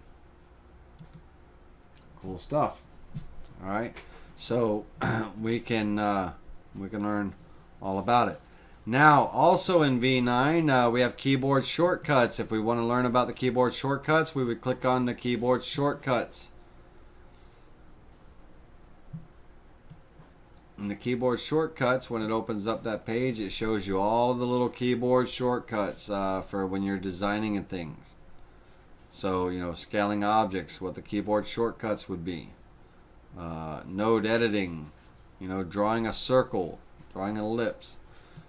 Cool stuff. All right, so we can learn all about it. Now, also in V9, we have keyboard shortcuts. If we want to learn about the keyboard shortcuts, we would click on the keyboard shortcuts. And the keyboard shortcuts, when it opens up that page, it shows you all of the little keyboard shortcuts for when you're designing and things. So, you know, scaling objects, what the keyboard shortcuts would be. Node editing, you know, drawing a circle, drawing an ellipse.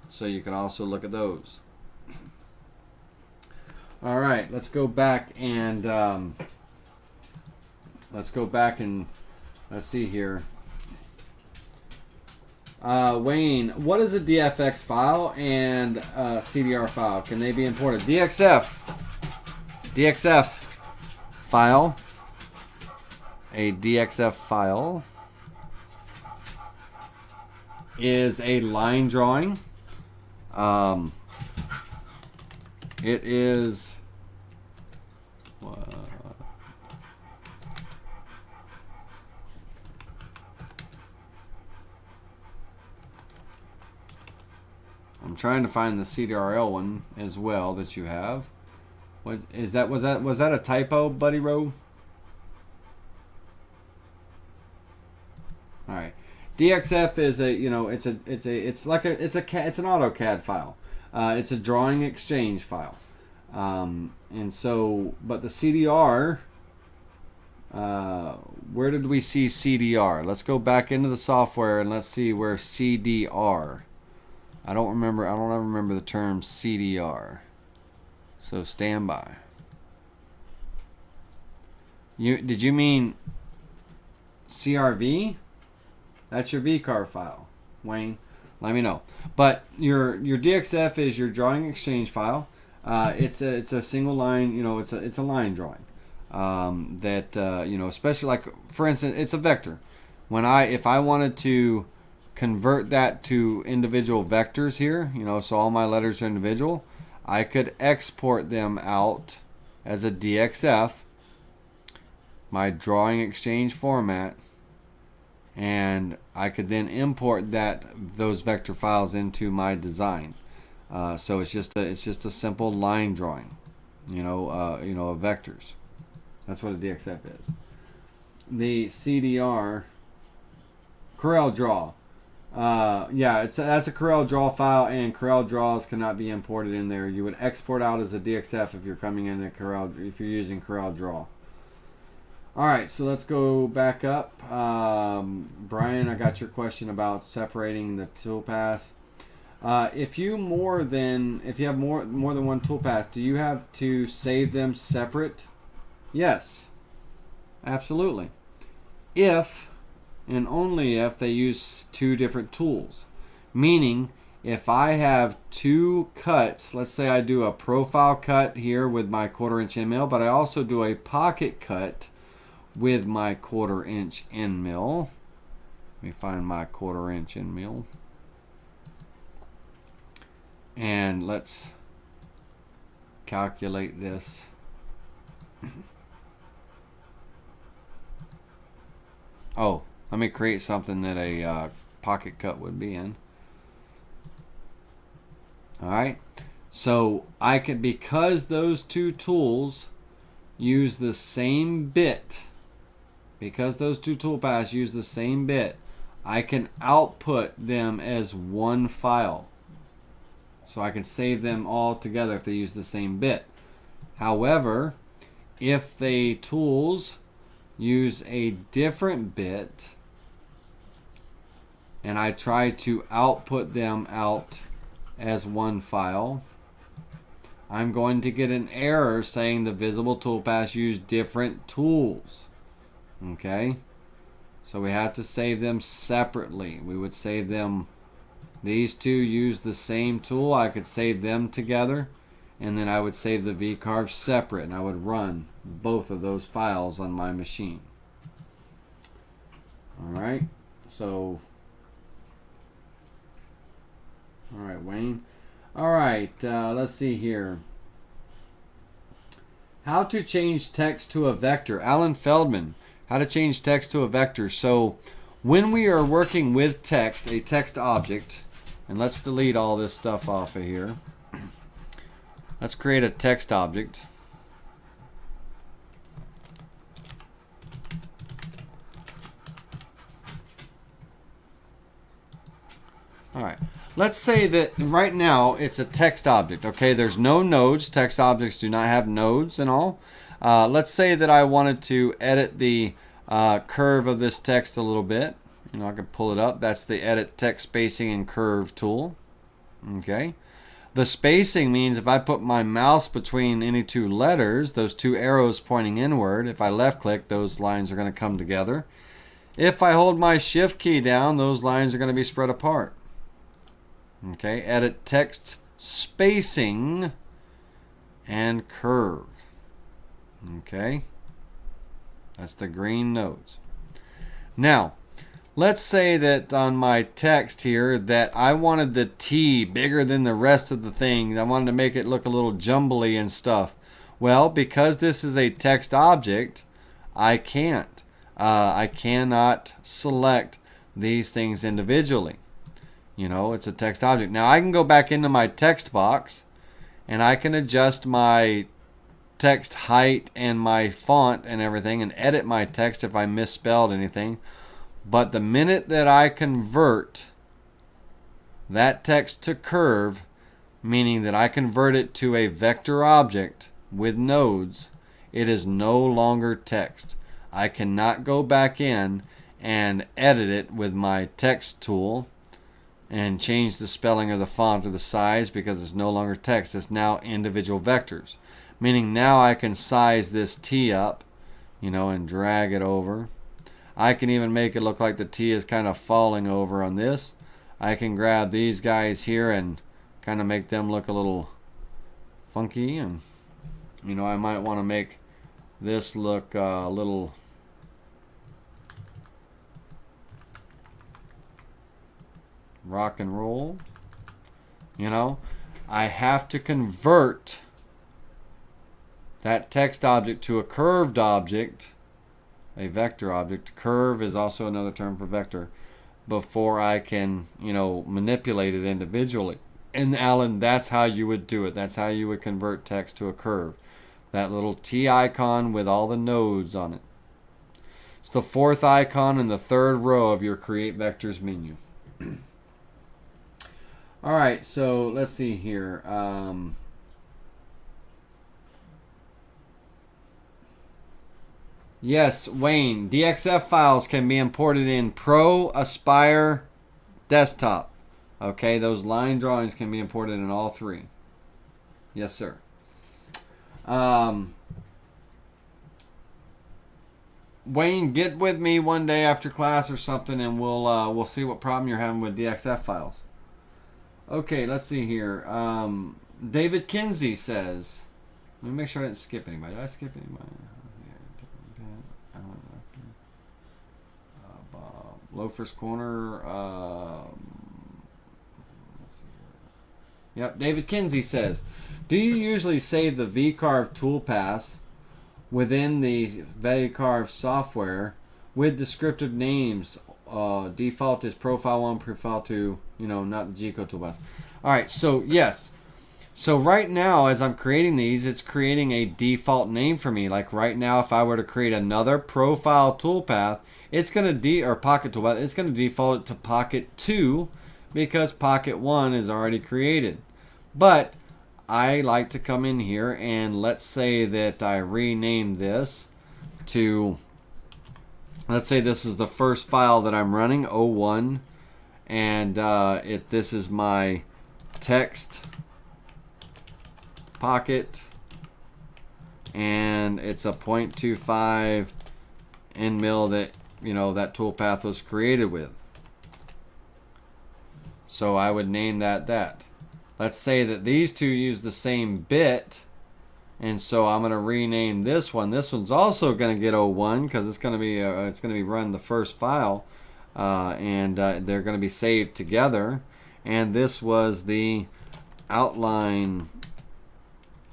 So you can also look at those. All right, let's go back and let's see here. Wayne, what is a DFX file and a CDR file? Can they be imported? DXF file. A DXF file is a line drawing. It is I'm trying to find the CDRL one as well that you have. What is that? Was that a typo, Buddy Rowe? All right. DXF is a, you know, it's an AutoCAD file. It's a drawing exchange file. And so, but the CDR, where did we see CDR? Let's go back into the software and let's see where CDR. I don't ever remember the term CDR. So stand by. Did you mean CRV? That's your VCAR file, Wayne. Let me know. But your DXF is your drawing exchange file. It's a single line. You know, it's a line drawing. That you know, especially like for instance, it's a vector. If I wanted to convert that to individual vectors here, you know, so all my letters are individual, I could export them out as a DXF, my drawing exchange format. And I could then import those vector files into my design. So it's just a simple line drawing, you know, of vectors. That's what a DXF is. The CDR, Corel Draw. Yeah, that's a Corel Draw file, and Corel Draws cannot be imported in there. You would export out as a DXF if you're coming in if you're using Corel Draw. All right, so let's go back up. Brian, I got your question about separating the toolpaths. If you have more than one toolpath, do you have to save them separate? Yes, absolutely. If and only if they use two different tools. Meaning, if I have two cuts, let's say I do a profile cut here with my 1/4" end mill, but I also do a pocket cut with my 1/4" end mill. Let me find my 1/4" end mill. And let's calculate this. Oh, let me create something that a pocket cut would be in. Alright, so I can, because those two tools use the same bit, because those two toolpaths use the same bit, I can output them as one file. So I can save them all together if they use the same bit. However, if the tools use a different bit and I try to output them out as one file, I'm going to get an error saying the visible toolpaths use different tools. Okay? So we have to save them separately. We would save them, these two use the same tool. I could save them together, and then I would save the VCarve separate, and I would run both of those files on my machine. Alright, so, alright, Wayne. Alright, let's see here. How to change text to a vector. Alan Feldman, how to change text to a vector. So when we are working with text, a text object, and let's delete all this stuff off of here. Let's create a text object. Alright, let's say that right now it's a text object. Okay, there's no nodes. Text objects do not have nodes and all. Let's say that I wanted to edit the curve of this text a little bit. You know, I can pull it up. That's the Edit Text Spacing and Curve tool. Okay. The spacing means if I put my mouse between any two letters, those two arrows pointing inward, if I left click, those lines are going to come together. If I hold my shift key down, those lines are going to be spread apart. Okay, edit text spacing and curve. Okay, that's the green nodes. Now, let's say that on my text here that I wanted the T bigger than the rest of the thing. I wanted to make it look a little jumbly and stuff. Well, because this is a text object, I can't. I cannot select these things individually. You know, it's a text object. Now I can go back into my text box and I can adjust my text height and my font and everything and edit my text if I misspelled anything. But the minute that I convert that text to curve, meaning that I convert it to a vector object with nodes, it is no longer text. I cannot go back in and edit it with my text tool and change the spelling or the font or the size because it's no longer text. It's now individual vectors. Meaning now I can size this T up, you know, and drag it over. I can even make it look like the T is kind of falling over on this. I can grab these guys here and kind of make them look a little funky. And, you know, I might want to make this look a little rock and roll. You know, I have to convert that text object to a curved object, a vector object. Curve is also another term for vector, before I can, you know, manipulate it individually. And Alan, that's how you would do it. That's how you would convert text to a curve. That little T icon with all the nodes on it. It's the fourth icon in the third row of your Create Vectors menu. All right, so let's see here. Yes, Wayne, DXF files can be imported in Pro, Aspire, Desktop. Okay, those line drawings can be imported in all three. Yes, sir. Wayne, get with me one day after class or something, and we'll see what problem you're having with DXF files. Okay, let's see here. David Kinsey says, let me make sure I didn't skip anybody. Did I skip anybody? Bob, Loafer's Corner. Let's see here. Yep, David Kinsey says, do you usually save the VCarve toolpaths within the Vectric software with descriptive names? Default is profile 1, profile 2, you know, not the G-code toolpath. All right, so yes. So right now, as I'm creating these, it's creating a default name for me. Like right now, if I were to create another profile toolpath, it's going to or pocket toolpath, it's going to default it to pocket 2 because pocket 1 is already created. But I like to come in here and let's say that I rename this to let's say this is the first file that I'm running, 01, and if this is my text pocket, and it's a 0.25 end mill that, you know, that toolpath was created with. So I would name that. Let's say that these two use the same bit, and so I'm going to rename this one. This one's also going to get 01 because it's going to be run the first file, and they're going to be saved together. And this was the outline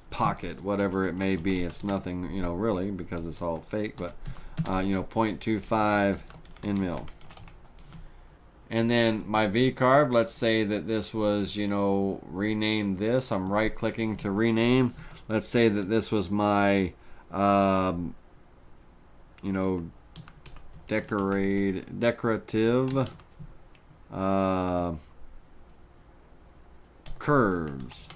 pocket, whatever it may be. It's nothing, you know, really, because it's all fake, but you know, 0.25 end mill. And then my V-carve, let's say that this was, you know, rename this. I'm right clicking to rename. Let's say that this was my you know, decorative curves.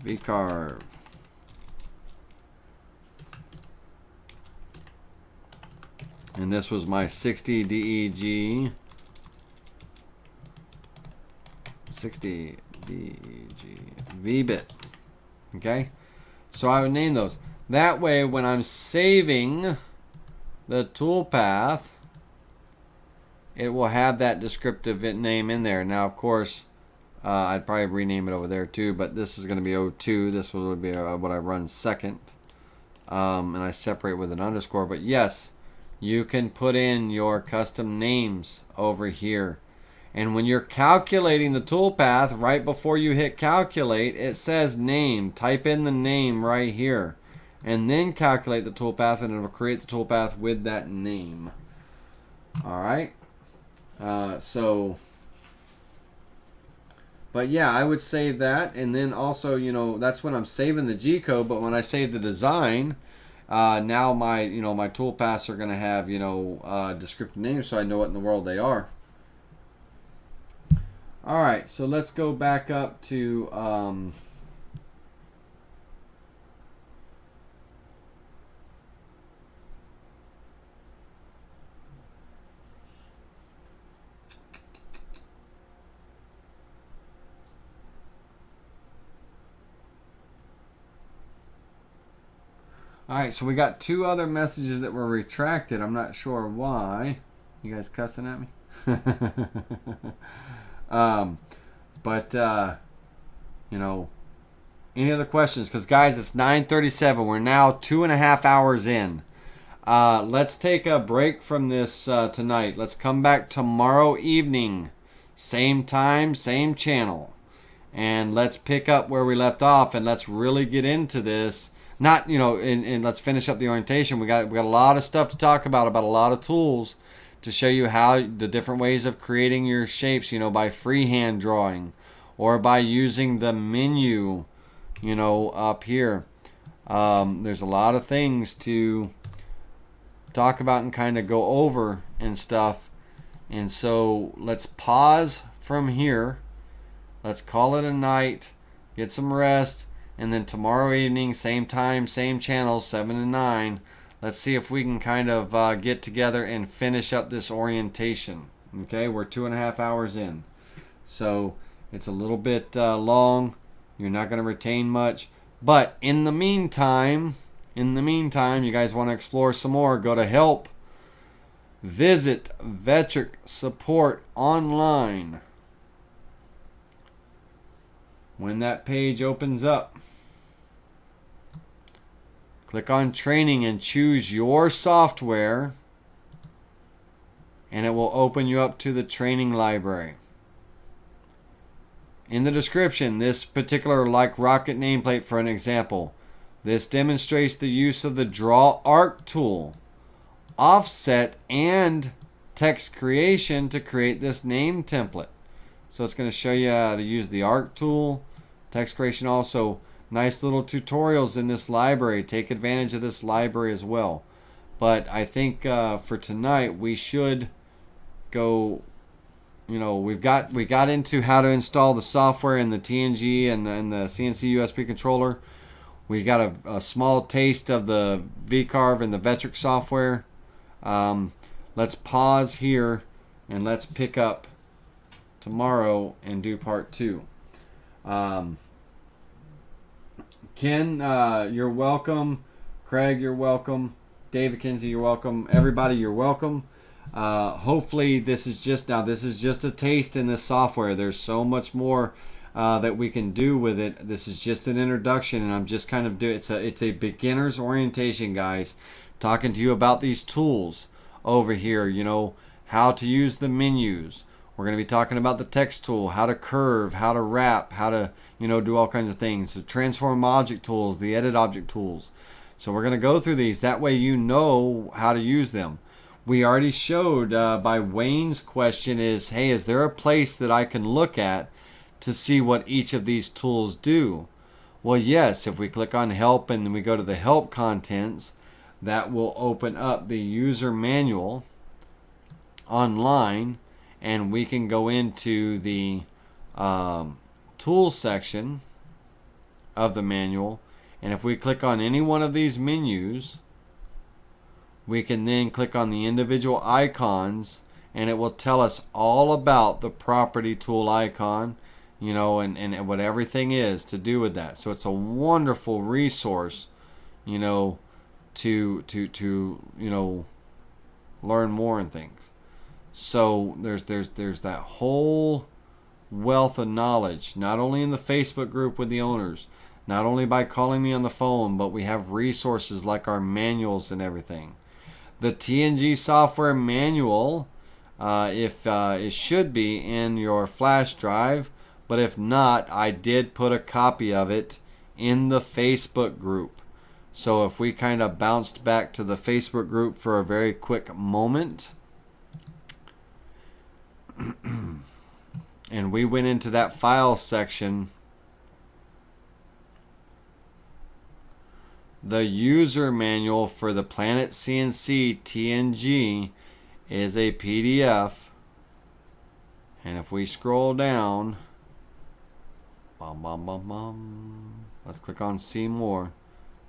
V-carve. And this was my 60 DEG. 60 DEG V-bit. Okay? So I would name those. That way, when I'm saving the toolpath, it will have that descriptive name in there. Now, of course, I'd probably rename it over there too, but this is going to be 02. This would be what I run second. And I separate with an underscore. But yes, you can put in your custom names over here. And when you're calculating the toolpath, right before you hit calculate, it says name. Type in the name right here. And then calculate the toolpath, and it'll create the toolpath with that name. Alright? But yeah, I would save that. And then also, you know, that's when I'm saving the G code. But when I save the design, now my, you know, my toolpaths are going to have, you know, descriptive names, so I know what in the world they are. All right, so let's go back up to all right, so we got two other messages that were retracted. I'm not sure why. You guys cussing at me? You know, any other questions? Because guys, it's 9:37. We're now 2.5 hours in. Let's take a break from this tonight. Let's come back tomorrow evening, same time, same channel, and let's pick up where we left off, and let's really get into this. Not, you know, and let's finish up the orientation. We got a lot of stuff to talk about a lot of tools to show you how the different ways of creating your shapes, you know, by freehand drawing or by using the menu, you know, up here. There's a lot of things to talk about and kind of go over and stuff. And so let's pause from here. Let's call it a night, get some rest. And then tomorrow evening, same time, same channel, 7 to 9. Let's see if we can kind of get together and finish up this orientation. Okay, we're 2.5 hours in. So it's a little bit long. You're not going to retain much. But in the meantime, you guys want to explore some more, go to help. Visit Vectric Support Online. When that page opens up, click on training and choose your software, and it will open you up to the training library. In the description, this particular like rocket nameplate, for an example, this demonstrates the use of the draw arc tool, offset, and text creation to create this name template. So it's going to show you how to use the arc tool, text creation. Also, nice little tutorials in this library. Take advantage of this library as well. But I think for tonight we should go, you know, we got into how to install the software in the TNG and the CNC USB controller. We got a small taste of the VCarve and the Vectric software. Let's pause here and let's pick up tomorrow and do part 2. Ken, you're welcome. Craig, you're welcome. David Kinsey, you're welcome. Everybody, you're welcome. Hopefully this is just a taste in this software. There's so much more that we can do with it. This is just an introduction, and I'm just kind of it's a beginner's orientation, guys. Talking to you about these tools over here. You know, how to use the menus. We're going to be talking about the text tool, how to curve, how to wrap, how to, you know, do all kinds of things. The transform object tools, the edit object tools. So we're going to go through these. That way you know how to use them. We already showed by Wayne's question is, hey, is there a place that I can look at to see what each of these tools do? Well, yes, if we click on help and then we go to the help contents, that will open up the user manual online, and we can go into the tools section of the manual, and if we click on any one of these menus, we can then click on the individual icons, and it will tell us all about the property tool icon, you know, and what everything is to do with that. So it's a wonderful resource, you know, to you know, learn more and things. So there's that whole wealth of knowledge, not only in the Facebook group with the owners, not only by calling me on the phone, but we have resources like our manuals and everything. The TNG software manual, it should be in your flash drive, but if not, I did put a copy of it in the Facebook group. So if we kind of bounced back to the Facebook group for a very quick moment, and we went into that file section, the user manual for the Planet CNC TNG is a PDF, and if we scroll down, let's click on see more.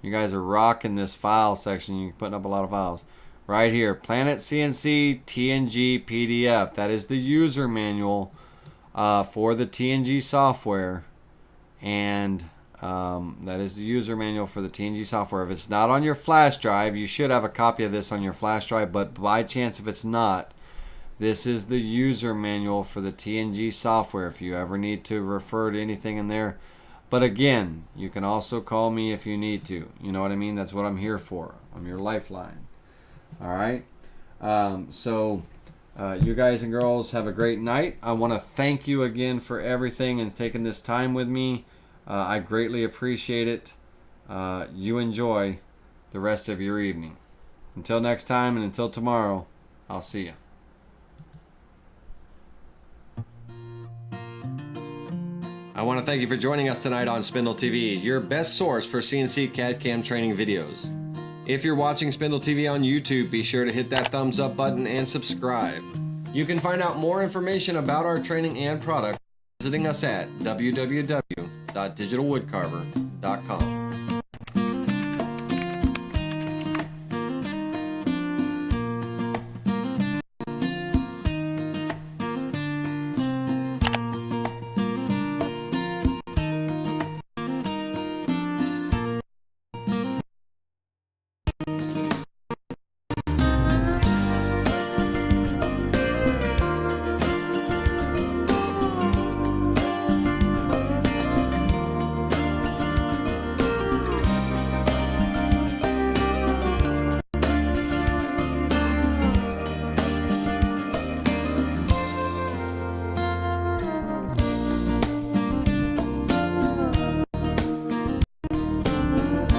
You guys are rocking this file section. You're putting up a lot of files. Right here, Planet CNC TNG PDF. That is the user manual for the TNG software. And that is the user manual for the TNG software. If it's not on your flash drive, you should have a copy of this on your flash drive. But by chance, if it's not, this is the user manual for the TNG software if you ever need to refer to anything in there. But again, you can also call me if you need to. You know what I mean? That's what I'm here for. I'm your lifeline. All right. You guys and girls have a great night. I want to thank you again for everything and taking this time with me. I greatly appreciate it. You enjoy the rest of your evening. Until next time and until tomorrow, I'll see you. I want to thank you for joining us tonight on Spindle TV, your best source for CNC CAD/CAM training videos. If you're watching Spindle TV on YouTube, be sure to hit that thumbs up button and subscribe. You can find out more information about our training and product visiting us at www.digitalwoodcarver.com.